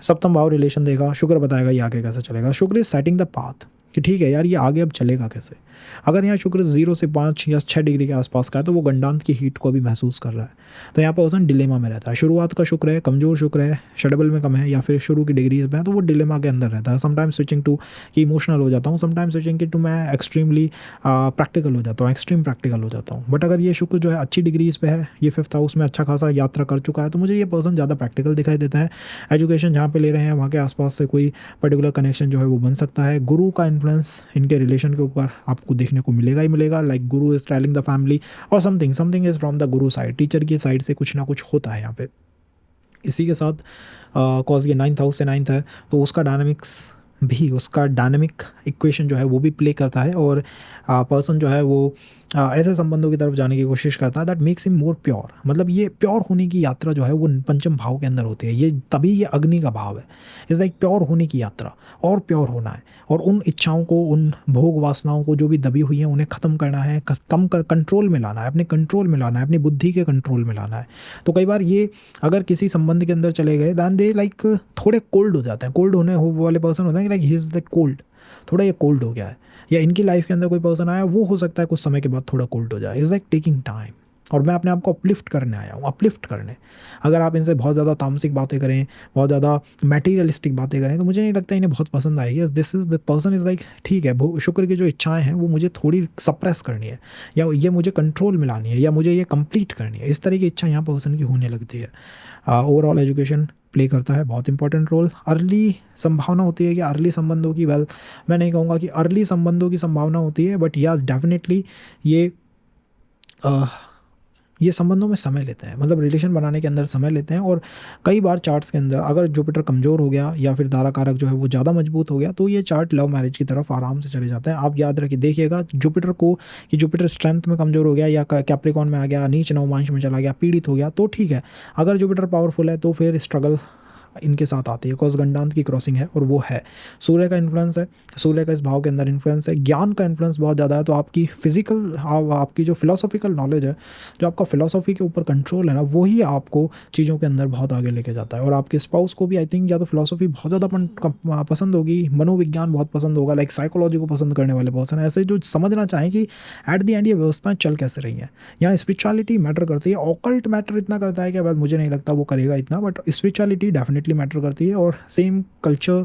सप्तम भाव रिलेशन देगा, शुक्र बताएगा ये आगे कैसे चलेगा। शुक्र इज सेटिंग द पाथ कि ठीक है यार ये आगे अब चलेगा कैसे। अगर यहाँ शुक्र 0 से 5 या 6 डिग्री के आसपास का है तो वो गंडांत की हीट को भी महसूस कर रहा है, तो यहाँ पर पर्सन डिलेमा में रहता है। शुरुआत का शुक्र है, कमज़ोर शुक्र है, शेडेबल में कम है या फिर शुरू की डिग्रीज में है, तो वो डिलेमा के अंदर रहता है। समटाइम्स स्विचिंग टू कि इमोशनल हो जाता हूँ, समटाइम्स स्विचिंग टू मैं एक्सट्रीमली प्रैक्टिकल हो जाता हूँ, एक्सट्रीम प्रैक्टिकल हो जाता हूँ। बट अगर ये शुक्र जो है अच्छी डिग्रीज पे है, ये 5th हाउस में अच्छा खासा यात्रा कर चुका है, तो मुझे ये पर्सन ज़्यादा प्रैक्टिकल दिखाई देता है। एजुकेशन जहाँ पे ले रहे हैं वहाँ के आसपास से कोई पर्टिकुलर कनेक्शन जो है वो बन सकता है। गुरु का इन्फ्लुएंस इनके रिलेशन के ऊपर आपको देखने को मिलेगा ही मिलेगा, like Guru is trailing the family और something is from the Guru side, teacher की साइड से कुछ ना कुछ होता है यहाँ पे। इसी के साथ कॉज ये 9th हाउस से 9th है तो उसका डायनामिक इक्वेशन जो है वो भी प्ले करता है और पर्सन जो है वो ऐसे संबंधों की तरफ जाने की कोशिश करता है that makes him more pure. मतलब ये प्योर होने की यात्रा जो है वो पंचम भाव के अंदर होती है, ये तभी ये अग्नि का भाव है। इस लाइक प्योर होने की यात्रा, और प्योर होना है और उन इच्छाओं को, उन भोग वासनाओं को जो भी दबी हुई हैं उन्हें ख़त्म करना है, कम कर कंट्रोल में लाना है, अपने कंट्रोल में लाना है, अपनी बुद्धि के कंट्रोल में लाना है। तो कई बार ये अगर किसी संबंध के अंदर चले गए दैन दे लाइक थोड़े कोल्ड हो जाते हैं। कोल्ड होने वाले पर्सन होते हैं like he is like cold, थोड़ा ये कोल्ड हो गया है, या इनकी लाइफ के अंदर कोई पर्सन आया वो हो सकता है कुछ समय के बाद थोड़ा कोल्ड हो जाए। Is like taking time. और मैं अपने आप को अपलिफ्ट करने आया हूँ, अपलिफ्ट करने। अगर आप इनसे बहुत ज़्यादा तामसिक बातें करें, बहुत ज़्यादा मटेरियलिस्टिक बातें करें तो मुझे नहीं लगता इन्हें बहुत पसंद आएगी। This is the person is like ठीक है, शुक्र की जो इच्छाएं हैं वो मुझे थोड़ी सप्रेस करनी है, या ये मुझे कंट्रोल में लानी है, या मुझे ये कंप्लीट करनी है। इस तरह की इच्छा यहाँ पर्सन की होने लगती है। ओवरऑल एजुकेशन प्ले करता है बहुत इंपॉर्टेंट रोल। अर्ली संभावना होती है कि अर्ली संबंधों की, वेल मैं नहीं कहूँगा कि अर्ली संबंधों की संभावना होती है, बट या डेफिनेटली ये ये संबंधों में समय लेते हैं, मतलब रिलेशन बनाने के अंदर समय लेते हैं। और कई बार चार्ट्स के अंदर अगर जुपिटर कमज़ोर हो गया या फिर तारा कारक जो है वो ज़्यादा मजबूत हो गया तो ये चार्ट लव मैरिज की तरफ आराम से चले जाते हैं। आप याद रखिए, देखिएगा जुपिटर को कि जुपिटर स्ट्रेंथ में कमज़ोर हो गया या कैप्रिकॉन में आ गया, नीच नवमांश में चला गया, पीड़ित हो गया तो ठीक है। अगर जुपिटर पावरफुल है तो फिर स्ट्रगल इनके साथ आती है, बिकॉज गंडांत की क्रॉसिंग है और वो है सूर्य का इन्फ्लुएंस है, सूर्य का इस भाव के अंदर इन्फ्लुएंस है, ज्ञान का इन्फ्लुएंस बहुत ज़्यादा है। तो आपकी फिजिकल आपकी जो फिलोसॉफिकल नॉलेज है, जो आपका फिलोसॉफी के ऊपर कंट्रोल है ना, वही आपको चीज़ों के अंदर बहुत आगे लेके जाता है। और आपके स्पाउस को भी आई थिंक या तो फिलोसॉफी बहुत ज़्यादा पसंद होगी, मनोविज्ञान बहुत पसंद होगा, लाइक साइकोलॉजी को पसंद करने वाले पर्सन ऐसे जो समझना चाहें कि एट द एंड ये व्यवस्थाएं चल कैसे रही हैं। यहाँ स्पिरिचुअलिटी मैटर करती है, ऑकल्ट मैटर इतना करता है कि अब मुझे नहीं लगता वो करेगा इतना, बट स्पिरिचुअलिटी डेफिनेटली मैटर करती है और सेम कल्चर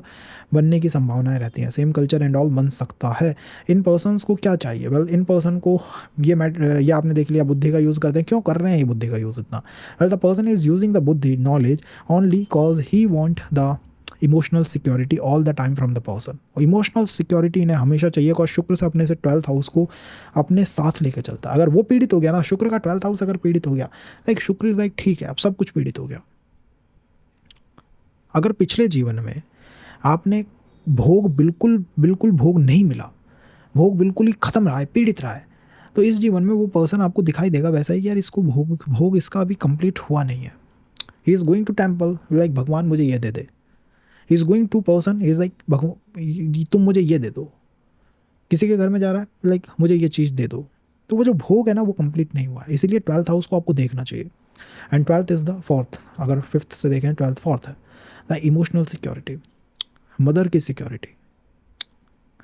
बनने की संभावनाएं रहती हैं, सेम कल्चर एंड ऑल बन सकता है। इन पर्सन्स को क्या चाहिए, वेल इन पर्सन को ये आपने देख लिया बुद्धि का यूज़ करते हैं। क्यों कर रहे हैं ये बुद्धि का यूज़ इतना, well the person is using the बुद्धि knowledge only cause he want the emotional security all the time from the person. Emotional security इन्हें हमेशा चाहिए, और शुक्र से अपने से 12th हाउस को अपने साथ लेकर चलता है। अगर वो पीड़ित हो गया ना, शुक्र का 12th हाउस अगर पीड़ित हो गया, लाइक शुक्र इज लाइक ठीक है अब सब कुछ पीड़ित हो गया। अगर पिछले जीवन में आपने भोग बिल्कुल भोग नहीं मिला, भोग बिल्कुल ही खत्म रहा है, पीड़ित रहा है, तो इस जीवन में वो पर्सन आपको दिखाई देगा वैसा ही कि यार इसको भोग इसका अभी कंप्लीट हुआ नहीं है। He is going to temple, like भगवान मुझे ये दे दे। He is going to person, he is like भगवान तुम मुझे ये दे दो। किसी के घर में जा रहा है, लाइक मुझे ये चीज़ दे दो। तो वो जो भोग है ना वो कंप्लीट नहीं हुआ है, इसीलिए 12th हाउस को आपको देखना चाहिए। And 12th is the 4th, अगर 5th से देखें 12th 4th है। द इमोशनल सिक्योरिटी, मदर की सिक्योरिटी,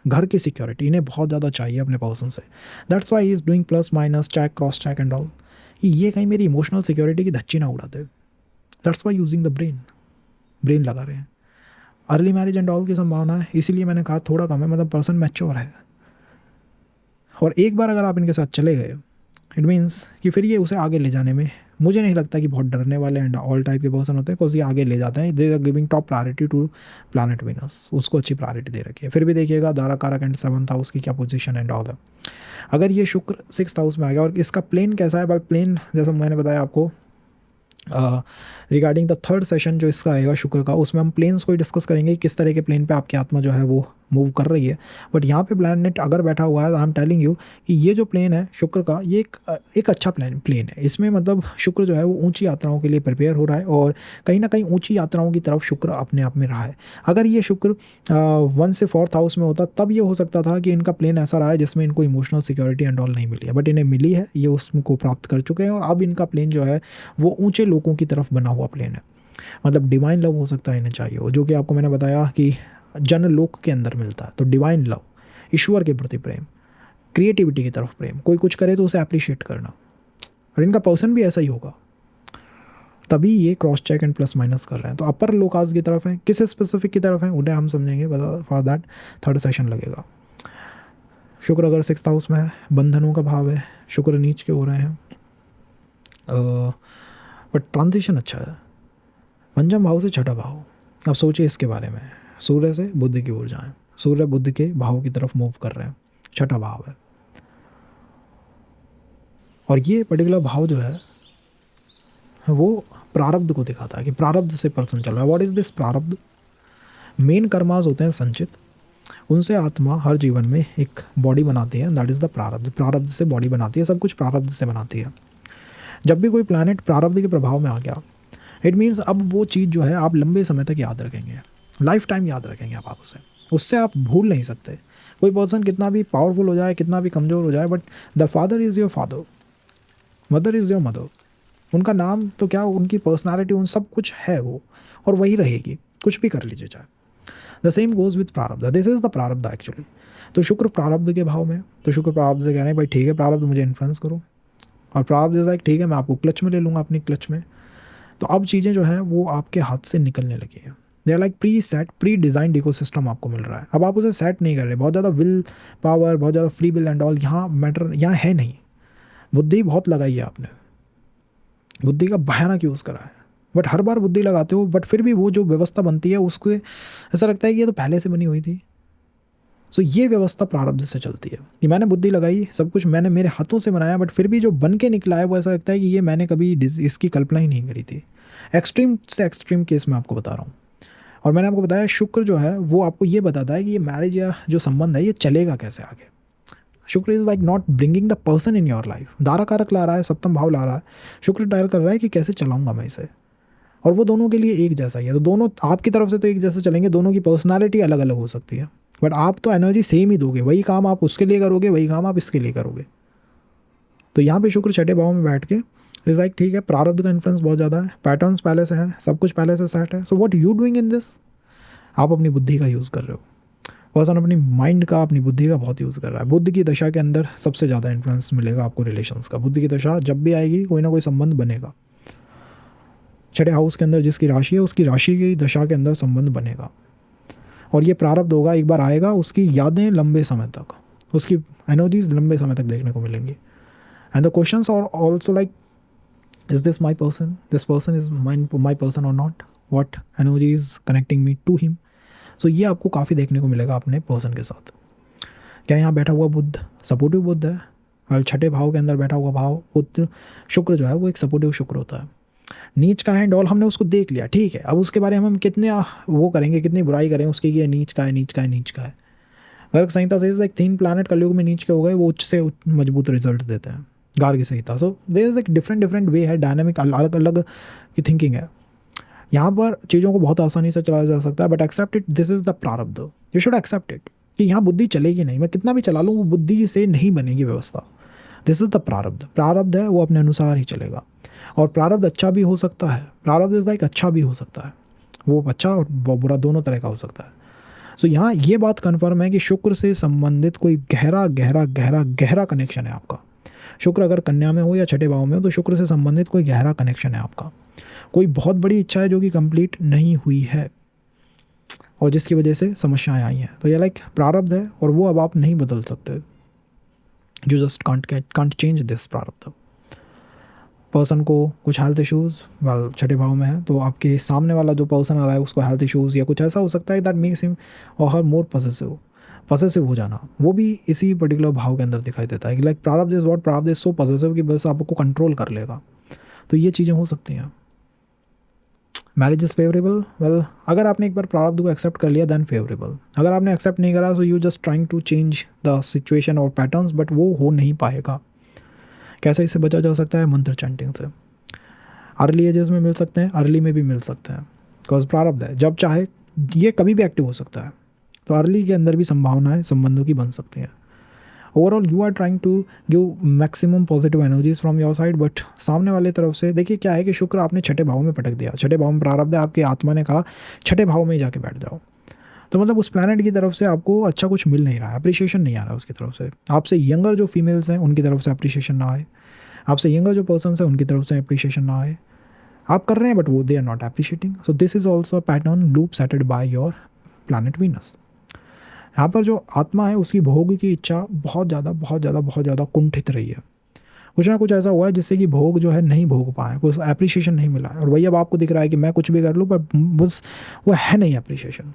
घर की सिक्योरिटी इन्हें बहुत ज़्यादा चाहिए अपने पर्सन से। That's why he is doing plus minus check cross check and all, ये कहीं मेरी इमोशनल सिक्योरिटी की धच्ची ना उड़ा दे। That's why using the brain लगा रहे हैं। अर्ली मैरिज एंड ऑल की संभावना है, इसीलिए मैंने कहा थोड़ा कम है, मतलब पर्सन मैच्योर है। और एक बार अगर आप इनके साथ चले गए, इट मीन्स कि फिर ये उसे आगे ले जाने में मुझे नहीं लगता कि बहुत डरने वाले एंड ऑल टाइप के पर्सन होते हैं, बिकॉज ये आगे ले जाते हैं। They are giving top priority to planet Venus, उसको अच्छी प्रायोरिटी दे रखी है। फिर भी देखिएगा दारा कारक एंड 7th हाउस की क्या पोजीशन एंड ऑल है। अगर ये शुक्र 6th हाउस में आ गया, और इसका प्लेन कैसा है, भाई प्लेन जैसा मैंने बताया आपको रिगार्डिंग द 3rd सेशन जो इसका आएगा शुक्र का, उसमें हम प्लेन्स को ही डिस्कस करेंगे, किस तरह के प्लेन पे आपकी आत्मा जो है वो मूव कर रही है। बट यहाँ पे प्लैनेट अगर बैठा हुआ है, आई एम टेलिंग यू कि ये जो प्लेन है शुक्र का, ये एक अच्छा प्लेन है। इसमें मतलब शुक्र जो है वो ऊंची यात्राओं के लिए प्रिपेयर हो रहा है, और कहीं ना कहीं ऊंची यात्राओं की तरफ शुक्र अपने आप में रहा है। अगर ये शुक्र 1 से 4th हाउस में होता तब ये हो सकता था कि इनका प्लेन ऐसा रहा है जिसमें इनको इमोशनल सिक्योरिटी एंड ऑल नहीं मिली है, बट इन्हें मिली है, ये उसको प्राप्त कर चुके हैं। और अब इनका प्लेन जो है वो ऊँचे लोगों की तरफ बना हुआ प्लेन है, मतलब डिवाइन लव हो सकता है इन्हें चाहिए हो, जो कि आपको मैंने बताया कि जनलोक के अंदर मिलता है। तो डिवाइन लव, ईश्वर के प्रति प्रेम, क्रिएटिविटी की तरफ प्रेम, कोई कुछ करे तो उसे अप्रिशिएट करना, और इनका पर्सन भी ऐसा ही होगा, तभी ये cross check and plus minus कर रहे हैं। तो अपर लोकास की तरफ है, किस स्पेसिफिक की तरफ है उन्हें हम समझेंगे, फॉर दैट 3rd सेशन लगेगा। शुक्र अगर 6th हाउस में है, बंधनों का भाव है, शुक्र नीच के हो रहे हैं, बट ट्रांजिशन अच्छा है। पंचम भाव से 6ठा भाव, अब सोचिए इसके बारे में, सूर्य से बुध की ओर जाएं, सूर्य बुध के भाव की तरफ मूव कर रहे हैं, 6ठा भाव है। और ये पर्टिकुलर भाव जो है वो प्रारब्ध को दिखाता है कि प्रारब्ध से पर्सन चल रहा है। व्हाट इज दिस प्रारब्ध? मेन कर्मास होते हैं संचित, उनसे आत्मा हर जीवन में एक बॉडी बनाती है, दैट इज द प्रारब्ध। प्रारब्ध से बॉडी बनाती है, सब कुछ प्रारब्ध से बनाती है। जब भी कोई प्लैनेट प्रारब्ध के प्रभाव में आ गया, इट मीन्स अब वो चीज़ जो है आप लंबे समय तक याद रखेंगे, लाइफ टाइम याद रखेंगे आप उसे, उससे आप भूल नहीं सकते। कोई पर्सन कितना भी पावरफुल हो जाए, कितना भी कमज़ोर हो जाए, but the father is your father, mother is your mother. उनका नाम तो क्या, उनकी पर्सनालिटी, उन सब कुछ है वो, और वही रहेगी, कुछ भी कर लीजिए चाहे। द सेम गोज़ विथ प्रारब्ध, दिस इज़ द प्रारब्ध एक्चुअली। तो शुक्र प्रारब्ध के भाव में, तो शुक्र प्रारब्ध से कह रहे हैं भाई ठीक है प्रारब्ध मुझे इन्फ्लुएंस करो, और प्रारब्ध इज़ लाइक ठीक है मैं आपको क्लच में ले लूँगा, अपनी क्लच में। तो अब चीज़ें जो हैं वो आपके हाथ से निकलने लगी हैं। They are like preset, predesigned ecosystem आपको मिल रहा है। अब आप उसे सेट नहीं कर रहे, बहुत ज़्यादा विल पावर, बहुत ज़्यादा फ्री विल एंड ऑल यहाँ मैटर यहाँ है नहीं। बुद्धि बहुत लगाई है आपने, बुद्धि का भयानक यूज़ करा है, बट हर बार बुद्धि लगाते हो, बट फिर भी वो जो व्यवस्था बनती है उसको ऐसा लगता है कि ये तो पहले से बनी हुई थी। सो ये व्यवस्था प्रारब्ध से चलती है कि मैंने बुद्धि लगाई, सब कुछ मैंने मेरे हाथों से बनाया, बट फिर भी जो बन के निकला है वो ऐसा लगता है कि ये मैंने कभी इसकी कल्पना ही नहीं करी थी। एक्सट्रीम से एक्सट्रीम केस मैं आपको बता रहा हूँ। और मैंने आपको बताया शुक्र जो है वो आपको ये बताता है कि ये मैरिज या जो संबंध है ये चलेगा कैसे आगे। शुक्र is like not bringing the person in your life. Dara कारक ला रहा है, सप्तम भाव ला रहा है, शुक्र ट्रायल कर रहा है कि कैसे चलाऊंगा मैं इसे। और वो दोनों के लिए एक जैसा ही है, तो दोनों आपकी तरफ से तो एक जैसे चलेंगे, दोनों की पर्सनालिटी अलग अलग हो सकती है, बट आप तो एनर्जी सेम ही दोगे, वही काम आप उसके लिए करोगे, वही काम आप इसके लिए करोगे। तो यहाँ पे शुक्र छठे भाव में बैठ के इज लाइक ठीक है, प्रारब्ध का इन्फ्लुएंस बहुत ज़्यादा है, पैटर्न्स पहले से है, सब कुछ पहले से सेट है। So what you doing in this, आप अपनी बुद्धि का यूज़ कर रहे हो। पर्सन अपनी माइंड का, अपनी बुद्धि का बहुत यूज़ कर रहा है। बुद्ध की दशा के अंदर सबसे ज़्यादा इन्फ्लुएंस मिलेगा आपको रिलेशंस का। बुद्ध की दशा जब भी आएगी कोई ना कोई संबंध बनेगा। छठे हाउस के अंदर जिसकी राशि है उसकी राशि की दशा के अंदर संबंध बनेगा, और ये प्रारब्ध होगा, एक बार आएगा, उसकी यादें लंबे समय तक, उसकी एनर्जीज लंबे समय तक देखने को मिलेंगी। And the questions are also like, is this my person, this person is my person और not, what energy is connecting me to him. So ये आपको काफ़ी देखने को मिलेगा अपने पर्सन के साथ। क्या यहाँ बैठा हुआ बुद्ध सपोर्टिव बुद्ध है, और छठे भाव के अंदर बैठा हुआ भाव बुद्ध शुक्र जो है वो एक सपोर्टिव शुक्र होता है। नीच का है एंड ऑल हमने उसको देख लिया, ठीक है, अब उसके बारे में हम कितने वो करेंगे, कितनी बुराई करें उसकी कि ये नीच का है, नीच का है, नीच का है। गर्ग संहिता से लाइक 3 प्लैनेट कलयुग में नीच के हो गए, वो उच्च से मजबूत रिजल्ट देते हैं गार्गी संहिता। सो देयर इज एक डिफरेंट वे है, डायनामिक अलग अलग की थिंकिंग है। यहाँ पर चीज़ों को बहुत आसानी से चलाया जा सकता है, but accept it, this is the prarabdha, you should accept it कि यहाँ बुद्धि चलेगी नहीं, मैं कितना भी चला लूँ वो बुद्धि से नहीं बनेगी व्यवस्था। दिस इज द प्रारब्ध, प्रारब्ध है वो अपने अनुसार ही चलेगा। और प्रारब्ध अच्छा भी हो सकता है, प्रारब्ध इज लाइक अच्छा भी हो सकता है, वो अच्छा और बुरा दोनों तरह का हो सकता है। सो यहाँ ये बात कन्फर्म है कि शुक्र से संबंधित कोई गहरा गहरा गहरा गहरा कनेक्शन है आपका। शुक्र अगर कन्या में हो या छठे भाव में हो तो शुक्र से संबंधित कोई गहरा कनेक्शन है आपका। कोई बहुत बड़ी इच्छा है जो कि कंप्लीट नहीं हुई है और जिसकी वजह से समस्याएं आई हैं, तो ये लाइक प्रारब्ध है और वो अब आप नहीं बदल सकते। You just can't change this प्रारब्ध। पर्सन को कुछ हेल्थ इश्यूज़ वेल छठे भाव में है, तो आपके सामने वाला जो पर्सन आ रहा है उसको हेल्थ इश्यूज़ या कुछ ऐसा हो सकता है दैट मेक्स हिम और हर मोर पॉसेसिव हो जाना, वो भी इसी पर्टिकुलर भाव के अंदर दिखाई देता है कि लाइक प्रारब्ध इज व्हाट, प्रारब्ध इज सो पॉसेसिव कि बस आपको कंट्रोल कर लेगा। तो ये चीज़ें हो सकती हैं। मैरिज इज़ फेवरेबल, वेल अगर आपने एक बार प्रारब्ध को एक्सेप्ट कर लिया दैन फेवरेबल, अगर आपने एक्सेप्ट नहीं करा so you just trying to change the situation और पैटर्न्स, बट वो हो नहीं पाएगा। कैसे इससे बचा जा सकता है? मंत्र चैंटिंग से। अर्ली एजेस में मिल सकते हैं, अर्ली में भी मिल सकते हैं, बिकॉज प्रारब्ध है, जब चाहे ये कभी भी एक्टिव हो सकता है। तो अर्ली के अंदर भी संभावनाएं संबंधों की बन सकती हैं। Overall you are trying to give maximum positive energies from your side, but सामने वाले तरफ से देखिए क्या है कि शुक्र आपने छठे भाव में पटक दिया, छठे भाव में प्रारब्ध है, आपकी आत्मा ने कहा छठे भाव में ही जाके बैठ जाओ। तो मतलब उस प्लैनेट की तरफ से आपको अच्छा कुछ मिल नहीं रहा है, अप्रिशिएशन नहीं आ रहा है उसकी तरफ से। आपसे यंगर जो फीमेल्स हैं उनकी तरफ से अप्रिशिएशन ना आए, आपसे यंगर जो पर्सन है उनकी तरफ से अप्रिशिएशन ना आए। आप कर रहे हैं बट वो they are not appreciating. So this is also a pattern loop setted by your planet Venus. यहाँ पर जो आत्मा है उसकी भोग की इच्छा बहुत ज़्यादा कुंठित रही है। कुछ ना कुछ ऐसा हुआ है जिससे कि भोग जो है नहीं भोग पाए, कुछ अप्रिशिएशन नहीं मिला है। और वही अब आपको दिख रहा है कि मैं कुछ भी कर लूँ पर बस वो है नहीं अप्रिशिएशन।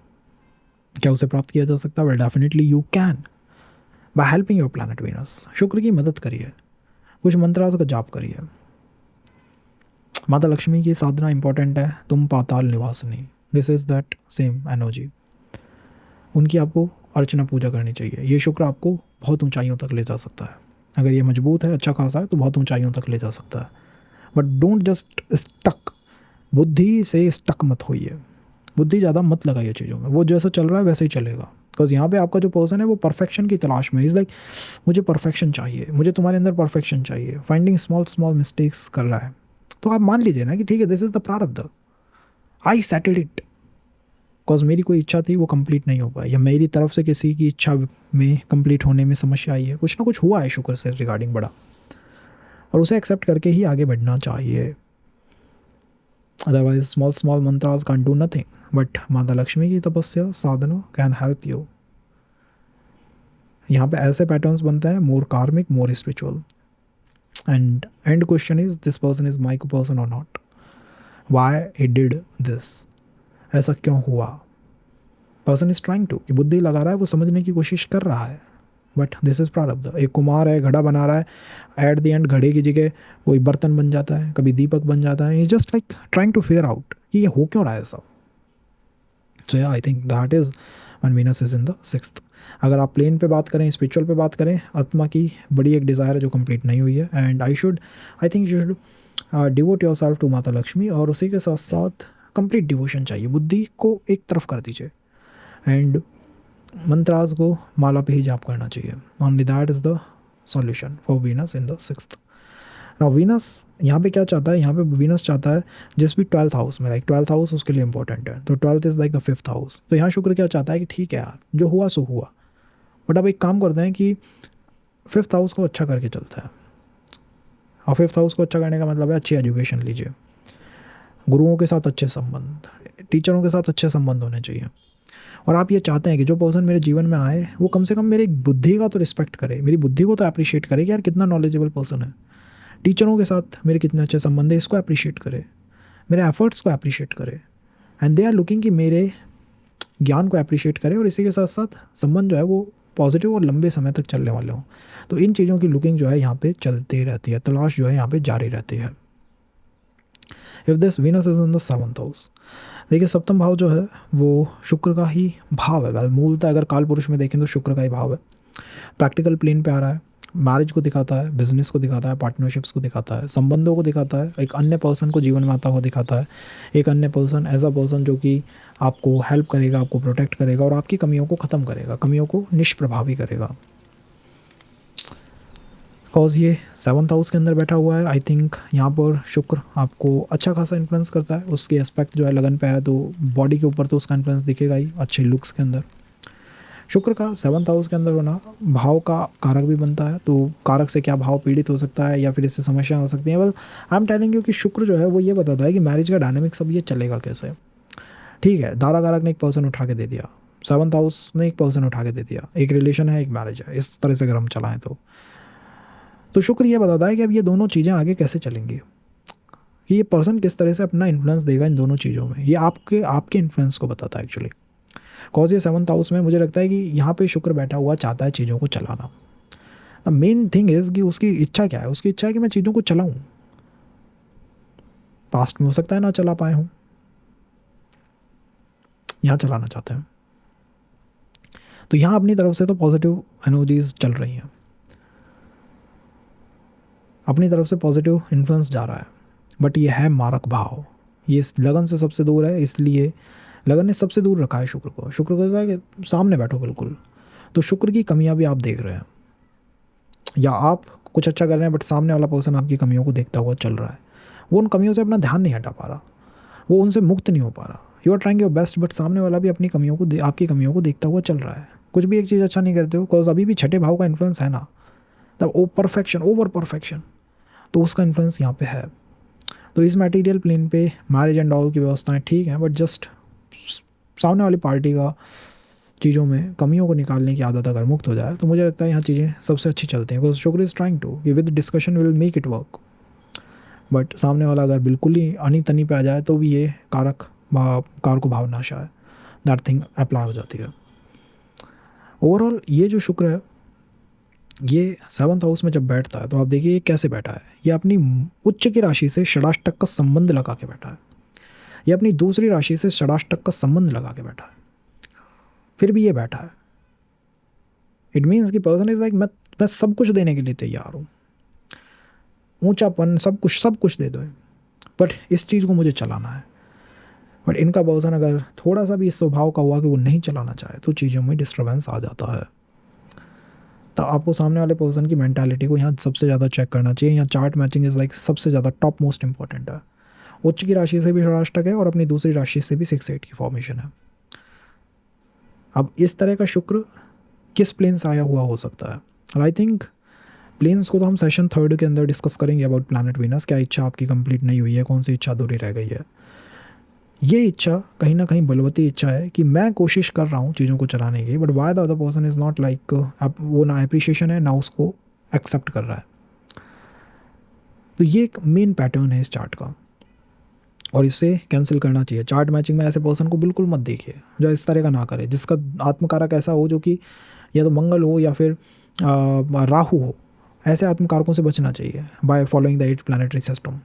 क्या उसे प्राप्त किया जा सकता है? Well definitely you can by helping your planet Venus. शुक्र की मदद करिए, कुछ मंत्रास का जाप करिए। माता लक्ष्मी की साधना इंपॉर्टेंट है, तुम पाताल निवासिनी, this is that same energy. उनकी आपको अर्चना पूजा करनी चाहिए। ये शुक्र आपको बहुत ऊंचाइयों तक ले जा सकता है, अगर ये मजबूत है, अच्छा खासा है तो बहुत ऊंचाइयों तक ले जा सकता है। बट डोंट जस्ट स्टक, बुद्धि से स्टक मत होइए, बुद्धि ज़्यादा मत लगाइए चीज़ों में, वो जैसा चल रहा है वैसे ही चलेगा। बिकॉज यहाँ पे आपका जो पर्सन है वो परफेक्शन की तलाश में, इज़ लाइक मुझे परफेक्शन चाहिए, मुझे तुम्हारे अंदर परफेक्शन चाहिए, फाइंडिंग स्मॉल मिस्टेक्स कर रहा है। तो आप मान लीजिए ना कि ठीक है, दिस इज़ द प्रारब्ध, आई सेटल्ड इट, बिकॉज मेरी कोई इच्छा थी वो कंप्लीट नहीं हो पाई, या मेरी तरफ से किसी की इच्छा में कंप्लीट होने में समस्या आई है, कुछ ना कुछ हुआ है शुक्र से रिगार्डिंग बड़ा, और उसे एक्सेप्ट करके ही आगे बढ़ना चाहिए। Otherwise small mantras can do nothing, but माता लक्ष्मी की तपस्या साधना कैन हेल्प यू। यहाँ पे ऐसे पैटर्न्स बनते हैं, more karmic, more spiritual. And question is, this person is my person और not. Why he did this, ऐसा क्यों हुआ। पर्सन इज ट्राइंग टू, कि बुद्धि लगा रहा है, वो समझने की कोशिश कर रहा है, बट दिस इज़ प्रारब्ध। एक कुम्हार है, घड़ा बना रहा है, एट द एंड घड़े की जगह कोई बर्तन बन जाता है, कभी दीपक बन जाता है। Is just like trying to figure out कि ये हो क्यों रहा है ऐसा। So yeah I think that is one Venus is in the sixth. अगर आप प्लेन पे बात करें, स्पिरिचुअल पे बात करें, आत्मा की बड़ी एक डिज़ायर है जो कंप्लीट नहीं हुई है, and I think you should devote yourself to Mata Lakshmi, और उसी के साथ साथ कंप्लीट डिवोशन चाहिए। बुद्धि को एक तरफ कर दीजिए एंड मंत्रास को माला पे ही जाप करना चाहिए। Only that is the solution for Venus in the sixth. Now Venus यहाँ पे क्या चाहता है, यहाँ पे वीनस चाहता है जिस भी 12th हाउस में, लाइक 12th हाउस उसके लिए इंपॉर्टेंट है, तो 12th is like the 5th house. तो यहाँ शुक्र क्या चाहता है कि ठीक है यार, जो हुआ सो हुआ, बट अब एक काम करते हैं कि 5th हाउस को अच्छा करके चलता है। और 5th हाउस को अच्छा करने का मतलब है अच्छी एजुकेशन लीजिए, गुरुओं के साथ अच्छे संबंध, टीचरों के साथ अच्छे संबंध होने चाहिए। और आप ये चाहते हैं कि जो पर्सन मेरे जीवन में आए वो कम से कम मेरी बुद्धि का तो रिस्पेक्ट करे, मेरी बुद्धि को तो अप्रिशिएट करे कि यार कितना नॉलेजेबल पर्सन है। टीचरों के साथ मेरे कितने अच्छे संबंध है, इसको अप्रिशिएट करे, मेरे एफर्ट्स को अप्रिशिएट करे, एंड दे आर लुकिंग कि मेरे ज्ञान को अप्रिशिएट करे, और इसी के साथ साथ संबंध जो है वो पॉजिटिव और लंबे समय तक चलने वाले हों। तो इन चीज़ों की लुकिंग जो है यहाँ पे चलती रहती है, तलाश जो है यहाँ पे जारी रहती है। If this Venus is in the 7th house, देखिए सप्तम भाव जो है वो शुक्र का ही भाव है। वेल मूलतः अगर काल पुरुष में देखें तो शुक्र का ही भाव है। प्रैक्टिकल प्लेन पे आ रहा है, मैरिज को दिखाता है, बिजनेस को दिखाता है, पार्टनरशिप्स को दिखाता है, संबंधों को दिखाता है, एक अन्य पर्सन को जीवन में आता हुआ दिखाता है, एक अन्य पर्सन एज अ पर्सन जो कि आपको हेल्प करेगा, आपको प्रोटेक्ट करेगा और आपकी कमियों को ख़त्म करेगा, कमियों को निष्प्रभावी करेगा। बिकॉज ये 7th हाउस के अंदर बैठा हुआ है, आई थिंक यहाँ पर शुक्र आपको अच्छा खासा इन्फ्लुएंस करता है। उसकी एस्पेक्ट जो है लगन पे है, तो बॉडी के ऊपर तो उसका इन्फ्लुएंस दिखेगा ही, अच्छे लुक्स के अंदर। शुक्र का 7th हाउस के अंदर होना भाव का कारक भी बनता है, तो कारक से क्या भाव पीड़ित हो सकता है या फिर इससे समस्या हो सकती है। Well I am telling you कि शुक्र जो है वो ये बताता है कि मैरिज का डायनामिक सब ये चलेगा कैसे। ठीक है, दारा कारक ने एक पर्सन उठा के दे दिया, 7th हाउस ने एक पर्सन उठा के दे दिया, एक रिलेशन है, एक मैरिज है, इस तरह से अगर हम चलाएँ तो शुक्र ये बताता है कि अब ये दोनों चीज़ें आगे कैसे चलेंगी, कि ये पर्सन किस तरह से अपना इन्फ्लुएंस देगा इन दोनों चीज़ों में। ये आपके इन्फ्लुएंस को बताता है एक्चुअली। कॉज ये 7th हाउस में मुझे लगता है कि यहाँ पे शुक्र बैठा हुआ चाहता है चीज़ों को चलाना। द मेन थिंग इज़ कि उसकी इच्छा क्या है, उसकी इच्छा है कि मैं चीज़ों को चलाऊँ। पास्ट में हो सकता है ना चला पाए हूँ, यहाँ चलाना चाहते हैं। तो यहाँ अपनी तरफ से तो पॉजिटिव एनर्जीज चल रही हैं, अपनी तरफ से पॉजिटिव इन्फ्लुएंस जा रहा है, बट ये है मारक भाव, ये लगन से सबसे दूर है, इसलिए लगन ने सबसे दूर रखा है शुक्र को। शुक्र को है कि सामने बैठो बिल्कुल। तो शुक्र की कमियां भी आप देख रहे हैं, या आप कुछ अच्छा कर रहे हैं बट सामने वाला पर्सन आपकी कमियों को देखता हुआ चल रहा है, वो उन कमियों से अपना ध्यान नहीं हटा पा रहा, वो उनसे मुक्त नहीं हो पा रहा। You are trying your best, but सामने वाला भी अपनी कमियों को आपकी कमियों को देखता हुआ चल रहा है। कुछ भी एक चीज़ अच्छा नहीं करते हो, बिकॉज अभी भी छठे भाव का इन्फ्लुएंस है ना, तब ओ परफेक्शन, ओवर परफेक्शन, तो उसका इन्फ्लुएंस यहाँ पे है। तो इस मटेरियल प्लेन पे मैरिज एंड ऑल की व्यवस्थाएं ठीक हैं, बट जस्ट सामने वाली पार्टी का चीज़ों में कमियों को निकालने की आदत अगर मुक्त हो जाए तो मुझे लगता है यहाँ चीज़ें सबसे अच्छी चलती हैं। बिकॉज शुक्र इज़ ट्राइंग टू कि with discussion will make it work, but सामने वाला अगर बिल्कुल ही अनी तनी पे आ जाए तो भी ये कारक भावनाशा है, दैट थिंग अप्लाई हो जाती है। ओवरऑल ये जो शुक्र है ये 7th हाउस में जब बैठता है तो आप देखिए ये कैसे बैठा है। ये अपनी उच्च की राशि से षडाष्टक का संबंध लगा के बैठा है, ये अपनी दूसरी राशि से षडाष्टक का संबंध लगा के बैठा है, फिर भी ये बैठा है। इट मीन्स कि पर्सन इज लाइक मैं सब कुछ देने के लिए तैयार हूँ, ऊंचापन सब कुछ दे दो, बट इस चीज़ को मुझे चलाना है। बट इनका पर्सन अगर थोड़ा सा भी इस स्वभाव का हुआ कि वो नहीं चलाना चाहे तो चीज़ों में डिस्टर्बेंस आ जाता है। तो आपको सामने वाले पर्सन की मेंटालिटी को यहाँ सबसे ज़्यादा चेक करना चाहिए। यहाँ चार्ट मैचिंग इज़ लाइक सबसे ज़्यादा टॉप मोस्ट इंपॉर्टेंट है। उच्च की राशि से भी षडाष्टक है और अपनी दूसरी राशि से भी 6-8 की फॉर्मेशन है। अब इस तरह का शुक्र किस प्लेन से आया हुआ हो सकता है। आई थिंक प्लेन्स को तो हम सेशन 3 के अंदर डिस्कस करेंगे अबाउट प्लैनेट वीनस। क्या इच्छा आपकी कंप्लीट नहीं हुई है, कौन सी इच्छा अधूरी रह गई है। ये इच्छा कहीं ना कहीं बलवती इच्छा है कि मैं कोशिश कर रहा हूँ चीज़ों को चलाने की, but why the other person is not like, वो ना अप्रिशिएशन है ना उसको एक्सेप्ट कर रहा है। तो ये एक मेन पैटर्न है इस चार्ट का। और इसे कैंसिल करना चाहिए। चार्ट मैचिंग में ऐसे पर्सन को बिल्कुल मत देखिए जो इस तरह का ना करे, जिसका आत्मकारक ऐसा हो जो कि या तो मंगल हो या फिर राहु हो। ऐसे आत्मकारकों से बचना चाहिए by following the 8 planetary system.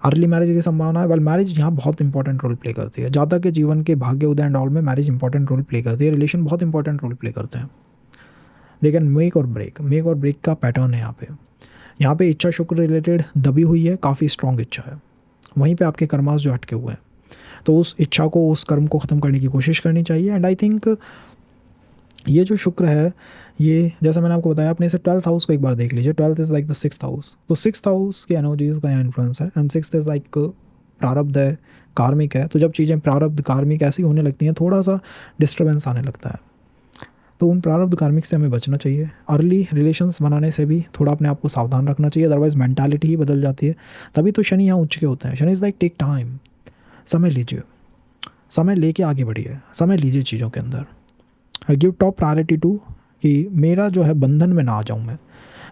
Early marriage की संभावना है, वेल मैरिज यहाँ बहुत इंपॉर्टेंट रोल प्ले करती है। जातक के जीवन के भाग्य उदय एंड ऑल में मैरिज इंपॉर्टेंट रोल प्ले करती है, रिलेशन बहुत इंपॉर्टेंट रोल प्ले करते हैं। लेकिन मेक और ब्रेक का पैटर्न है यहाँ पे इच्छा शुक्र रिलेटेड दबी हुई है, काफ़ी स्ट्रॉन्ग इच्छा है, वहीं पे आपके कर्मास जो अटके हुए हैं, तो उस इच्छा को, उस कर्म को ख़त्म करने की कोशिश करनी चाहिए। एंड आई थिंक ये जो शुक्र है, ये जैसा मैंने आपको बताया, अपने इसे 12th हाउस को एक बार देख लीजिए। 12th is like the 6th house, तो 6th हाउस की एनर्जीज का यहाँ इन्फ्लुएंस है। एंड 6th इज़ लाइक प्रारब्ध है, कार्मिक है। तो जब चीज़ें प्रारब्ध कार्मिक ऐसी होने लगती हैं, थोड़ा सा डिस्टर्बेंस आने लगता है, तो उन प्रारब्ध कार्मिक से हमें बचना चाहिए। अर्ली रिलेशंस बनाने से भी थोड़ा अपने आप को सावधान रखना चाहिए, अदरवाइज मेंटालिटी ही बदल जाती है। तभी तो शनि यहाँ उच्च के होते हैं। Shani is like take time, समय लीजिए, समय लेके आगे बढ़िए, समय लीजिए चीज़ों के अंदर। और गिव टॉप प्रायोरिटी टू कि मेरा जो है बंधन में ना आ जाऊँ,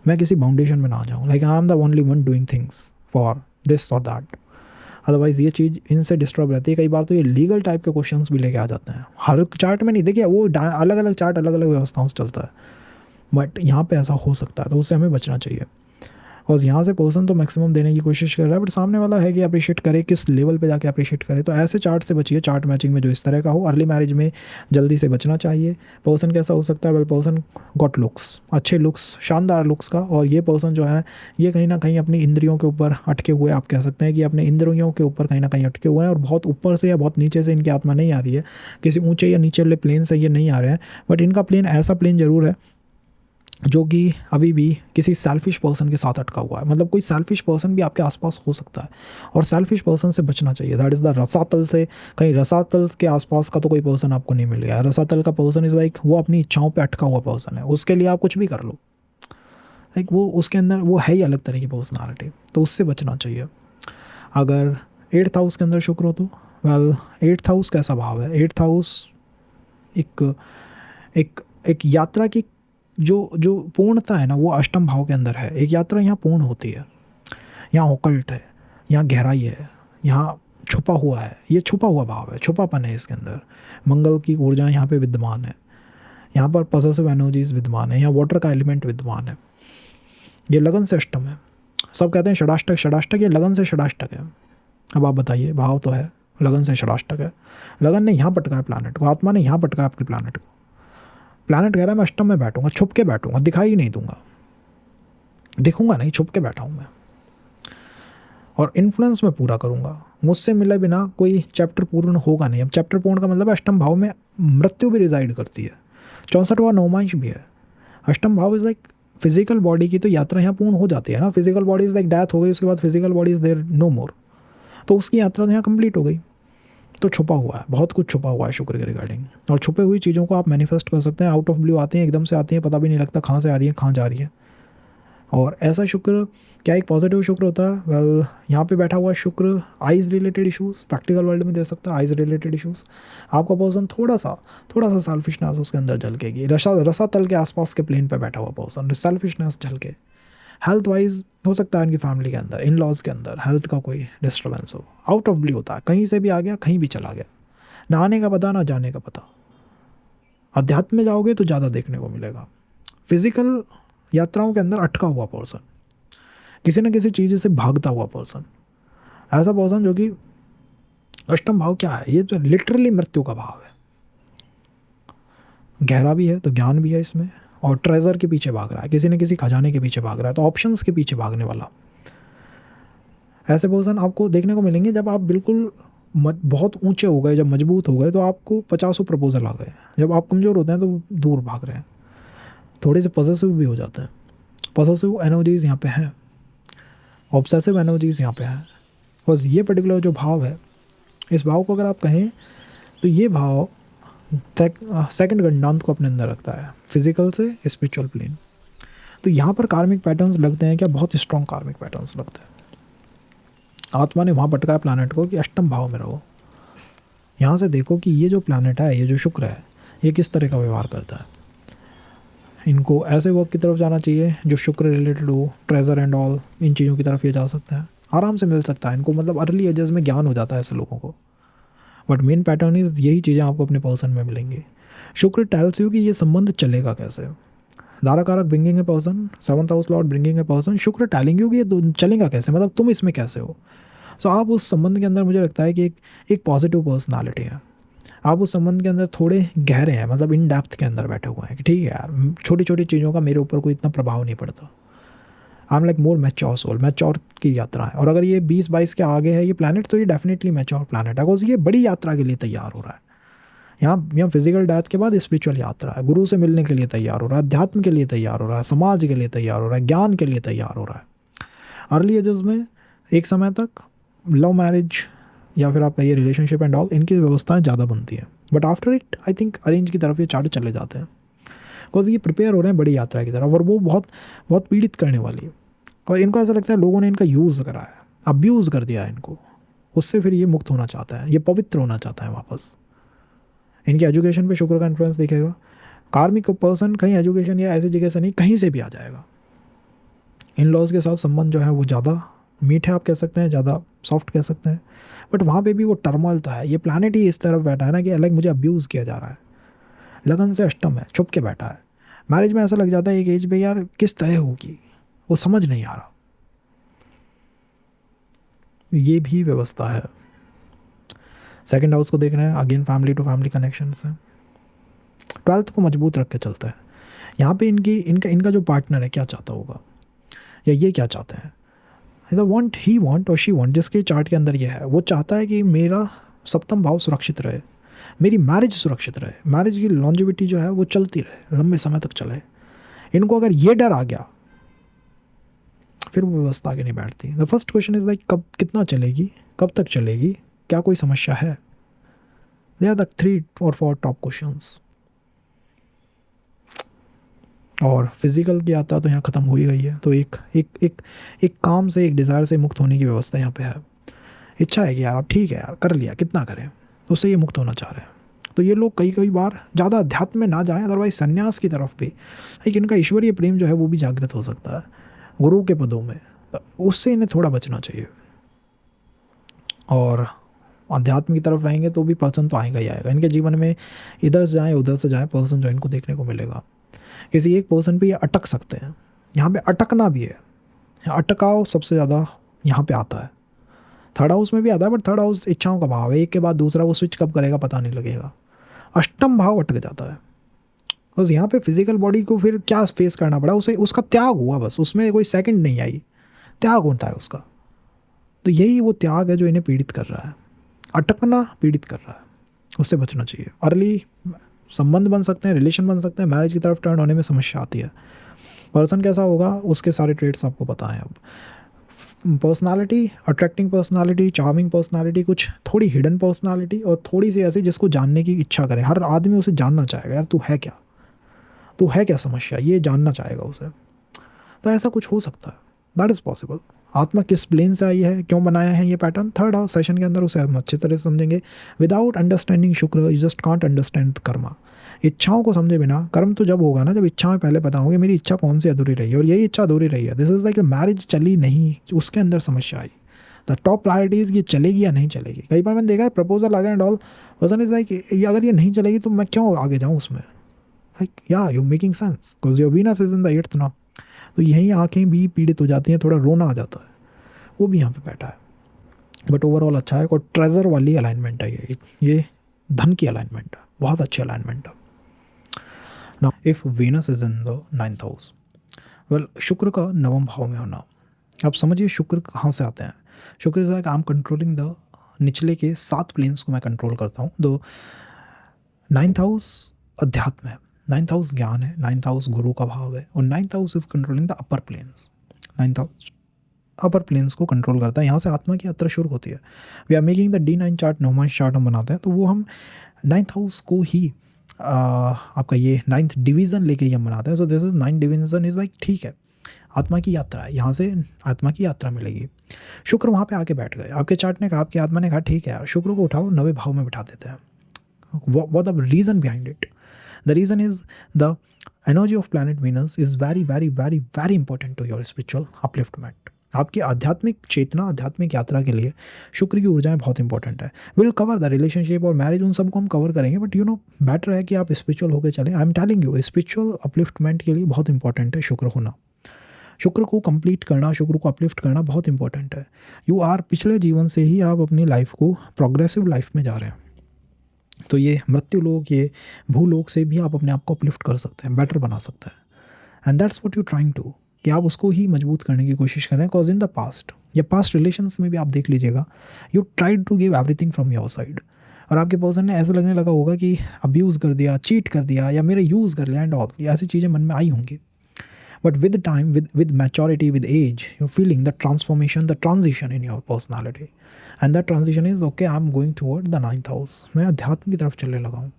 मैं किसी बाउंडेशन में ना आ जाऊँ, like I am the only one doing things for this और दैट। अदरवाइज़ ये चीज़ इनसे डिस्टर्ब रहती है। कई बार तो ये लीगल टाइप के क्वेश्चंस भी लेके आ जाते हैं। हर चार्ट में नहीं, देखिए वो अलग अलग चार्ट अलग अलग व्यवस्थाओं से चलता है, बट यहाँ पे ऐसा हो सकता है, तो उससे हमें बचना चाहिए। और यहाँ से पर्सन तो मैक्सिमम देने की कोशिश कर रहा है, बट सामने वाला है कि अप्रिशिएट करे, किस लेवल पे जाके अप्रिशिएट करे। तो ऐसे चार्ट से बचिए, चार्ट मैचिंग में जो इस तरह का हो। अर्ली मैरिज में जल्दी से बचना चाहिए। पर्सन कैसा हो सकता है, वेल पर्सन गॉट लुक्स, अच्छे लुक्स, शानदार लुक्स का। और ये पर्सन जो है ये कहीं ना कहीं अपनी इंद्रियों के ऊपर अटके हुए, आप कह सकते हैं कि अपने इंद्रियों के ऊपर कहीं ना कहीं अटके हुए हैं, और बहुत ऊपर से या बहुत नीचे से इनकी आत्मा नहीं आ रही है, किसी ऊँचे या नीचे वाले प्लेन से ये नहीं आ रहे हैं, बट इनका प्लेन ऐसा प्लेन ज़रूर है जो कि अभी भी किसी सेल्फिश पर्सन के साथ अटका हुआ है। मतलब कोई सेल्फिश पर्सन भी आपके आसपास हो सकता है, और सेल्फिश पर्सन से बचना चाहिए। दैट इज़ द रसातल से। कहीं रसातल के आसपास का तो कोई पर्सन आपको नहीं मिलेगा। रसातल का पर्सन इज़ लाइक वो अपनी इच्छाओं पे अटका हुआ पर्सन है, उसके लिए आप कुछ भी कर लो, लाइक वो उसके अंदर वो है ही अलग तरह की पर्सनालिटी, तो उससे बचना चाहिए। अगर 8th हाउस के अंदर शुक्र हो तो वेल 8th हाउस कैसा भाव है? 8th हाउस एक एक एक यात्रा की जो जो पूर्णता है ना, वो अष्टम भाव के अंदर है। एक यात्रा यहाँ पूर्ण होती है, यहाँ ऑकल्ट है, यहाँ गहराई है, यहाँ छुपा हुआ है, ये छुपा हुआ भाव है, छुपापन है इसके अंदर। मंगल की ऊर्जा यहाँ पे विद्यमान है, यहाँ पर पॉजिटिव एनर्जीज विद्यमान है, यहाँ वाटर का एलिमेंट विद्यमान है। ये लगन से अष्टम है। सब कहते हैं षडाष्टक षडाष्टक, ये लगन से षडाष्टक है। अब आप बताइए, भाव तो है लगन से षडाष्टक है। लगन ने यहाँ पटका है प्लानट को, आत्मा ने यहाँ पटका है आपके प्लानट को। प्लानट कह रहा है मैं अष्टम में बैठूंगा, छुप के बैठूंगा, दिखाई नहीं दूंगा, दिखूंगा नहीं, छुप के बैठा हूँ मैं, और इन्फ्लुएंस में पूरा करूंगा। मुझसे मिले बिना कोई चैप्टर पूर्ण होगा नहीं। अब चैप्टर पूर्ण का मतलब अष्टम भाव में मृत्यु भी रिजाइड करती है, 64वां नवमांश भी है। अष्टम भाव इज़ लाइक फिजिकल बॉडी की तो यात्रा यहाँ पूर्ण हो जाती है ना। Physical body is like death हो गई, उसके बाद physical body is there no more, तो उसकी यात्रा तो यहाँ कंप्लीट हो गई। तो छुपा हुआ है, बहुत कुछ छुपा हुआ है शुक्र के रिगार्डिंग, और छुपे हुई चीज़ों को आप मैनिफेस्ट कर सकते हैं। आउट ऑफ ब्लू आती हैं, एकदम से आती हैं, पता भी नहीं लगता कहाँ से आ रही है, कहाँ जा रही है। और ऐसा शुक्र क्या एक पॉजिटिव शुक्र होता है? वेल यहाँ पे बैठा हुआ शुक्र eyes related issues practical world में दे सकता है। आइज़ रिलेटेड इश्यूज़, आपका पर्सन थोड़ा सा सेल्फिशनेस उसके अंदर झलकेगी। रसातल के आसपास के प्लेन पे बैठा हुआ पर्सन, सेल्फिशनेस झलके। हेल्थ वाइज हो सकता है इनकी फैमिली के अंदर, इन लॉज के अंदर हेल्थ का कोई डिस्टर्बेंस हो। आउट ऑफ ब्लू होता है, कहीं से भी आ गया, कहीं भी चला गया, ना आने का पता ना जाने का पता। अध्यात्म में जाओगे तो ज़्यादा देखने को मिलेगा। फिजिकल यात्राओं के अंदर अटका हुआ पर्सन, किसी न किसी चीज़ से भागता हुआ पर्सन, ऐसा पर्सन जो कि अष्टम भाव क्या है? ये तो लिटरली मृत्यु का भाव है। गहरा भी है तो ज्ञान भी है इसमें, और ट्रेजर के पीछे भाग रहा है, किसी न किसी खजाने के पीछे भाग रहा है, तो ऑप्शंस के पीछे भागने वाला। ऐसे पर्सन आपको देखने को मिलेंगे जब आप बिल्कुल बहुत ऊंचे हो गए, जब मजबूत हो गए, तो आपको 50 प्रपोजल आ गए। जब आप कमज़ोर होते हैं तो दूर भाग रहे हैं, थोड़े से पॉसेसिव भी हो जाते हैं। पॉसेसिव एनर्जीज यहाँ पे हैं, ऑब्सेसिव एनर्जीज यहाँ पे हैं। बस ये पर्टिकुलर जो भाव है, इस भाव को अगर आप कहें तो ये भाव सेकंड गंडांत को अपने अंदर रखता है, फिजिकल से स्पिरिचुअल प्लेन। तो यहाँ पर कार्मिक पैटर्न्स लगते हैं क्या? बहुत स्ट्रॉन्ग कार्मिक पैटर्न्स लगते हैं। आत्मा ने वहाँ पटका है प्लानट को कि अष्टम भाव में रहो। यहाँ से देखो कि ये जो प्लानट है, ये जो शुक्र है, ये किस तरह का व्यवहार करता है। इनको ऐसे वर्क की तरफ जाना चाहिए जो शुक्र रिलेटेड हो, ट्रेजर एंड ऑल, इन चीज़ों की तरफ ये जा सकते हैं। आराम से मिल सकता है इनको, मतलब अर्ली एजेस में ज्ञान हो जाता है ऐसे लोगों को। बट मेन पैटर्न इज यही चीज़ें आपको अपने पर्सन में मिलेंगी। शुक्र टेल्स यू कि ये संबंध चलेगा कैसे। Darakaraka bringing a person, seventh house lord bringing a person, Shukra telling you कि ये चलेगा कैसे, मतलब तुम इसमें कैसे हो। सो आप उस संबंध के अंदर, मुझे लगता है कि एक पॉजिटिव पर्सनालिटी है। आप उस संबंध के अंदर थोड़े गहरे हैं, मतलब इन डेप्थ के अंदर बैठे हुए हैं कि ठीक है यार, छोटी छोटी चीज़ों का मेरे ऊपर कोई इतना प्रभाव नहीं पड़ता। I am like more mature soul, mature की यात्रा है। और अगर ये 20-22 के आगे है ये प्लानट, तो ये डेफिनेटली मैच्योर प्लानट है, बिकॉज ये बड़ी यात्रा के लिए तैयार हो रहा है। यहाँ फिजिकल डेथ के बाद स्पिरिचुअल यात्रा है, गुरु से मिलने के लिए तैयार हो रहा है, अध्यात्म के लिए तैयार हो रहा है, समाज के लिए तैयार हो रहा है, ज्ञान के लिए तैयार हो रहा है। अर्ली एजेस में एक समय तक लव मैरिज या फिर आप कहिए रिलेशनशिप एंड ऑल, इनकी व्यवस्थाएं ज़्यादा बनती हैं। But after it I think arrange की तरफ ये चार्ट चले जाते हैं, बिकॉज ये प्रिपेयर हो रहे हैं बड़ी यात्रा की तरफ, और वो बहुत बहुत पीड़ित करने वाली है। और इनको ऐसा लगता है लोगों ने इनका यूज़ करा है, अब्यूज़ कर दिया है इनको, उससे फिर ये मुक्त होना चाहता है, ये पवित्र होना चाहता है वापस। इनकी एजुकेशन पे शुक्र का इन्फ्लुएंस दिखेगा। कार्मिक पर्सन कहीं एजुकेशन या ऐसी जगह से नहीं, कहीं से भी आ जाएगा। इन लॉज के साथ संबंध जो है वो ज़्यादा मीठे आप कह सकते हैं, ज़्यादा सॉफ्ट कह सकते हैं, बट वहाँ पे भी वो टर्मोइल तो है। ये प्लानट ही इस तरफ बैठा है ना कि अलग मुझे अब्यूज़ किया जा रहा है, लगन से अष्टम है, छुप के बैठा है। मैरिज में ऐसा लग जाता है एक एज पे यार किस तरह होगी, वो समझ नहीं आ रहा। ये भी व्यवस्था है। सेकंड हाउस को देख रहे हैं, again family to family connection है। 12th को मजबूत रख के चलता है। यहाँ पे इनका जो पार्टनर है क्या चाहता होगा, या ये क्या चाहते हैं, वॉन्ट ही वॉन्ट और शी वॉन्ट, जिसके चार्ट के अंदर ये है, वो चाहता है कि मेरा सप्तम भाव सुरक्षित रहे, मेरी मैरिज सुरक्षित रहे, मैरिज की लॉन्जिविटी जो है वो चलती रहे, लंबे समय तक चले। इनको अगर ये डर आ गया फिर वो व्यवस्था आगे नहीं बैठती। The first question is like कब, कितना चलेगी, कब तक चलेगी, क्या कोई समस्या है। दे आर द 3 और 4 टॉप क्वेश्चंस। और फिजिकल की यात्रा तो यहाँ ख़त्म हो ही गई है, तो एक काम से, एक डिज़ायर से मुक्त होने की व्यवस्था यहाँ पे है। इच्छा है कि यार अब ठीक है यार, कर लिया, कितना करें, उससे ये मुक्त होना चाह रहे हैं। तो ये लोग कई बार ज़्यादा अध्यात्म में ना जाएं, अदरवाइज संन्यास की तरफ भी, लेकिन इनका ईश्वरीय प्रेम जो है वो भी जागृत हो सकता है गुरु के पदों में, उससे इन्हें थोड़ा बचना चाहिए। और अध्यात्म की तरफ रहेंगे तो भी पर्सन तो आएगा ही आएगा इनके जीवन में। इधर से जाएँ उधर से जाएँ, पर्सन जो इनको देखने को मिलेगा। किसी एक पर्सन पे ये अटक सकते हैं, यहाँ पे अटकना भी है, अटकाव सबसे ज़्यादा यहाँ पे आता है। थर्ड हाउस में भी आता है, बट थर्ड हाउस इच्छाओं का भाव है, एक के बाद दूसरा वो स्विच कब करेगा पता नहीं लगेगा। अष्टम भाव अटक जाता है, बस यहाँ पे फिजिकल बॉडी को फिर क्या फेस करना पड़ा, उसे उसका त्याग हुआ, बस उसमें कोई सेकंड नहीं आई, त्याग होता है उसका। तो यही वो त्याग है जो इन्हें पीड़ित कर रहा है, अटकना पीड़ित कर रहा है, उससे बचना चाहिए। अर्ली संबंध बन सकते हैं, रिलेशन बन सकते हैं, मैरिज की तरफ टर्न होने में समस्या आती है। पर्सन कैसा होगा उसके सारे ट्रेड्स आपको पता है। अब personality, attracting personality, charming personality, कुछ थोड़ी हिडन पर्सनालिटी, और थोड़ी सी ऐसी जिसको जानने की इच्छा करे। हर आदमी उसे जानना चाहेगा, यार तू है क्या, तू है क्या समस्या, ये जानना चाहेगा उसे। तो ऐसा कुछ हो सकता है, दैट इज़ पॉसिबल। आत्मा किस प्लेन से आई है, क्यों बनाया है ये पैटर्न, थर्ड सेशन के अंदर उसे हम अच्छी तरह से समझेंगे। विदाउट अंडरस्टैंडिंग शुक्र you just can't understand Karma. इच्छाओं को समझे बिना कर्म तो जब होगा ना, जब इच्छाएं पहले पता होंगी मेरी इच्छा कौन सी अधूरी रही है, और यही इच्छा अधूरी रही है। दिस इज़ लाइक मैरिज चली नहीं, उसके अंदर समस्या आई। द टॉप प्रायोरिटीज़ ये चलेगी या नहीं चलेगी। कई बार मैंने देखा है प्रपोजल आ गया and all, person is like अगर ये नहीं चलेगी तो मैं क्यों आगे जाऊँ उसमें। लाइक या you making sense because your Venus is in the 8th ना। तो यहीं आँखें भी पीड़ित हो जाती हैं, थोड़ा रोना आ जाता है, वो भी यहाँ पे बैठा है। बट ओवरऑल अच्छा है, कोई ट्रेजर वाली अलाइनमेंट है ये धन की अलाइनमेंट है, बहुत अच्छी अलाइनमेंट है। Now if Venus is in the 9th house, well शुक्र का 9वें भाव में होना, आप समझिए शुक्र कहाँ से आते हैं। शुक्र is like I am controlling the निचले के 7 प्लेन्स को मैं कंट्रोल करता हूँ। दो 9th हाउस अध्यात्म है, 9th हाउस ज्ञान है, 9th हाउस गुरु का भाव है, और 9th house is controlling the upper planes. 9th house upper planes को कंट्रोल करता है, यहाँ से आत्मा की यात्रा शुरू होती है। We are making the D9 chart, नौमांश चार्ट हम बनाते हैं, तो वो हम 9th हाउस को ही आपका ये 9th डिवीज़न लेके ही हम बनाते हैं। सो this is 9th division is like ठीक है, आत्मा की यात्रा है, यहाँ से आत्मा की यात्रा मिलेगी। शुक्र वहाँ पे आके बैठ गए, आपके चार्ट ने कहा, आपकी आत्मा ने कहा ठीक है यार शुक्र को उठाओ 9वें भाव में बिठा देते हैं। What the reason behind it, the reason is the energy of planet Venus is very very very very important to your spiritual upliftment. आपकी आध्यात्मिक चेतना, आध्यात्मिक यात्रा के लिए शुक्र की ऊर्जाएं बहुत इंपॉर्टेंट है। विल कवर द रिलेशनशिप और मैरिज, उन सबको हम कवर करेंगे, बट बेटर है कि आप स्पिरिचुअल होकर चलें। I am telling you, spiritual upliftment के लिए बहुत इंपॉर्टेंट है शुक्र होना। शुक्र को कंप्लीट करना, शुक्र को अपलिफ्ट करना बहुत इंपॉर्टेंट है। यू आर, पिछले जीवन से ही आप अपनी लाइफ को प्रोग्रेसिव लाइफ में जा रहे हैं, तो ये मृत्यु लोक, ये भूलोक से भी आप अपने आप को अपलिफ्ट कर सकते हैं, बेटर बना सकते हैं। And that's what you trying to, कि आप उसको ही मजबूत करने की कोशिश कर रहे हैं। कॉज इन द पास्ट या पास्ट रिलेशंस में भी आप देख लीजिएगा, you tried to give everything from your side, और आपके पर्सन ने ऐसा लगने लगा होगा कि अब्यूज़ कर दिया, चीट कर दिया, या मेरे यूज़ कर लिया एंड ऑल, ये ऐसी चीज़ें मन में आई होंगी। But with time, with maturity, with age, you feeling the transformation, the transition in your personality, and that transition is okay, I am going toward the 9th house, मैं अध्यात्म की तरफ चलने लगा हूँ।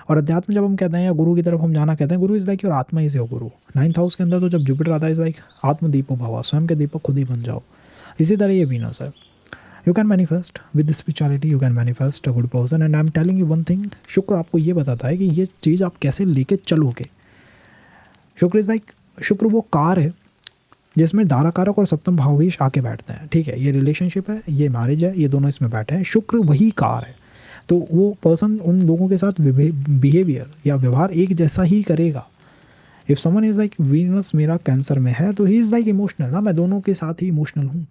और अध्यात्म जब हम कहते हैं या गुरु की तरफ हम जाना कहते हैं, गुरु इज़ लाइक योर आत्मा is your Guru. 9th house के अंदर तो जब जुपिटर आता है, इज़ लाइक आत्मदीपो भवा, स्वयं के दीपक खुद ही बन जाओ। इसी तरह ये वीनस है। You can manifest with spirituality, you can manifest a good person, and I am telling you one thing, शुक्र आपको ये बताता है कि ये चीज़ आप कैसे लेके चलोगे। शुक्र इज़ लाइक, शुक्र वो कार है जिसमें धाराकारक और सप्तम भाव भी आके बैठते हैं, ठीक है। ये रिलेशनशिप है, ये मैरिज है, ये दोनों इसमें बैठे हैं, शुक्र वही कार है। तो वो पर्सन उन लोगों के साथ बिहेवियर या व्यवहार एक जैसा ही करेगा। If someone is like Venus मेरा कैंसर में है, तो ही इज़ लाइक इमोशनल ना, मैं दोनों के साथ ही इमोशनल हूँ।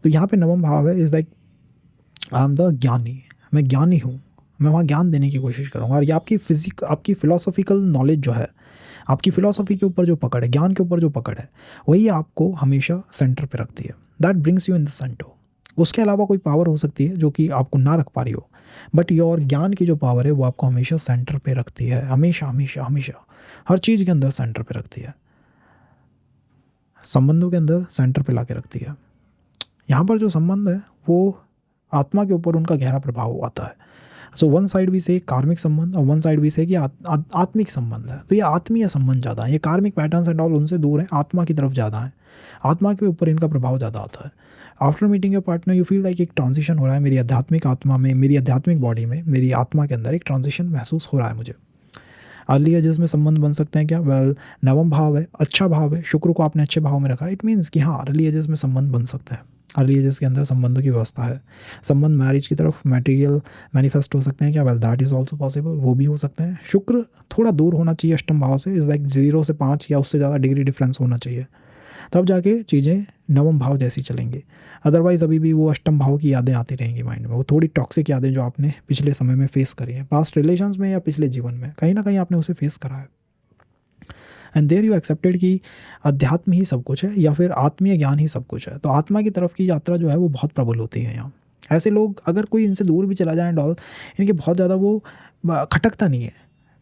तो यहाँ पे नवम भाव है, is like I am the ज्ञानी, मैं ज्ञानी हूँ, मैं वहाँ ज्ञान देने की कोशिश करूँगा। और ये आपकी फिलोसॉफिकल नॉलेज जो है, आपकी फिलॉसफी के ऊपर जो पकड़ है, ज्ञान के ऊपर जो पकड़ है, वही आपको हमेशा सेंटर पे रखती है। That brings you in the centre. उसके अलावा कोई पावर हो सकती है जो कि आपको ना रख पा रही हो, बट योर ज्ञान की जो पावर है वो आपको हमेशा सेंटर पे रखती है, हमेशा हमेशा हमेशा हर चीज़ के अंदर सेंटर पे रखती है, संबंधों के अंदर सेंटर पे ला के रखती है। यहाँ पर जो संबंध है वो आत्मा के ऊपर उनका गहरा प्रभाव आता है। सो वन साइड भी से कार्मिक संबंध और वन साइड भी से कि आत्मिक संबंध है। तो ये आत्मीय संबंध ज़्यादा है, ये कार्मिक पैटर्न्स एंड ऑल उनसे दूर है, आत्मा की तरफ ज़्यादा है, आत्मा के ऊपर इनका प्रभाव ज़्यादा आता है। After meeting your partner you feel like एक ट्रांजिशन हो रहा है मेरी आध्यात्मिक आत्मा में, मेरी आध्यात्मिक बॉडी में, मेरी आत्मा के अंदर एक ट्रांजिशन महसूस हो रहा है मुझे। अर्ली एजेस में संबंध बन सकते हैं क्या? वेल, नवम भाव है, अच्छा भाव है, शुक्र को आपने अच्छे भाव में रखा, इट मीन्स कि हाँ अर्ली एजेस में संबंध बन सकते हैं। अर्ली एजेस के अंदर संबंधों की व्यवस्था है, संबंध मैरिज की तरफ मटेरियल मैनिफेस्ट हो सकते हैं क्या? Well that is also possible, वो भी हो सकते हैं। शुक्र थोड़ा दूर होना चाहिए अष्टम भाव से, इज़ लाइक 0 से 5 या उससे ज़्यादा डिग्री डिफरेंस होना चाहिए, तब जाके चीज़ें नवम भाव जैसी चलेंगी। अदरवाइज़ अभी भी वो अष्टम भाव की यादें आती रहेंगी माइंड में, वो थोड़ी टॉक्सिक यादें जो आपने पिछले समय में फेस करी हैं, पास्ट रिलेशंस में या पिछले जीवन में, कहीं ना कहीं आपने उसे फेस करा है। एंड देयर यू एक्सेप्टेड कि अध्यात्म ही सब कुछ है या फिर आत्मीय ज्ञान ही सब कुछ है। तो आत्मा की तरफ की यात्रा जो है वो बहुत प्रबल होती है यहाँ। ऐसे लोग अगर कोई इनसे दूर भी चला जाए एंड ऑल, इनके बहुत ज़्यादा वो खटकता नहीं है,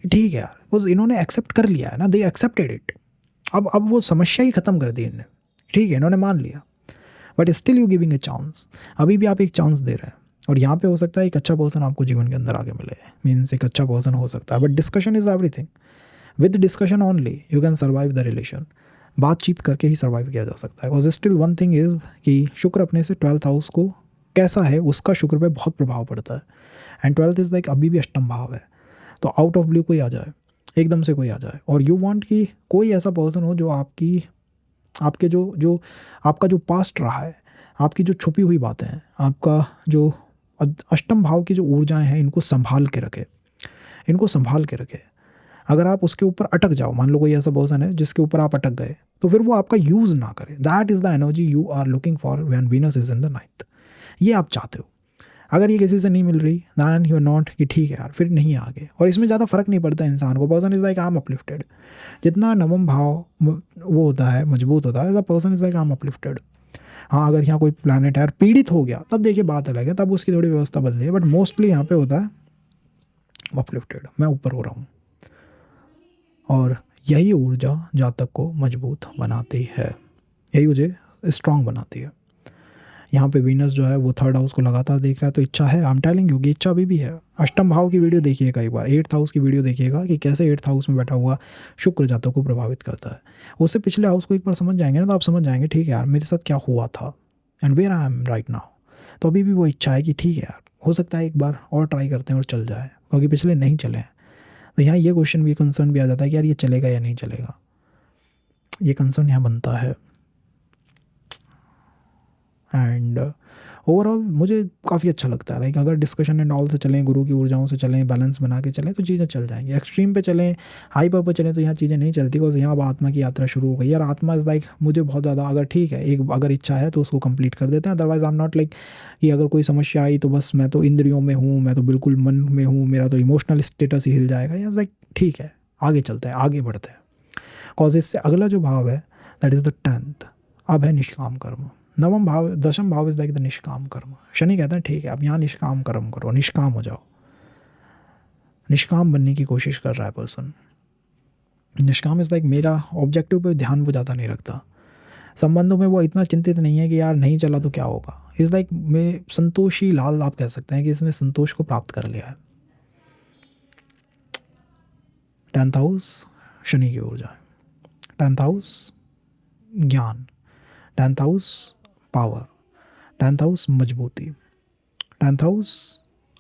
ठीक है यार, बिकॉज इन्होंने एक्सेप्ट कर लिया है ना, दे एक्सेप्टेड इट। अब वो समस्या ही ख़त्म कर दी इनने, ठीक है, इन्होंने मान लिया, but still you giving a chance, अभी भी आप एक चांस दे रहे हैं। और यहाँ पे हो सकता है एक अच्छा पर्सन आपको जीवन के अंदर आगे मिले, मीन्स एक अच्छा पर्सन हो सकता है, but discussion is everything. With discussion only you can survive the relation, बातचीत करके ही सर्वाइव किया जा सकता है। Because still one thing is कि शुक्र अपने से 12th हाउस को कैसा है उसका शुक्र पे बहुत प्रभाव पड़ता है। एंड 12th इज़ लाइक अभी भी अष्टम भाव है, तो आउट ऑफ ब्लू कोई आ जाए, एकदम से कोई आ जाए, और यू वांट कि कोई ऐसा पर्सन हो जो आपके जो आपका जो पास्ट रहा है, आपकी जो छुपी हुई बातें हैं, आपका जो अष्टम भाव की जो ऊर्जाएं हैं, इनको संभाल के रखे, इनको संभाल के रखे। अगर आप उसके ऊपर अटक जाओ, मान लो कोई ऐसा पर्सन है जिसके ऊपर आप अटक गए, तो फिर वो आपका यूज़ ना करे। That is the energy you are looking for when Venus is in the 9th। ये आप चाहते हो। अगर ये किसी से नहीं मिल रही, दैन यू आर नॉट कि ठीक है यार फिर नहीं आगे, और इसमें ज़्यादा फर्क नहीं पड़ता इंसान को। Person is like I am uplifted, जितना नवम भाव वो होता है, मजबूत होता है, the person is like I am uplifted. हाँ, अगर यहाँ कोई प्लानट है और पीड़ित हो गया, तब देखिए बात अलग है, तब उसकी थोड़ी व्यवस्था बदली है, बट मोस्टली यहाँ पे होता है अपलिफ्टेड, मैं ऊपर हो रहा हूँ। और यही ऊर्जा जातक को मजबूत बनाती है, यही मुझे स्ट्रांग बनाती है। यहाँ पे वीनस जो है वो 3rd हाउस को लगातार देख रहा है, तो इच्छा है, आई एम टेलिंग यू कि इच्छा अभी भी है। अष्टम भाव की वीडियो देखिएगा एक बार, 8th हाउस की वीडियो देखिएगा कि कैसे 8th हाउस में बैठा हुआ शुक्र जातक को प्रभावित करता है। उससे पिछले हाउस को एक बार समझ जाएंगे ना, तो आप समझ जाएंगे ठीक है यार मेरे साथ क्या हुआ था and where I am right now. तो अभी भी वो इच्छा है कि ठीक है यार, हो सकता है एक बार और ट्राई करते हैं और चल जाए, क्योंकि पिछले नहीं चले हैं। तो यहाँ ये क्वेश्चन भी, कंसर्न भी आ जाता है कि यार ये चलेगा या नहीं चलेगा, ये कंसर्न यहाँ बनता है। एंड ओवरऑल मुझे काफ़ी अच्छा लगता है। लाइक अगर डिस्कशन एंड ऑल से चलें, गुरु की ऊर्जाओं से चलें, बैलेंस बना के चलें तो चीज़ें चल जाएंगी। एक्सट्रीम पे चलें, हाइपर पे चलें तो यहाँ चीज़ें नहीं चलती, बिकॉज यहाँ अब आत्मा की यात्रा शुरू हो गई। यार आत्मा इज़ लाइक मुझे बहुत ज़्यादा, अगर ठीक है एक अगर इच्छा है तो उसको कंप्लीट कर देते हैं। Otherwise I am not like कि अगर कोई समस्या आई तो बस मैं तो इंद्रियों में हूँ, मैं तो बिल्कुल मन में हूँ, मेरा तो इमोशनल स्टेटस ही हिल जाएगा। या लाइक ठीक है आगे चलते हैं, आगे बढ़ते हैं। कॉज इससे अगला जो भाव है दैट इज़ द 10th, अब है निष्काम कर्म। नवम भाव, दशम भाव इज लाइक द निष्काम कर्म। शनि कहते हैं ठीक है अब यहाँ निष्काम कर्म करो, निष्काम हो जाओ। निष्काम बनने की कोशिश कर रहा है पर्सन। निष्काम इज़ लाइक मेरा ऑब्जेक्टिव पे ध्यान वो ज़्यादा नहीं रखता, संबंधों में वो इतना चिंतित नहीं है कि यार नहीं चला तो क्या होगा। इज़ लाइक मेरे संतोषी लाल, आप कह सकते हैं कि इसने संतोष को प्राप्त कर लिया है। 10th हाउस शनि की ऊर्जा है। 10th हाउस ज्ञान, 10th house power, 10th house मजबूती, 10th हाउस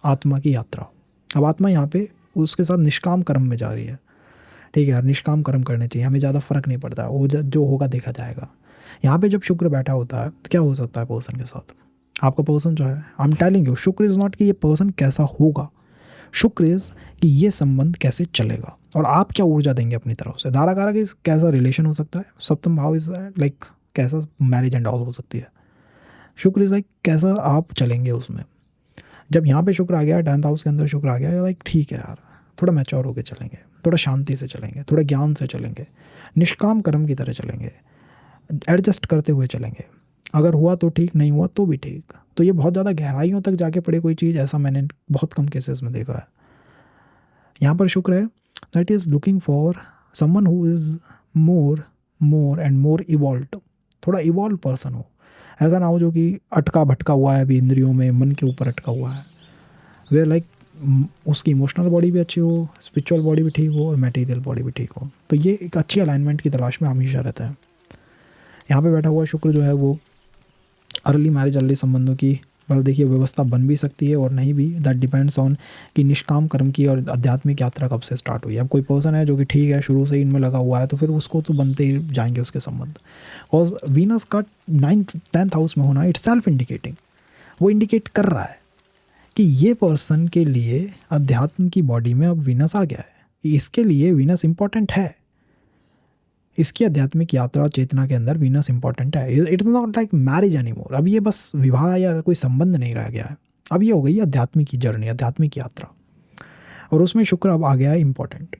आत्मा की यात्रा। अब आत्मा यहाँ पे उसके साथ निष्काम कर्म में जा रही है। ठीक है यार निष्काम कर्म करने चाहिए, हमें ज़्यादा फर्क नहीं पड़ता, वो जो होगा देखा जाएगा। यहाँ पे जब शुक्र बैठा होता है तो क्या हो सकता है पर्सन के साथ, आपका पर्सन जो है, आई एम टेलिंग यू, शुक्र इज़ नॉट कि ये पर्सन कैसा होगा, शुक्र इज़ कि ये संबंध कैसे चलेगा और आप क्या ऊर्जा देंगे अपनी तरफ से। धाराकारक इस कैसा रिलेशन हो सकता है, सप्तम भाव इज लाइक कैसा मैरिज एंड ऑल हो सकती है। शुक्र इज़ लाइक कैसा आप चलेंगे उसमें। जब यहाँ पे शुक्र आ गया, 10th हाउस के अंदर शुक्र आ गया, लाइक ठीक है यार थोड़ा मैच्योर होकर चलेंगे, थोड़ा शांति से चलेंगे, थोड़ा ज्ञान से चलेंगे, निष्काम कर्म की तरह चलेंगे, एडजस्ट करते हुए चलेंगे। अगर हुआ तो ठीक, नहीं हुआ तो भी ठीक। तो ये बहुत ज़्यादा गहराइयों तक जाके पड़े कोई चीज़, ऐसा मैंने बहुत कम केसेस में देखा है। यहाँ पर शुक्र है that is looking for someone who is more and more evolve, थोड़ा इवॉल्व पर्सन हो। ऐसा ना हो जो कि अटका भटका हुआ है अभी इंद्रियों में, मन के ऊपर अटका हुआ है। वे लाइक उसकी इमोशनल बॉडी भी अच्छी हो, स्पिरिचुअल बॉडी भी ठीक हो और मटेरियल बॉडी भी ठीक हो। तो ये एक अच्छी अलाइनमेंट की तलाश में हमेशा रहता है। यहाँ पे बैठा हुआ शुक्र जो है वो अर्ली मैरिज, अर्ली संबंधों की देखिए व्यवस्था बन भी सकती है और नहीं भी, दैट डिपेंड्स ऑन कि निष्काम कर्म की और आध्यात्मिक यात्रा कब से स्टार्ट हुई है। अब कोई पर्सन है जो कि ठीक है शुरू से ही इनमें लगा हुआ है तो फिर उसको तो बनते ही जाएंगे उसके संबंध। और वीनस का 10th हाउस में होना इट्स सेल्फ इंडिकेटिंग, वो इंडिकेट कर रहा है कि ये पर्सन के लिए अध्यात्म की बॉडी में अब वीनस आ गया है, इसके लिए वीनस इंपॉर्टेंट है, इसकी आध्यात्मिक यात्रा चेतना के अंदर वीनस इंपॉर्टेंट है। It is not like marriage any more, अब ये बस विवाह या कोई संबंध नहीं रह गया है, अब ये हो गई आध्यात्मिक की जर्नी, आध्यात्मिक यात्रा, और उसमें शुक्र अब आ गया है इंपॉर्टेंट।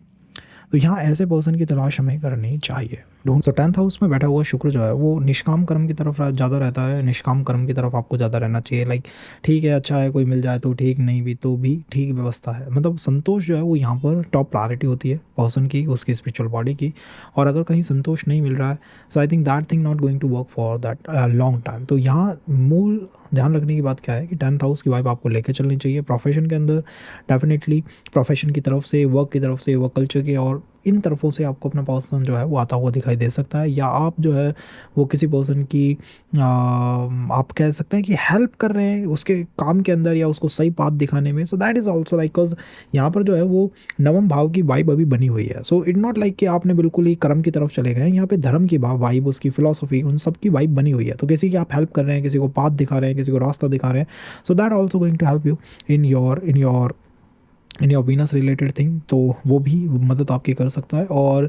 तो यहाँ ऐसे पर्सन की तलाश हमें करनी चाहिए, ढूंढ। तो 10th हाउस में बैठा हुआ शुक्र जो है वो निष्काम कर्म की तरफ ज़्यादा रहता है, निष्काम कर्म की तरफ आपको ज़्यादा रहना चाहिए। लाइक ठीक है अच्छा है, कोई मिल जाए तो ठीक, नहीं भी तो भी ठीक व्यवस्था है। मतलब संतोष जो है वो यहाँ पर टॉप प्रायोरिटी होती है पर्सन की, उसकी स्पिरिचुअल बॉडी की। और अगर कहीं संतोष नहीं मिल रहा है so I think that thing not going to work for that long time. तो यहाँ मूल ध्यान रखने की बात क्या है कि 10th हाउस की वाइब आपको लेकर चलनी चाहिए प्रोफेशन के अंदर। डेफिनेटली प्रोफेशन की तरफ से, वर्क की तरफ से, वर्क कल्चर के और इन तरफों से आपको अपना पर्सन जो है वो आता हुआ दिखाई दे सकता है। या आप जो है वो किसी पर्सन की आप कह सकते हैं कि हेल्प कर रहे हैं उसके काम के अंदर या उसको सही पाथ दिखाने में। So that is also like, because यहाँ पर जो है वो नवम भाव की वाइब अभी बनी हुई है। सो इट नॉट लाइक कि आपने बिल्कुल ही कर्म की तरफ चले गए, यहाँ पे धर्म की वाइब, उसकी फिलॉसफी, उन सब की वाइब बनी हुई है। तो किसी की आप हेल्प कर रहे हैं, किसी को पाथ दिखा रहे हैं, किसी को रास्ता दिखा रहे हैं, so that also going to help you in your Venus related thing. तो वो भी मदद आपकी कर सकता है। और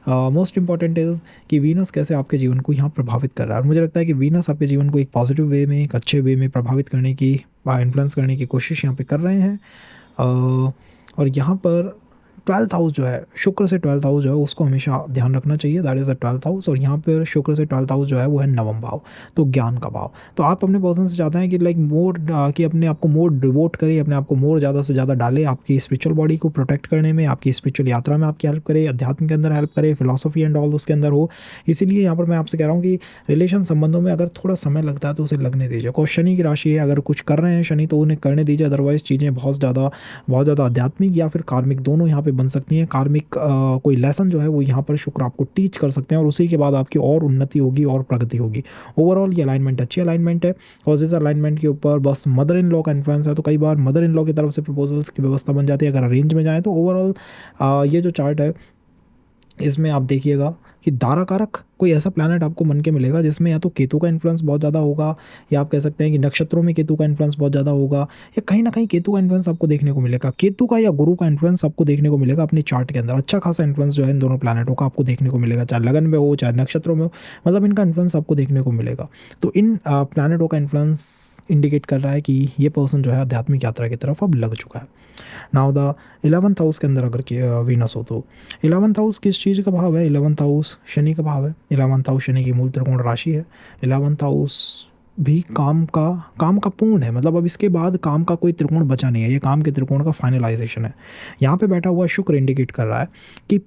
मोस्ट इंपॉर्टेंट इज़ कि वीनस कैसे आपके जीवन को यहाँ प्रभावित कर रहा है। और मुझे लगता है कि वीनस आपके जीवन को एक पॉजिटिव वे में, एक अच्छे वे में प्रभावित करने की, इन्फ्लुएंस करने की कोशिश यहाँ पे कर रहे हैं। और यहाँ पर 12th हाउस जो है, शुक्र से 12th हाउस जो है उसको हमेशा ध्यान रखना चाहिए, that is the 12th house. और यहाँ पर शुक्र से 12th हाउस जो है वो है नवम भाव, तो ज्ञान का भाव। तो आप अपने पर्सन से चाहते हैं कि लाइक मोर कि अपने आप को मोर डिवोट करे, अपने आप को मोर ज़्यादा से ज़्यादा डाले आपकी स्पिरिचुअल बॉडी को प्रोटेक्ट करने में, आपकी स्पिरिचुअल यात्रा में आपकी हेल्प करे, अध्यात्म के अंदर हेल्प करे, फिलॉसफी एंड ऑल उसके अंदर हो। इसीलिए यहाँ पर मैं आपसे कह रहा हूँ कि रिलेशन संबंधों में अगर थोड़ा समय लगता है तो उसे लगने दीजिए। और शनि की राशि है, अगर कुछ कर रहे हैं शनि तो उन्हें करने दीजिए, अदरवाइज चीज़ें बहुत ज़्यादा आध्यात्मिक या फिर कार्मिक दोनों यहाँ पे बन सकती हैं। कार्मिक कोई लेसन जो है वो यहाँ पर शुक्र आपको टीच कर सकते हैं और उसी के बाद आपकी और उन्नति होगी और प्रगति होगी। ओवरऑल ये अलाइनमेंट अच्छी अलाइनमेंट है। और इस अलाइनमेंट के ऊपर बस मदर इन लॉ का इन्फ्लुएंस है, तो कई बार मदर इन लॉ की तरफ से प्रपोजल्स की व्यवस्था बन जाती है अगर अरेंज में जाए तो। ओवरऑल ये जो चार्ट है इसमें आप देखिएगा कि दारा कारक कोई ऐसा प्लैनेट आपको मन के मिलेगा जिसमें या तो केतु का इन्फ्लुएंस बहुत ज़्यादा होगा, या आप कह सकते हैं कि नक्षत्रों में केतु का इन्फ्लुएंस बहुत ज़्यादा होगा, या कहीं ना कहीं केतु का इन्फ्लुएंस आपको देखने को मिलेगा। केतु का या गुरु का इन्फ्लुएंस आपको देखने को मिलेगा अपनी चार्ट के अंदर। अच्छा खासा इन्फ्लुएंस जो है इन दोनों प्लैनेटों का आपको देखने को मिलेगा, चाहे लगन में हो चाहे नक्षत्रों में हो, मतलब इनका इन्फ्लुएंस आपको देखने को मिलेगा। तो इन प्लैनेटों का इन्फ्लुएंस इंडिकेट कर रहा है कि ये पर्सन जो है आध्यात्मिक यात्रा की तरफ अब लग चुका है। नाउ द 11th हाउस के अंदर अगर वीनस हो तो 11th हाउस किस चीज़ का भाव है? 11th हाउस शनि का भाव है। 11th हाउस शनि की मूल त्रिकोण राशि है। 11th हाउस भी काम का पूर्ण है, मतलब अब इसके बाद काम का कोई त्रिकोण बचा नहीं है, ये काम के त्रिकोण का फाइनलाइजेशन है। यहाँ पे बैठा हुआ शुक्र इंडिकेट कर रहा है कि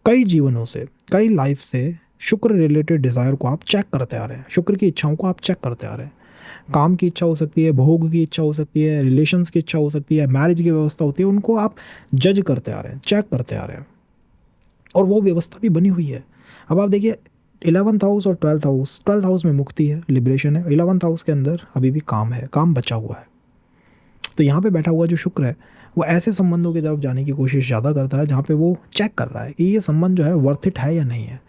कई जीवनों से, कई लाइफ से शुक्र रिलेटेड डिज़ायर को आप चेक करते आ रहे हैं, शुक्र की इच्छाओं को आप चेक करते आ रहे हैं। काम की इच्छा हो सकती है, भोग की इच्छा हो सकती है, रिलेशंस की इच्छा हो सकती है, मैरिज की व्यवस्था होती है, उनको आप जज करते आ रहे हैं, चेक करते आ रहे हैं, और वो व्यवस्था भी बनी हुई है। अब आप देखिए 11th हाउस और 12th हाउस में मुक्ति है, लिबरेशन है। 11th हाउस के अंदर अभी भी काम है, काम बचा हुआ है। तो यहाँ पे बैठा हुआ जो शुक्र है वो ऐसे संबंधों की तरफ जाने की कोशिश ज़्यादा करता है जहाँ पे वो चेक कर रहा है कि ये संबंध जो है वर्थ इट है या नहीं है,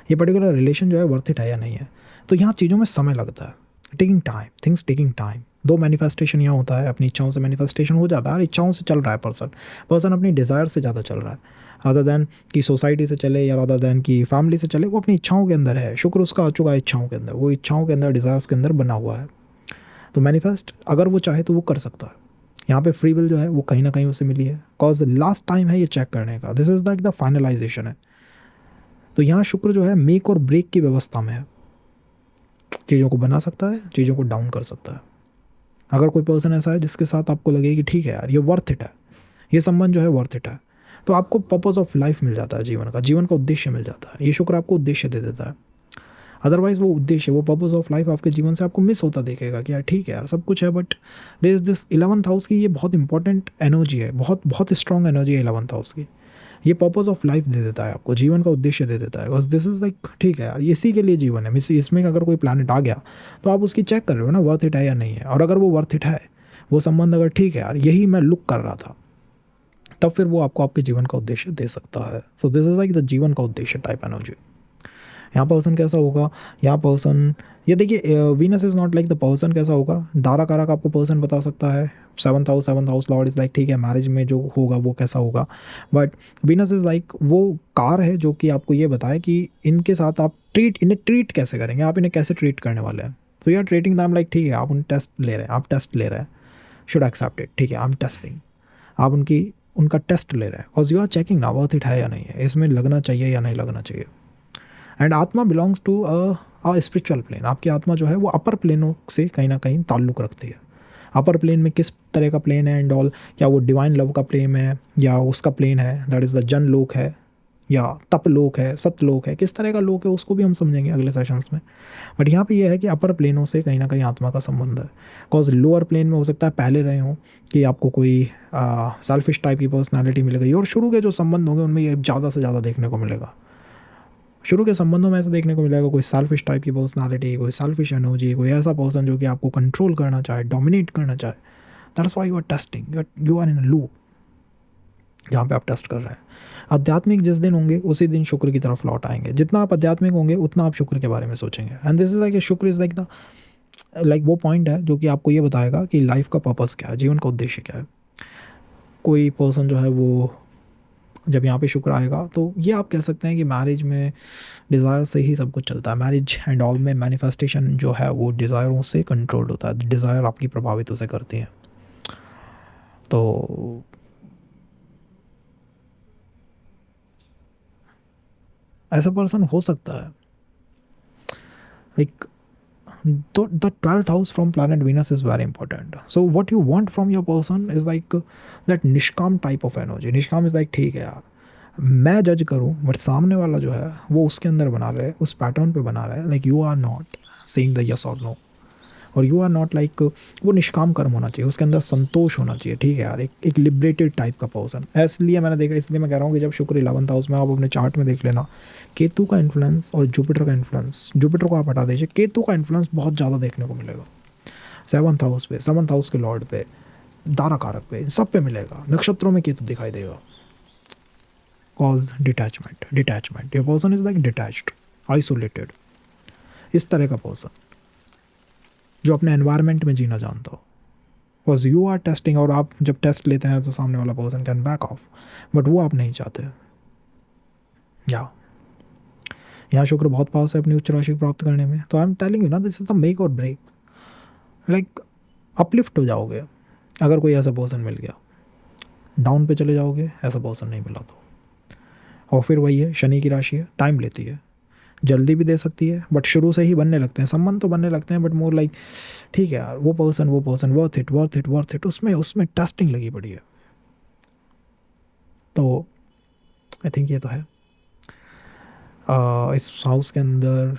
ये पर्टिकुलर रिलेशन जो है वर्थ इट है या नहीं है। तो यहाँ चीज़ों में समय लगता है, taking time, things taking time. दो मैनिफेस्टेशन यहाँ होता है, अपनी इच्छाओं से मैनिफेस्टेशन हो जाता है, और इच्छाओं से चल रहा है पर्सन अपनी डिज़ायर से ज़्यादा चल रहा है, अदर देन कि सोसाइटी से चले या अदर देन कि फैमिली से चले, वो अपनी इच्छाओं के अंदर है। शुक्र उसका आ चुका है इच्छाओं के अंदर, वो इच्छाओं के अंदर, डिज़ायर्स के अंदर बना हुआ है। तो मैनिफेस्ट अगर वो चाहे तो वो कर सकता है। यहाँ पे फ्री विल जो है वो कहीं ना कहीं उसे मिली है, कॉज लास्ट टाइम है ये चेक करने का, this is like the finalisation है। तो यहाँ शुक्र जो है मेक और ब्रेक की व्यवस्था में है, चीज़ों को बना सकता है, चीज़ों को डाउन कर सकता है। अगर कोई पर्सन ऐसा है जिसके साथ आपको लगे कि ठीक है यार ये वर्थ इट है, ये संबंध जो है वर्थ इट है, तो आपको पर्पस ऑफ लाइफ मिल जाता है, जीवन का उद्देश्य मिल जाता है। ये शुक्र आपको उद्देश्य दे देता है। अदरवाइज़ वो उद्देश्य, वो पर्पस ऑफ लाइफ आपके जीवन से आपको मिस होता देखेगा कि यार ठीक है यार सब कुछ है, but there is this 11th house की ये बहुत इंपॉर्टेंट एनर्जी है, बहुत बहुत स्ट्रॉन्ग एनर्जी है 11th हाउस की। ये पर्पस ऑफ लाइफ दे देता है आपको, जीवन का उद्देश्य दे देता है, बस दिस इज़ लाइक ठीक है यार इसी के लिए जीवन है। इसमें अगर कोई प्लानट आ गया तो आप उसकी चेक कर रहे हो ना वर्थ इट है या नहीं है, और अगर वो वर्थ इट है, वो संबंध अगर ठीक है यार यही मैं लुक कर रहा था, तब फिर वो आपको आपके जीवन का उद्देश्य दे सकता है। So this is like the जीवन का उद्देश्य टाइप एनर्जी। यहाँ पर्सन कैसा होगा, यहाँ पर्सन, ये देखिए Venus is not like the person कैसा होगा, दारा कारक आपको पर्सन बता सकता है। 7th house Lord is like ठीक है मैरिज में जो होगा वो कैसा होगा, बट वीनस इज़ लाइक वो कार है जो कि आपको ये बताए कि इनके साथ आप इन्हें ट्रीट कैसे करेंगे, आप इन्हें कैसे ट्रीट करने वाले हैं। तो यार ट्रीटिंग दैम लाइक ठीक है, आप उन टेस्ट ले रहे हैं, आप टेस्ट ले रहे हैं, शुड एक्सेप्ट इट, ठीक है आई एम टेस्टिंग, आप उनका टेस्ट ले रहे हैं, और यू आर चेकिंग ना वर्थ इट है या नहीं है, इसमें लगना चाहिए या नहीं लगना चाहिए। And atma belongs to a spiritual plane, आपकी आत्मा जो है वो अपर प्लेनों से कहीं ना कहीं ताल्लुक़ रखती है। अपर प्लेन में किस तरह का प्लेन है एंड ऑल, क्या वो डिवाइन लव का प्लेन है या उसका प्लेन है दैट इज़ द जन लोक है या तप लोक है, सतलोक है, किस तरह का लोक है उसको भी हम समझेंगे अगले सेशंस में। बट यहाँ पे ये है कि अपर प्लेनों से कहीं ना कहीं आत्मा का संबंध है, बिकॉज लोअर प्लेन में हो सकता है पहले रहे हों कि आपको कोई सेल्फिश टाइप की पर्सनालिटी मिल गई, और शुरू के जो संबंध होंगे उनमें ये ज़्यादा से ज़्यादा देखने को मिलेगा। शुरू के संबंधों में ऐसा देखने को मिलेगा कोई सेल्फिश टाइप की पर्सनालिटी, कोई सेल्फिश एनर्जी, कोई ऐसा पर्सन जो कि आपको कंट्रोल करना चाहे, डोमिनेट करना चाहे। That's why you are testing, you are in a loop जहाँ पे आप टेस्ट कर रहे हैं। आध्यात्मिक जिस दिन होंगे उसी दिन शुक्र की तरफ लौट आएंगे, जितना आप आध्यात्मिक होंगे उतना आप शुक्र के बारे में सोचेंगे। एंड दिस इज लाइक शुक्र इज़ लाइक द लाइक वो पॉइंट है जो कि आपको ये बताएगा कि लाइफ का पर्पस क्या है, जीवन का उद्देश्य क्या है। कोई पर्सन जो है वो जब यहाँ पे शुक्र आएगा तो ये आप कह सकते हैं कि मैरिज में डिज़ायर से ही सब कुछ चलता है, मैरिज एंड ऑल में मैनिफेस्टेशन जो है वो डिज़ायरों से कंट्रोल्ड होता है, डिज़ायर आपकी प्रभावित उसे करती हैं। तो ऐसा पर्सन हो सकता है like the 12th house from planet Venus is very important. So what you want from your person is like that निष्काम type of energy. निष्काम is like ठीक है यार मैं जज करूँ बट सामने वाला जो है वो उसके अंदर बना रहे, उस पैटर्न पे बना रहा है, like you are not saying the yes और नो, और यू आर नॉट लाइक, वो निष्काम कर्म होना चाहिए, उसके अंदर संतोष होना चाहिए, ठीक है यार, एक लिबरेटेड टाइप का पर्सन। इसलिए मैंने देखा, इसलिए मैं कह रहा हूँ कि जब शुक्र 11th हाउस में, आप अपने चार्ट में देख लेना, केतु का इन्फ्लुएंस और जुपिटर का इन्फ्लुएंस, जुपिटर को आप हटा दीजिए, केतु का इन्फ्लुएंस बहुत ज़्यादा देखने को मिलेगा 7th हाउस पे, 7th हाउस के लॉर्ड पे, दारा कारक पे, इन सब पे मिलेगा। नक्षत्रों में केतु दिखाई देगा, cause detachment. Your person is like detached, isolated, इस तरह का पर्सन जो अपने एनवायरनमेंट में जीना जानता हो। बिकॉज यू आर टेस्टिंग, और आप जब टेस्ट लेते हैं तो सामने वाला person can back of, but वो आप नहीं चाहते। यहाँ शुक्र बहुत पास है अपनी उच्च राशि प्राप्त करने में। तो आई एम टेलिंग यू ना, दिस इज द मेक और ब्रेक। लाइक अपलिफ्ट हो जाओगे अगर कोई ऐसा पर्सन मिल गया, डाउन पे चले जाओगे ऐसा पर्सन नहीं मिला तो। और फिर वही है, शनि की राशि है, टाइम लेती है, जल्दी भी दे सकती है, बट शुरू से ही बनने लगते हैं संबंध, तो बनने लगते हैं, बट मोर लाइक ठीक है यार, वो पर्सन वर्थ इट, उसमें टेस्टिंग लगी पड़ी है। तो आई थिंक ये तो है। इस हाउस के अंदर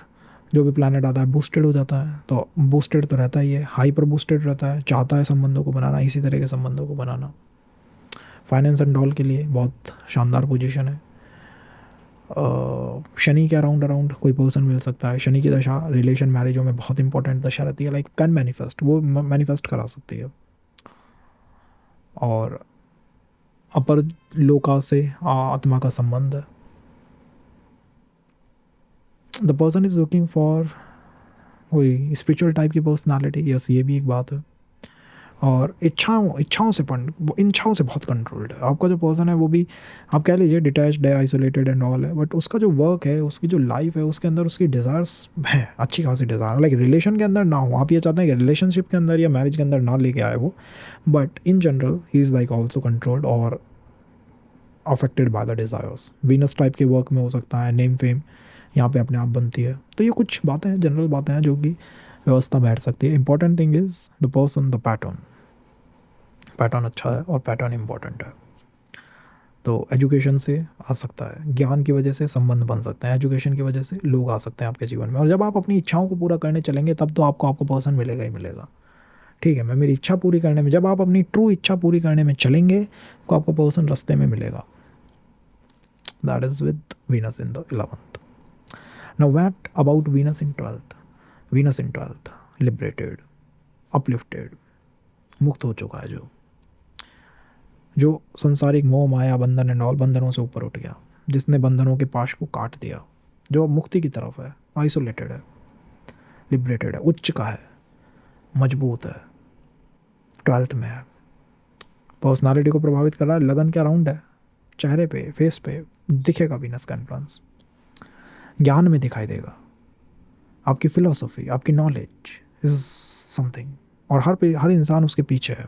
जो भी प्लैनेट आता है बूस्टेड हो जाता है, तो बूस्टेड तो रहता ही है, हाइपर बूस्टेड रहता है, चाहता है संबंधों को बनाना, इसी तरह के संबंधों को बनाना। फाइनेंस एंड ऑल के लिए बहुत शानदार पोजीशन है। शनि के अराउंड कोई पर्सन मिल सकता है। शनि की दशा रिलेशन मैरिजों में बहुत इंपॉर्टेंट दशा रहती है, लाइक कैन मैनिफेस्ट, वो मैनिफेस्ट करा सकती है। और अपर लोका से आत्मा का संबंध है। The person is looking for कोई स्पिरिचुअल टाइप की पर्सनालिटी, यस ये भी एक बात है। और इच्छाओं से बहुत कंट्रोल्ड है। आपका जो पर्सन है वो भी आप कह लीजिए डिटैच्ड है, आइसोलेटेड एंड ऑल है, बट उसका जो वर्क है, उसकी जो लाइफ है, उसके अंदर उसकी डिज़ायर्स है, अच्छी खासी डिज़ायर, लाइक रिलेशन के अंदर ना हो। आप ये चाहते हैं कि रिलेशनशिप के अंदर या मैरिज के अंदर ना लेके आए वो, but in general he is like also controlled और affected by the desires. Venus type के वर्क में हो सकता है, नेम फेम यहाँ पे अपने आप बनती है। तो ये कुछ बातें हैं, जनरल बातें हैं जो कि व्यवस्था बैठ सकती है। Important thing is the person, the pattern अच्छा है और पैटर्न इंपॉर्टेंट है। तो एजुकेशन से आ सकता है, ज्ञान की वजह से संबंध बन सकते हैं, एजुकेशन की वजह से लोग आ सकते हैं आपके जीवन में। और जब आप अपनी इच्छाओं को पूरा करने चलेंगे तब तो आपको पर्सन मिलेगा ही मिलेगा। ठीक है, मैं मेरी इच्छा पूरी करने में, जब आप अपनी ट्रू इच्छा पूरी करने में चलेंगे तो आपको पर्सन रास्ते में मिलेगा। That is with Venus in the 11th। Now what about Venus in 12th? Venus in 12th liberated, uplifted, मुक्त हो चुका है, जो संसारिक मोह माया बंधन एंड ऑल बंधनों से ऊपर उठ गया, जिसने बंधनों के पाश को काट दिया, जो मुक्ति की तरफ है, आइसोलेटेड है, लिबरेटेड है, उच्च का है, मजबूत है, 12th में है। पर्सनालिटी को प्रभावित कर रहा है, लगन के अराउंड है, चेहरे पे, फेस पे दिखेगा वीनस का इन्फ्लुएंस, ज्ञान में दिखाई देगा, आपकी फिलॉसफी, आपकी नॉलेज इज समथिंग, और हर इंसान उसके पीछे है,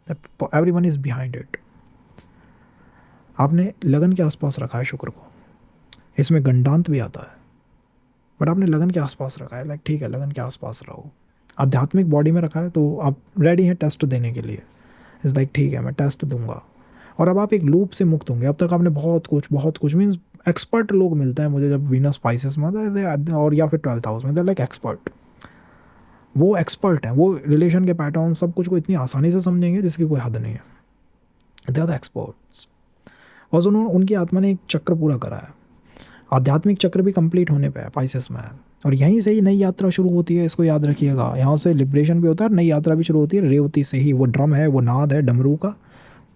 एवरीवन इज बिहाइंड इट। आपने लगन के आसपास रखा है शुक्र को, इसमें गंडांत भी आता है, बट आपने लगन के आसपास रखा है, लाइक ठीक है लगन के आसपास रहो। आध्यात्मिक बॉडी में रखा है तो आप रेडी हैं टेस्ट देने के लिए, इज़ लाइक ठीक है मैं टेस्ट दूंगा। और अब आप एक लूप से मुक्त होंगे। अब तक आपने बहुत कुछ मीन्स एक्सपर्ट लोग मिलते हैं मुझे जब वीनस स्पाइसेस में, और या फिर 12th हाउस में, दे लाइक एक्सपर्ट। वो एक्सपर्ट हैं, वो रिलेशन के पैटर्न सब कुछ को इतनी आसानी से समझेंगे जिसकी कोई हद नहीं है। They are the experts. और उनकी आत्मा ने एक चक्र पूरा करा है, आध्यात्मिक चक्र भी कंप्लीट होने पे है, पाइसेस में है, और यहीं से ही नई यात्रा शुरू होती है। इसको याद रखिएगा, यहाँ से लिबरेशन भी होता है, नई यात्रा भी शुरू होती है। रेवती से ही वो ड्रम है, वो नाद है डमरू का,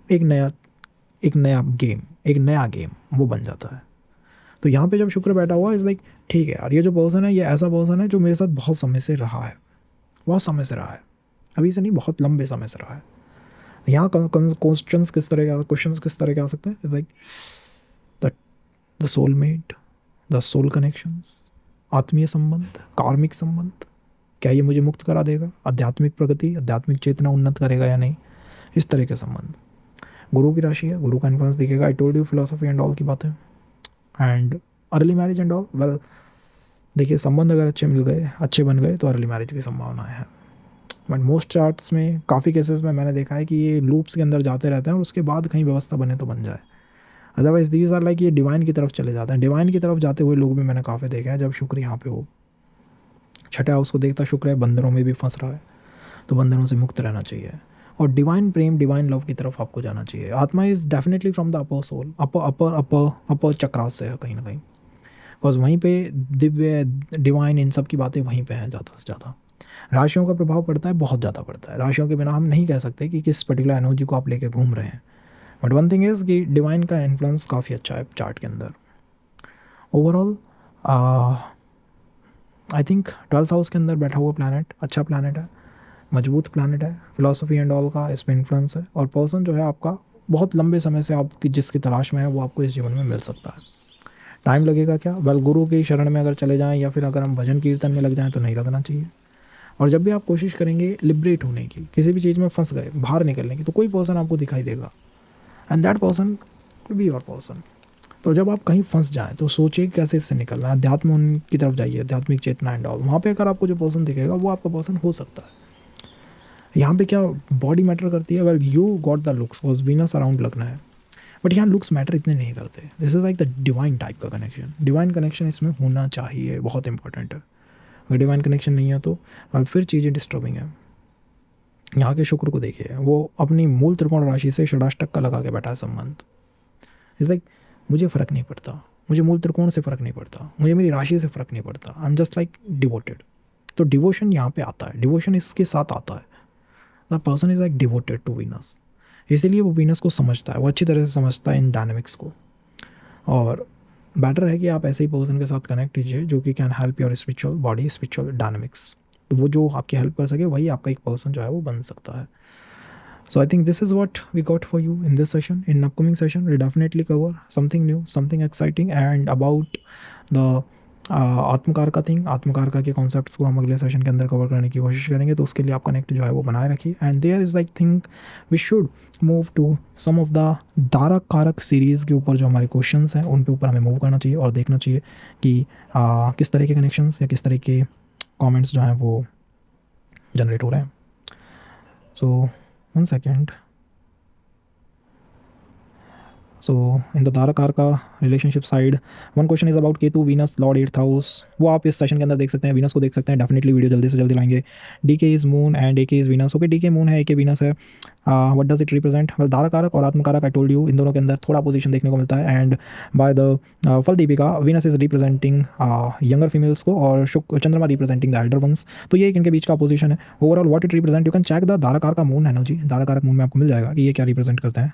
एक नया गेम वो बन जाता है। तो यहाँ पे जब शुक्र बैठा हुआ इज़ लाइक ठीक है यार, ये जो पर्सन है ये ऐसा पर्सन है जो मेरे साथ बहुत समय से रहा है, अभी से नहीं, बहुत लंबे समय से रहा है। यहाँ क्वेश्चंस किस तरह के आ सकते हैं, like the soulmate, the soul connections, आत्मीय संबंध, कार्मिक संबंध, क्या ये मुझे मुक्त करा देगा, आध्यात्मिक प्रगति, आध्यात्मिक चेतना उन्नत करेगा या नहीं, इस तरह के संबंध। गुरु की राशि है, गुरु का इन्फ्लुएंस दिखेगा। I told you philosophy and all की बातें, and early marriage and all, well देखिए संबंध अगर अच्छे बन गए तो अर्ली मैरिज की संभावनाएं हैं। बट मोस्ट चार्ट्स में, काफ़ी केसेस में मैंने देखा है कि ये लूप्स के अंदर जाते रहते हैं और उसके बाद कहीं व्यवस्था बने तो बन जाए। अदरवाइज दीज आर लाइक ये डिवाइन की तरफ चले जाते हैं। डिवाइन की तरफ जाते हुए लोग भी मैंने काफ़ी देखे हैं। जब शुक्र यहाँ पे हो, छठे हाउस को देखता शुक्र है, बंधनों में भी फंस रहा है, तो बंधनों से मुक्त रहना चाहिए और डिवाइन प्रेम, डिवाइन लव की तरफ आपको जाना चाहिए। Atma is definitely from the upper soul, upper chakras से है कहीं ना कहीं, बिकॉज वहीं पे दिव्य, डिवाइन, इन सब की बातें वहीं पे हैं ज़्यादा से ज़्यादा। राशियों का प्रभाव पड़ता है, बहुत ज़्यादा पड़ता है। राशियों के बिना हम नहीं कह सकते कि किस पर्टिकुलर एनर्जी को आप लेके घूम रहे हैं, बट वन थिंग इज़ कि डिवाइन का इन्फ्लुएंस काफ़ी अच्छा है चार्ट के अंदर। Overall I think 12th house के अंदर बैठा हुआ प्लानट अच्छा प्लानट है, मजबूत प्लानट है, फिलॉसफी एंड ऑल का इसमें इन्फ्लुएंस है, और पर्सन जो है आपका बहुत लंबे समय से आपकी जिसकी तलाश में है वो आपको इस जीवन में मिल सकता है। टाइम लगेगा क्या, वेल गुरु की शरण में अगर चले जाएं या फिर अगर हम भजन कीर्तन में लग जाएं तो नहीं लगना चाहिए। और जब भी आप कोशिश करेंगे लिबरेट होने की, किसी भी चीज़ में फंस गए बाहर निकलने की, तो कोई पर्सन आपको दिखाई देगा and that person could be your person. तो जब आप कहीं फंस जाएं तो सोचिए कैसे इससे निकलना है, अध्यात्म की तरफ जाइए, आध्यात्मिक चेतना एंड ऑल, वहाँ पे अगर आपको जो पर्सन दिखेगा वो आपका पर्सन हो सकता है। यहाँ पे क्या बॉडी मैटर करती है, well you got the looks was Venus around लगना है, बट यहाँ लुक्स मैटर इतने नहीं करते। This is like the divine type का कनेक्शन, डिवाइन कनेक्शन इसमें होना चाहिए, बहुत इंपॉर्टेंट है। अगर डिवाइन कनेक्शन नहीं है तो फिर चीज़ें डिस्टर्बिंग है। यहाँ के शुक्र को देखिए, वो अपनी मूल त्रिकोण राशि से षडाष्टक का लगा के बैठा है संबंध। इट्स लाइक मुझे फ़र्क नहीं पड़ता, मुझे मूल त्रिकोण से फ़र्क नहीं पड़ता, मुझे मेरी राशि से फ़र्क नहीं पड़ता, I am just like devoted. तो डिवोशन यहाँ पे आता है, डिवोशन इसके साथ आता है। The person is like devoted to Venus, इसीलिए वो वीनस को समझता है, वो अच्छी तरह से समझता है इन डायनेमिक्स को। और बेटर है कि आप ऐसे ही पर्सन के साथ कनेक्ट कीजिए जो कि can help your spiritual body, spiritual dynamics. तो वो जो आपकी हेल्प कर सके वही आपका एक पर्सन जो है वो बन सकता है। So I think this is what we got for you in this session. In upcoming session, we'll definitely cover something new, something exciting, and about the आत्मकार का थिंग, आत्मकार का के कॉन्सेप्ट्स को हम अगले सेशन के अंदर कवर करने की कोशिश करेंगे। तो उसके लिए आप कनेक्ट जो है वो बनाए रखिए। And there is like think we should move to some of the darakaraka series के ऊपर जो हमारे क्वेश्चंस हैं उनके ऊपर हमें मूव करना चाहिए और देखना चाहिए कि किस तरह के कनेक्शंस या किस तरह के कमेंट्स जो हैं वो जनरेट हो रहे हैं। सो 1 second. So in the Darakarka relationship side, one question is about Ketu Venus Lord 8th house. वो आप इस सेशन के अंदर देख सकते हैं, वीनस को देख सकते हैं। डेफिनेटली वीडियो जल्दी से जल्दी लाएंगे। DK is moon and AK is Venus. Okay, DK moon है, AK वीनस है। What does it represent? Well darakaraka और आत्मकारक आई टोल्ड यू, इन दोनों के अंदर थोड़ा पोजीशन देखने को मिलता है। And by the Phala Deepika Venus is representing younger females को और चंद्रमा रिप्रेजेंटिंग द एल्डर वंस। तो ये एक इनके बीच का पोजीशन है। Overall what it represent, you can check the darakaraka moon energy. दारकारक मून में आपको मिल जाएगा कि ये क्या रिप्रेजेंट करते हैं।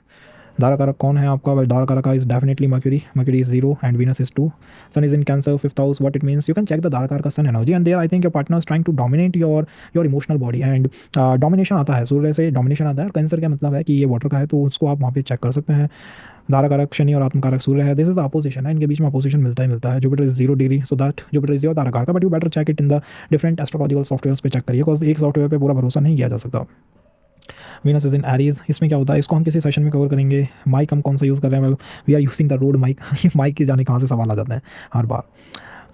दारकारक कौन है आपका? Well darakaraka is definitely Mercury, Mercury is 0 and Venus is 2, sun is in Cancer 5th house. What it means, you can check the darakaraka sun energy and there I think your partner is trying to dominate your emotional body and domination आता है, सूर्य से डोमिनेशन आता है। कैंसर का मतलब है कि ये वाटर का है, तो उसको आप वहाँ पे चेक कर सकते हैं। दारकारक शनि और आत्मकारक सूर्य है, दिस इज द अपोजिशन है, इनके बीच में अपोजिशन मिलता ही मिलता है। Jupiter is 0 degree, so that Jupiter is your darakaraka, but you better check it in the different astrological softwares पे चेक करिए, बिकॉज एक सॉफ्टवेयर पे पूरा भरोसा नहीं किया जा सकता। वीनस इज इन एरीज, इसमें क्या होता है इसको हम किसी सेशन में कवर करेंगे। माइक हम कौन सा यूज़ कर रहे हैं? Well we are using the rod mic. Mic की जाने कहाँ से सवाल आ जाते हैं हर बार।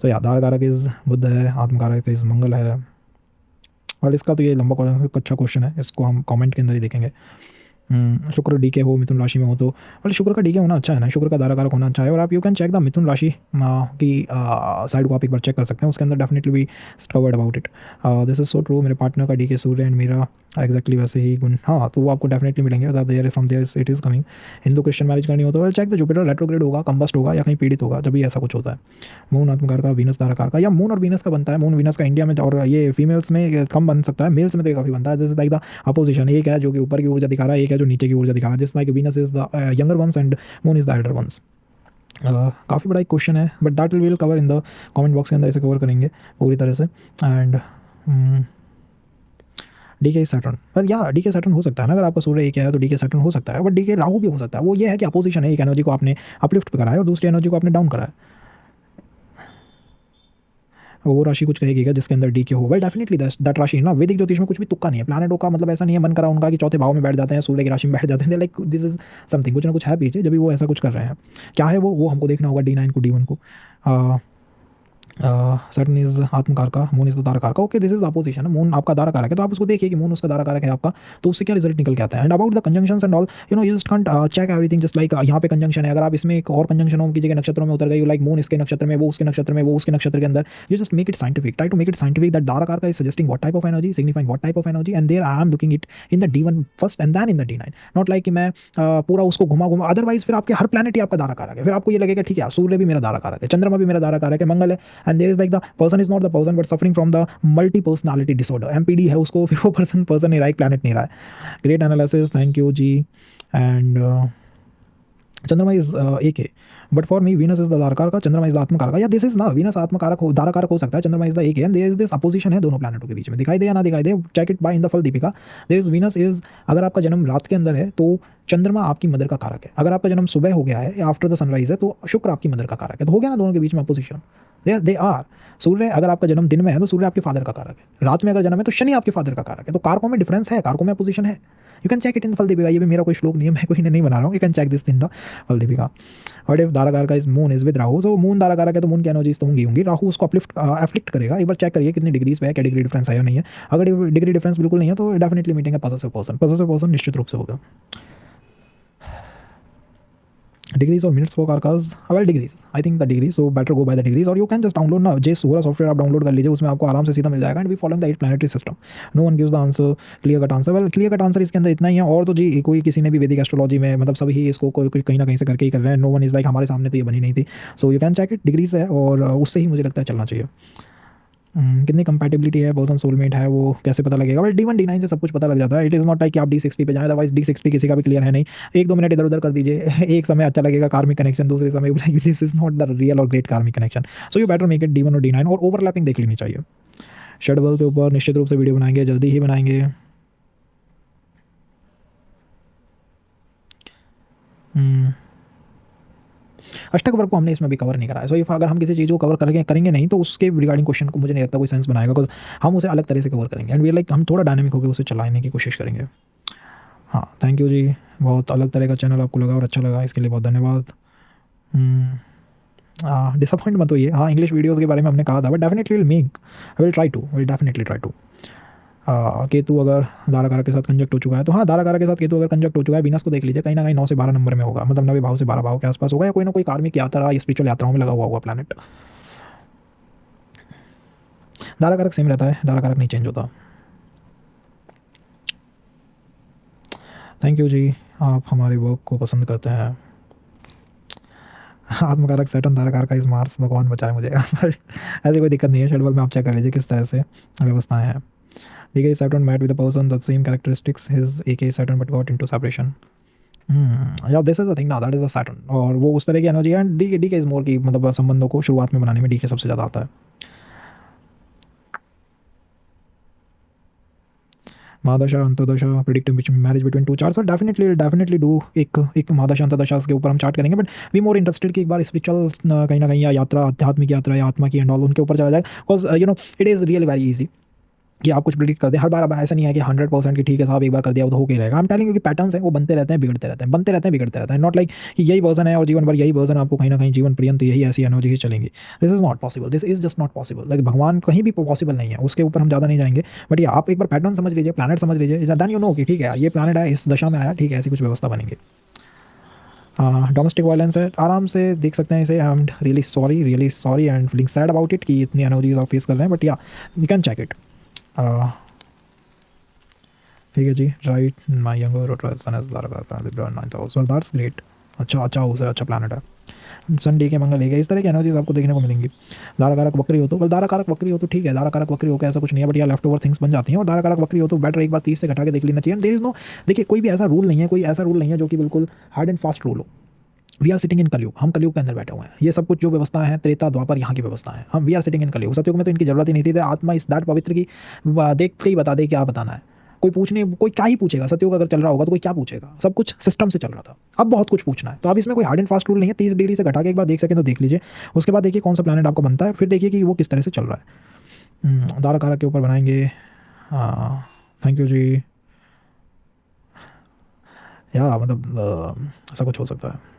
तो या दारकारक इज बुध है, आत्मकारक इज मंगल है। और इसका तो ये लंबा अच्छा क्वेश्चन है, इसको हम कमेंट के अंदर ही देखेंगे। शुक्र DK हो, मिथुन राशि में हो तो, और शुक्र का DK होना अच्छा है ना, शुक्र का दारकारक होना अच्छा है। और आप यू कैन चेक द मिथुन राशि की साइड को आप एक बार चेक कर सकते हैं, उसके अंदर definitely we covered about it. This is so true, मेरे पार्टनर का DK सूर्य एंड मेरा एक्जैक्टली वैसे ही गुण, हाँ तो वो आपको डेफिनेटली मिलेंगे। There from there it is coming. Hindu Christian marriage करनी हो तो well check the Jupiter retrograde होगा, कंबस्ट होगा या कहीं पीड़ित होगा, जब भी ऐसा कुछ होता है। मून आत्मकार का, वीनस दारकार का, या मून और वीनस का बनता है। मून वीनस का इंडिया में और ये फीमेल्स में कम बन सकता है, मेल्स में तो काफ़ी बनता है। This is like the opposition, एक है जो कि ऊपर की ऊर्जा दिखा रहा है, एक है जो नीचे की ऊर्जा दिखा रहा है। This like Venus is the younger ones and moon is the elder ones. काफ़ी बड़ा एक क्वेश्चन है, but that will cover in the comment box के अंदर, इसे कवर करेंगे पूरी तरह से। एंड DK सैटर्न, वेल या DK सैटर्न हो सकता है ना, अगर आपका सूर्य एक है तो DK सैटर्न हो सकता है, बट DK राहु भी हो सकता है। वो ये है कि अपोजिशन है, एक एनर्जी को आपने अपलिफ्ट पे कराया और दूसरी एनर्जी को आपने डाउन कराया। वो राशि कुछ कहेगी जिसके अंदर DK हो, वेल डेफिनेटली दैट राशि ना, वैदिक ज्योतिष में कुछ भी तुक्का नहीं है। प्लैनेटों का मतलब ऐसा नहीं है मन करा उनका कि चौथे भाव में बैठ जाते हैं, सूर्य की राशि में बैठ जाते हैं। लाइक दिस इज समथिंग, कुछ ना कुछ है पीछे जब भी वो ऐसा कुछ कर रहे हैं। क्या है वो हमको देखना होगा। D9 को, D1 को। सैटर्न इज आत्मकार का, मून इज द दारकार का। Okay, this is opposition, moon आपका दारकारक है, तो आप उसको देखिए कि मून उसका दारकारक है आपका, तो उससे क्या रिजल्ट निकल के आता है। And about the conjunctions and all, you know, you just can't check everything just like यहाँ पे कंजंक्शन है, अगर आप इसमें एक और कंजंक्शन हो की जगह नक्षत्रों में उतर गई, लाइक मून इसके नक्षत्र में, वो उसके नक्षत्र में, वो उसके नक्षत्र के अंदर, you just make it scientific, try to make it scientific that darakaraka is suggesting what type of energy, signifying what type of energy, and there I am looking it in the D1 first and then in the D9, not like कि मैं पूरा उसको घुमा अदरवाइज फिर आपके हर प्लैनेट ही आपका दारकारक है, फिर आपको ये लगेगा ठीक है यार सूर्य भी मेरा दारकारक है, चंद्रमा भी मेरा दारकारक है, मंगल है, and there is like the person is not the person but suffering from the multi personality disorder, MPD है उसको, फिर वो पर्सन नहीं रहा, एक प्लैनेट नहीं रहा है। Great analysis, thank you ji. And Chandrama is A K, but for me Venus is the darakaraka, Chandrama is the atmakaraka, या दिस इज ना, वीनस आत्मकारक हो, दाराकारक हो सकता है, चंद्रमा is the A K, and there is this opposition है दोनों प्लैनेटों के बीच में, दिखाई दे या ना दिखाई दे, check it by in the Phala Deepika. There is Venus is, अगर आपका जन्म रात के अंदर है तो चंद्रमा आपकी मदर का कारक है, अगर आपका जन्म सुबह हो गया है या आफ्टर द सनराइज है तो शुक्र आपकी मदर का कारक है, तो हो गया ना दोनों के बीच में अपोजिशन, दे आर। सूर्य अगर आपका जन्म दिन में है तो सूर्य आपके फादर का कारक है, रात में अगर जन्म है तो शनि आपके फादर का कारक है, तो कारकों में डिफरेंस है, कारकों में अपोजिशन है। You can check it in Phaladeepika, ये भी मेरा कोई श्लोक नहीं है, मैं कोई नहीं बना रहा हूँ, you can check this in the Phala Deepika. और if darakaraka is moon is with Rahu, so moon दाराकार है तो मून की एनर्जीज तो होंगी, राहु उसको अफ्लिक्ट करेगा। एक बार चेक करिए कितनी डिग्रीज पे है, क्या डिग्री डिफरेंस है या नहीं है, अगर डिग्री डिफरेंस बिल्कुल नहीं है तो डेफिनेटली मीटिंग है पॉजिटिव पर्सन निश्चित रूप से होगा। डिग्रीज और minutes for karakas, well degrees, I think the degree, so better go by the degrees, और यू कैन जस्ट डाउनलोड ना जे सोरा सॉफ्टवेयर, आप डाउनलोड कर लीजिए, उसमें आपको आराम से सीधा मिल जाएगा, and we following the 8 planetary system. No one gives the answer clear cut answer, well clear cut answer इसके अंदर इतना ही है, और तो जी कोई किसी ने भी वैदिक एस्ट्रोलॉजी में मतलब सभी इसको कोई कहीं ना कहीं से करके ही कर रहे हैं, नो वन इज लाइक हमारे सामने तो ये बनी नहीं थी, so you can check it, degrees है और उससे ही मुझे लगता है चलना चाहिए। कितनी कंपैटिबिलिटी है, पर्सन सोलमेट है, वो कैसे पता लगेगा, बट D1 D9 से सब कुछ पता लग जाता है, इट इज़ नॉट लाइक कि आप D60 पे जाएं, अदरवाइज D60 किसी का भी क्लियर है नहीं, 1-2 मिनट इधर उधर कर दीजिए, एक समय अच्छा लगेगा कार्मिक कनेक्शन, दूसरे समय this is not the real और great karmic connection, so you better make it D1 और D9, और ओवरलैपिंग देख लेनी चाहिए। शेडबल के ऊपर निश्चित रूप से वीडियो बनाएंगे, जल्दी ही बनाएंगे। अष्टक वर्ग को हमने इसमें भी कवर नहीं करा है, सो इफ अगर हम किसी चीज़ को कवर करेंगे नहीं तो उसके रिगार्डिंग क्वेश्चन को मुझे नहीं लगता कोई सेंस बनाएगा, बिकॉज हम उसे अलग तरह से कवर करेंगे, एंड वी लाइक हम थोड़ा डायनेमिक होकर उसे चलाने की कोशिश करेंगे। हाँ थैंक यू जी, बहुत अलग तरह का चैनल आपको लगा और अच्छा लगा, इसके लिए बहुत धन्यवाद। डिसअपॉइंट मत होइए, हाँ इंग्लिश वीडियोज़ के बारे में हमने कहा था, but definitely will definitely try to. Ketu अगर दाराकारक के साथ कंजक्ट हो चुका है तो हाँ, दाराकारक के साथ केतु अगर कंजक्ट हो चुका है, वीनस को देख लीजिए कहीं ना कहीं 9 से 12 नंबर में होगा, मतलब 9वें भाव से 12 भाव के आसपास होगा, या कोई ना कोई कार्मिक यात्रा या स्पिरिचुअल यात्राओं में लगा हुआ होगा प्लैनेट। दाराकारक सेम रहता है, दाराकारक नहीं चेंज होता। थैंक यू जी, आप हमारे वर्क को पसंद करते हैं। आत्मकारक सैटर्न, दाराकारक का इस मार्स, भगवान बचाए मुझे ऐसी कोई दिक्कत नहीं है, शेड्यूल में आप चेक कर लीजिए किस तरह से व्यवस्थाएं हैं। DK Saturn met with a person the same characteristics his AK Saturn but got into separation. Yeah, this is the thing ना, that is the Saturn, और वो उस तरह की एनर्जी है, एंड DK इज मोर की मतलब संबंधों को शुरुआत में बनाने में DK सबसे ज़्यादा आता है। महादशा अंतदशा प्रिडिक्ट मैरिज बिटवीन 2 चार्ट्स, और डेफिनेटली डू एक महादशा अंतदशा के ऊपर हम चार्ट करेंगे, बट वी मोर इंटरेस्टेड कि एक बार स्पिरिचुअल कहीं ना कहीं या यात्रा, आध्यात्मिक यात्रा या आत्मा की एंड ऑल उनके ऊपर चला जाए, because you know it is really very easy कि आप कुछ प्रिडिक्ट कर दें हर बार। अब ऐसा नहीं है कि 100% की ठीक है साहब, एक बार कर दिया वो तो होके रहेगा, हम टेलिंग, क्योंकि पैटर्न्स हैं वो बनते रहते हैं, बिगड़ते रहते हैं, बनते रहते हैं, बिगड़ते रहते हैं, नॉट लाइक कि यही वर्जन है और जीवन भर यही वर्जन आपको कहीं ना कहीं जीवन पर्यंत यही ऐसी एनर्जी ही चलेंगी। This is not possible, this is just not possible, like भगवान कहीं भी पॉसिबल नहीं है, उसके ऊपर हम ज़्यादा नहीं जाएंगे, बट ये आप एक बार पैटर्न समझ लीजिए, प्लानट समझ लीजिए, दैन यू नो कि ठीक है यार ये प्लानट है, इस दशा में आया, ठीक है ऐसी कुछ व्यवस्था बनेंगे। डोमेस्टिक वायलेंस है, आराम से देख सकते हैं इसे, I am really sorry and feeling sad about it कि इतनी एनर्जीज आप फेस कर रहे हैं, बट या यू कैन चेक इट। ठीक है जी, right, my younger son as darakaraka 9th house, well that's great, अच्छा हाउस है, अच्छा प्लानट है, सन डी के मंगल है, इस तरह की एनर्जीज आपको देखने को मिलेंगी। दाराकारक वक्री हो तो, वेल दाराकारक वक्री हो तो ठीक है, दाराकारक वक्री होकर ऐसा कुछ नहीं है, बट या लेफ्ट ओवर थिंग्स बन जाती हैं, और दाराकारक वक्री हो तो बेटर एक बार 30 से घटा के देख लेना चाहिए। देयर इज नो, देखिए कोई भी ऐसा रूल नहीं है, जो कि बिल्कुल हार्ड एंड फास्ट रूल हो। वी आर सिटिंग इन कलयुग, हम कलयुग के अंदर बैठे हुए हैं, ये सब कुछ जो व्यवस्था है त्रेता द्वापर यहाँ की व्यवस्था है, हम वी आर सिटिंग इन कलयुग। सतयुग में तो इनकी जरूरत ही नहीं थी, आत्मा इस दैट पवित्र की देखते ही बता दे क्या बताना है, कोई क्या ही पूछेगा, सतयुग अगर चल रहा होगा तो कोई क्या पूछेगा, सब कुछ सिस्टम से चल रहा था, अब बहुत कुछ पूछना है, तो अब इसमें कोई हार्ड एंड फास्ट रूल नहीं है, 30 डिग्री से घटा के एक बार देख सकें तो देख लीजिए, उसके बाद देखिए कौन सा प्लैनेट आपको बनता है, फिर देखिए कि वो किस तरह से चल रहा है। दाराकारक के ऊपर बनाएंगे। थैंक यू जी, या मतलब ऐसा कुछ हो सकता है।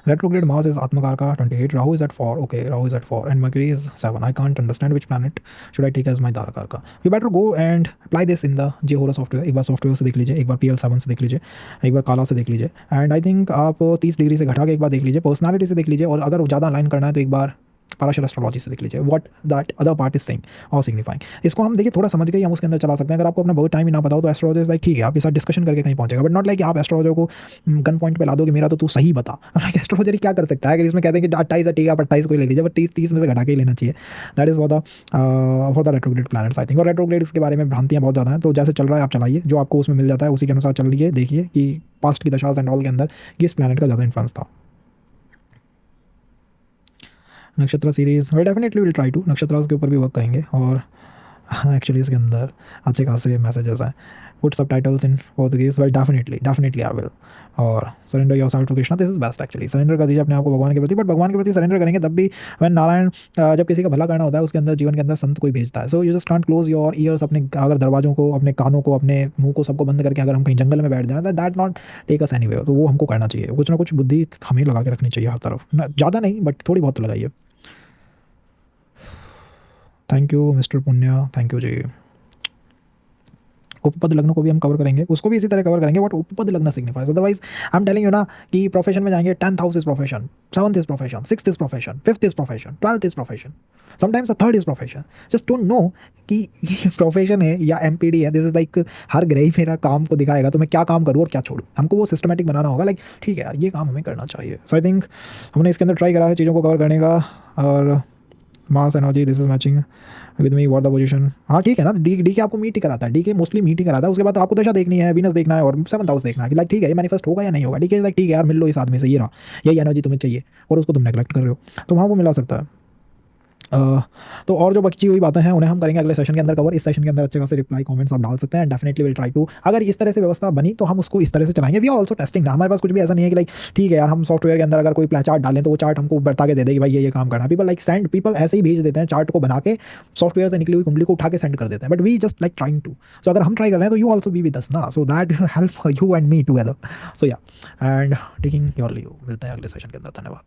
Retrograde Mars is Atmakarka 28, Rahu is at 4, okay, Rahu is at 4, and Mercury is 7. I can't understand which planet should I take as my Darakarka. You better go and apply this in the Jehora software. एक बार सॉफ्टवेयर से देख लीजिए, एक बार PL7 से देख लीजिए, एक बार काला से देख लीजिए, एंड आई थिंक आप 30 डिग्री से घटा के एक बार देख लीजिए, पर्सनालिटी से देख लीजिए, और अगर ज़्यादा अलाइन करना है तो एक बार पाराशर एस्ट्रोलॉजी से देख लीजिए what that other part is saying और सिग्निफाइंग। इसको हम देखिए थोड़ा समझ के ही हम उसके अंदर चला सकते हैं। अगर आपको अपना बहुत टाइम ही ना बताओ तो एस्ट्रोलॉजर इज लाइक ठीक है आपके साथ डिस्कशन करके कहीं पहुंचेगा, बट नॉट लाइक आप एस्ट्रोलॉजर को गन पॉइंट पे ला दो कि मेरा तो तू सही बता। एस्ट्रोलॉजर क्या कर सकता है? अगर इसमें कहते हैं कि 28 है ठीक है आप 28 को ले लीजिए, बट 30 में से घटा के ही लेना चाहिए। That is for the retrograde planets I think. और रेट्रोग्रेड्स के बारे में भ्रांतियाँ बहुत ज़्यादा हैं, तो जैसे चल रहा है आप चलाइए, जो आपको उसमें मिल जाता है उसी के अनुसार चल लीजिए। देखिए कि पास्ट की दशाज एंड ऑल के अंदर किस प्लैनेट का ज़्यादा इन्फ्लुएंस था। Nakshatra series well definitely will try to, नक्षत्र के ऊपर भी वर्क करेंगे। और एक्चुअली इसके अंदर अच्छे खासे मैसेजेस हैं। Put subtitles in Portuguese well definitely I will. और surrender yourself to Krishna, this is best actually. Surrender कर दीजिए अपने आप को भगवान के प्रति, बट भगवान के प्रति सरेंडर करेंगे तब भी व्हेन नारायण जब किसी का भला करना होता है उसके अंदर जीवन के अंदर संत कोई भेजता है। सो you just can't close your ears, अपने अगर दरवाजों को, अपने कानों को, अपने मुंह को, सबको बंद करके अगर हम कहीं जंगल में बैठ जाए that not take us anywhere. तो वो हमको करना चाहिए, कुछ ना कुछ बुद्धि हमें लगा के रखनी चाहिए हर तरफ, ज़्यादा नहीं बट थोड़ी बहुत तो लगाइए। थैंक यू मिस्टर पुण्या, थैंक यू जी। उपपद लग्न को भी हम कवर करेंगे, उसको भी इसी तरह कवर करेंगे। व्हाट उपपद लग्न signifies, otherwise I am telling you ना कि प्रोफेशन में जाएंगे 10th house is profession, 7th is profession, 6th is profession, 5th is profession, 12th is profession, sometimes a 3rd is profession. Just don't know कि ये प्रोफेशन है या एमपीडी है। दिस इज लाइक हर ग्रह ही मेरा काम को दिखाएगा, तो मैं क्या काम करूँ और क्या छोड़ूँ, हमको वो सिस्टमेटिक बनाना होगा। लाइक ठीक है यार ये काम हमें करना चाहिए। सो आई थिंक हमने इसके अंदर ट्राई करा है चीज़ों को कवर करने का। और Mars energy this is matching with me, what the position. हाँ ठीक है ना, डी के आपको मीट ही कराता है, डी के मोस्टली मीट ही कराता है। उसके बाद आपको दशा देखनी है, वीनस देखना है और 7th हाउस देखना है कि लाइक ठीक है ये मैनिफेस्ट होगा या नहीं होगा। डी के लाइक ठीक है यार मिल लो इस आदमी से, ये रहा यही एनर्जी तुम्हें चाहिए और उसको तुम नेगलेक्ट कर रहे हो, तो वहाँ वो मिला सकता है। तो और जो बची हुई बातें हैं उन्हें हम करेंगे अगले सेशन के अंदर कवर। इस सेशन के अंदर अच्छे खासे रिप्लाई कमेंट्स आप डाल सकते हैं, डेफिनेटली विल ट्राई टू। अगर इस तरह से व्यवस्था बनी तो हम उसको इस तरह से चलाएंगे। वी आर ऑल्सो टेस्टिंग ना, हमारे पास कुछ भी ऐसा नहीं है कि लाइक ठीक है यार हम सॉफ्टवेयर के अंदर अगर कोई चार्ट डालें तो वो चार्ट हमको बता के दे देगी भाई ये काम करना। पीपल लाइक सेंड, पीपल ऐसे ही भेज देते हैं चार्ट को बना के, सॉफ्टवेयर से निकली हुई कुंडली को उठा के सेंड कर देते हैं, but we just like trying to. So अगर हम ट्राई कर रहे हैं तो you also be with us ना, so that will help you and me together. So yeah and taking your leave, मिलते हैं अगले सेशन के अंदर। धन्यवाद।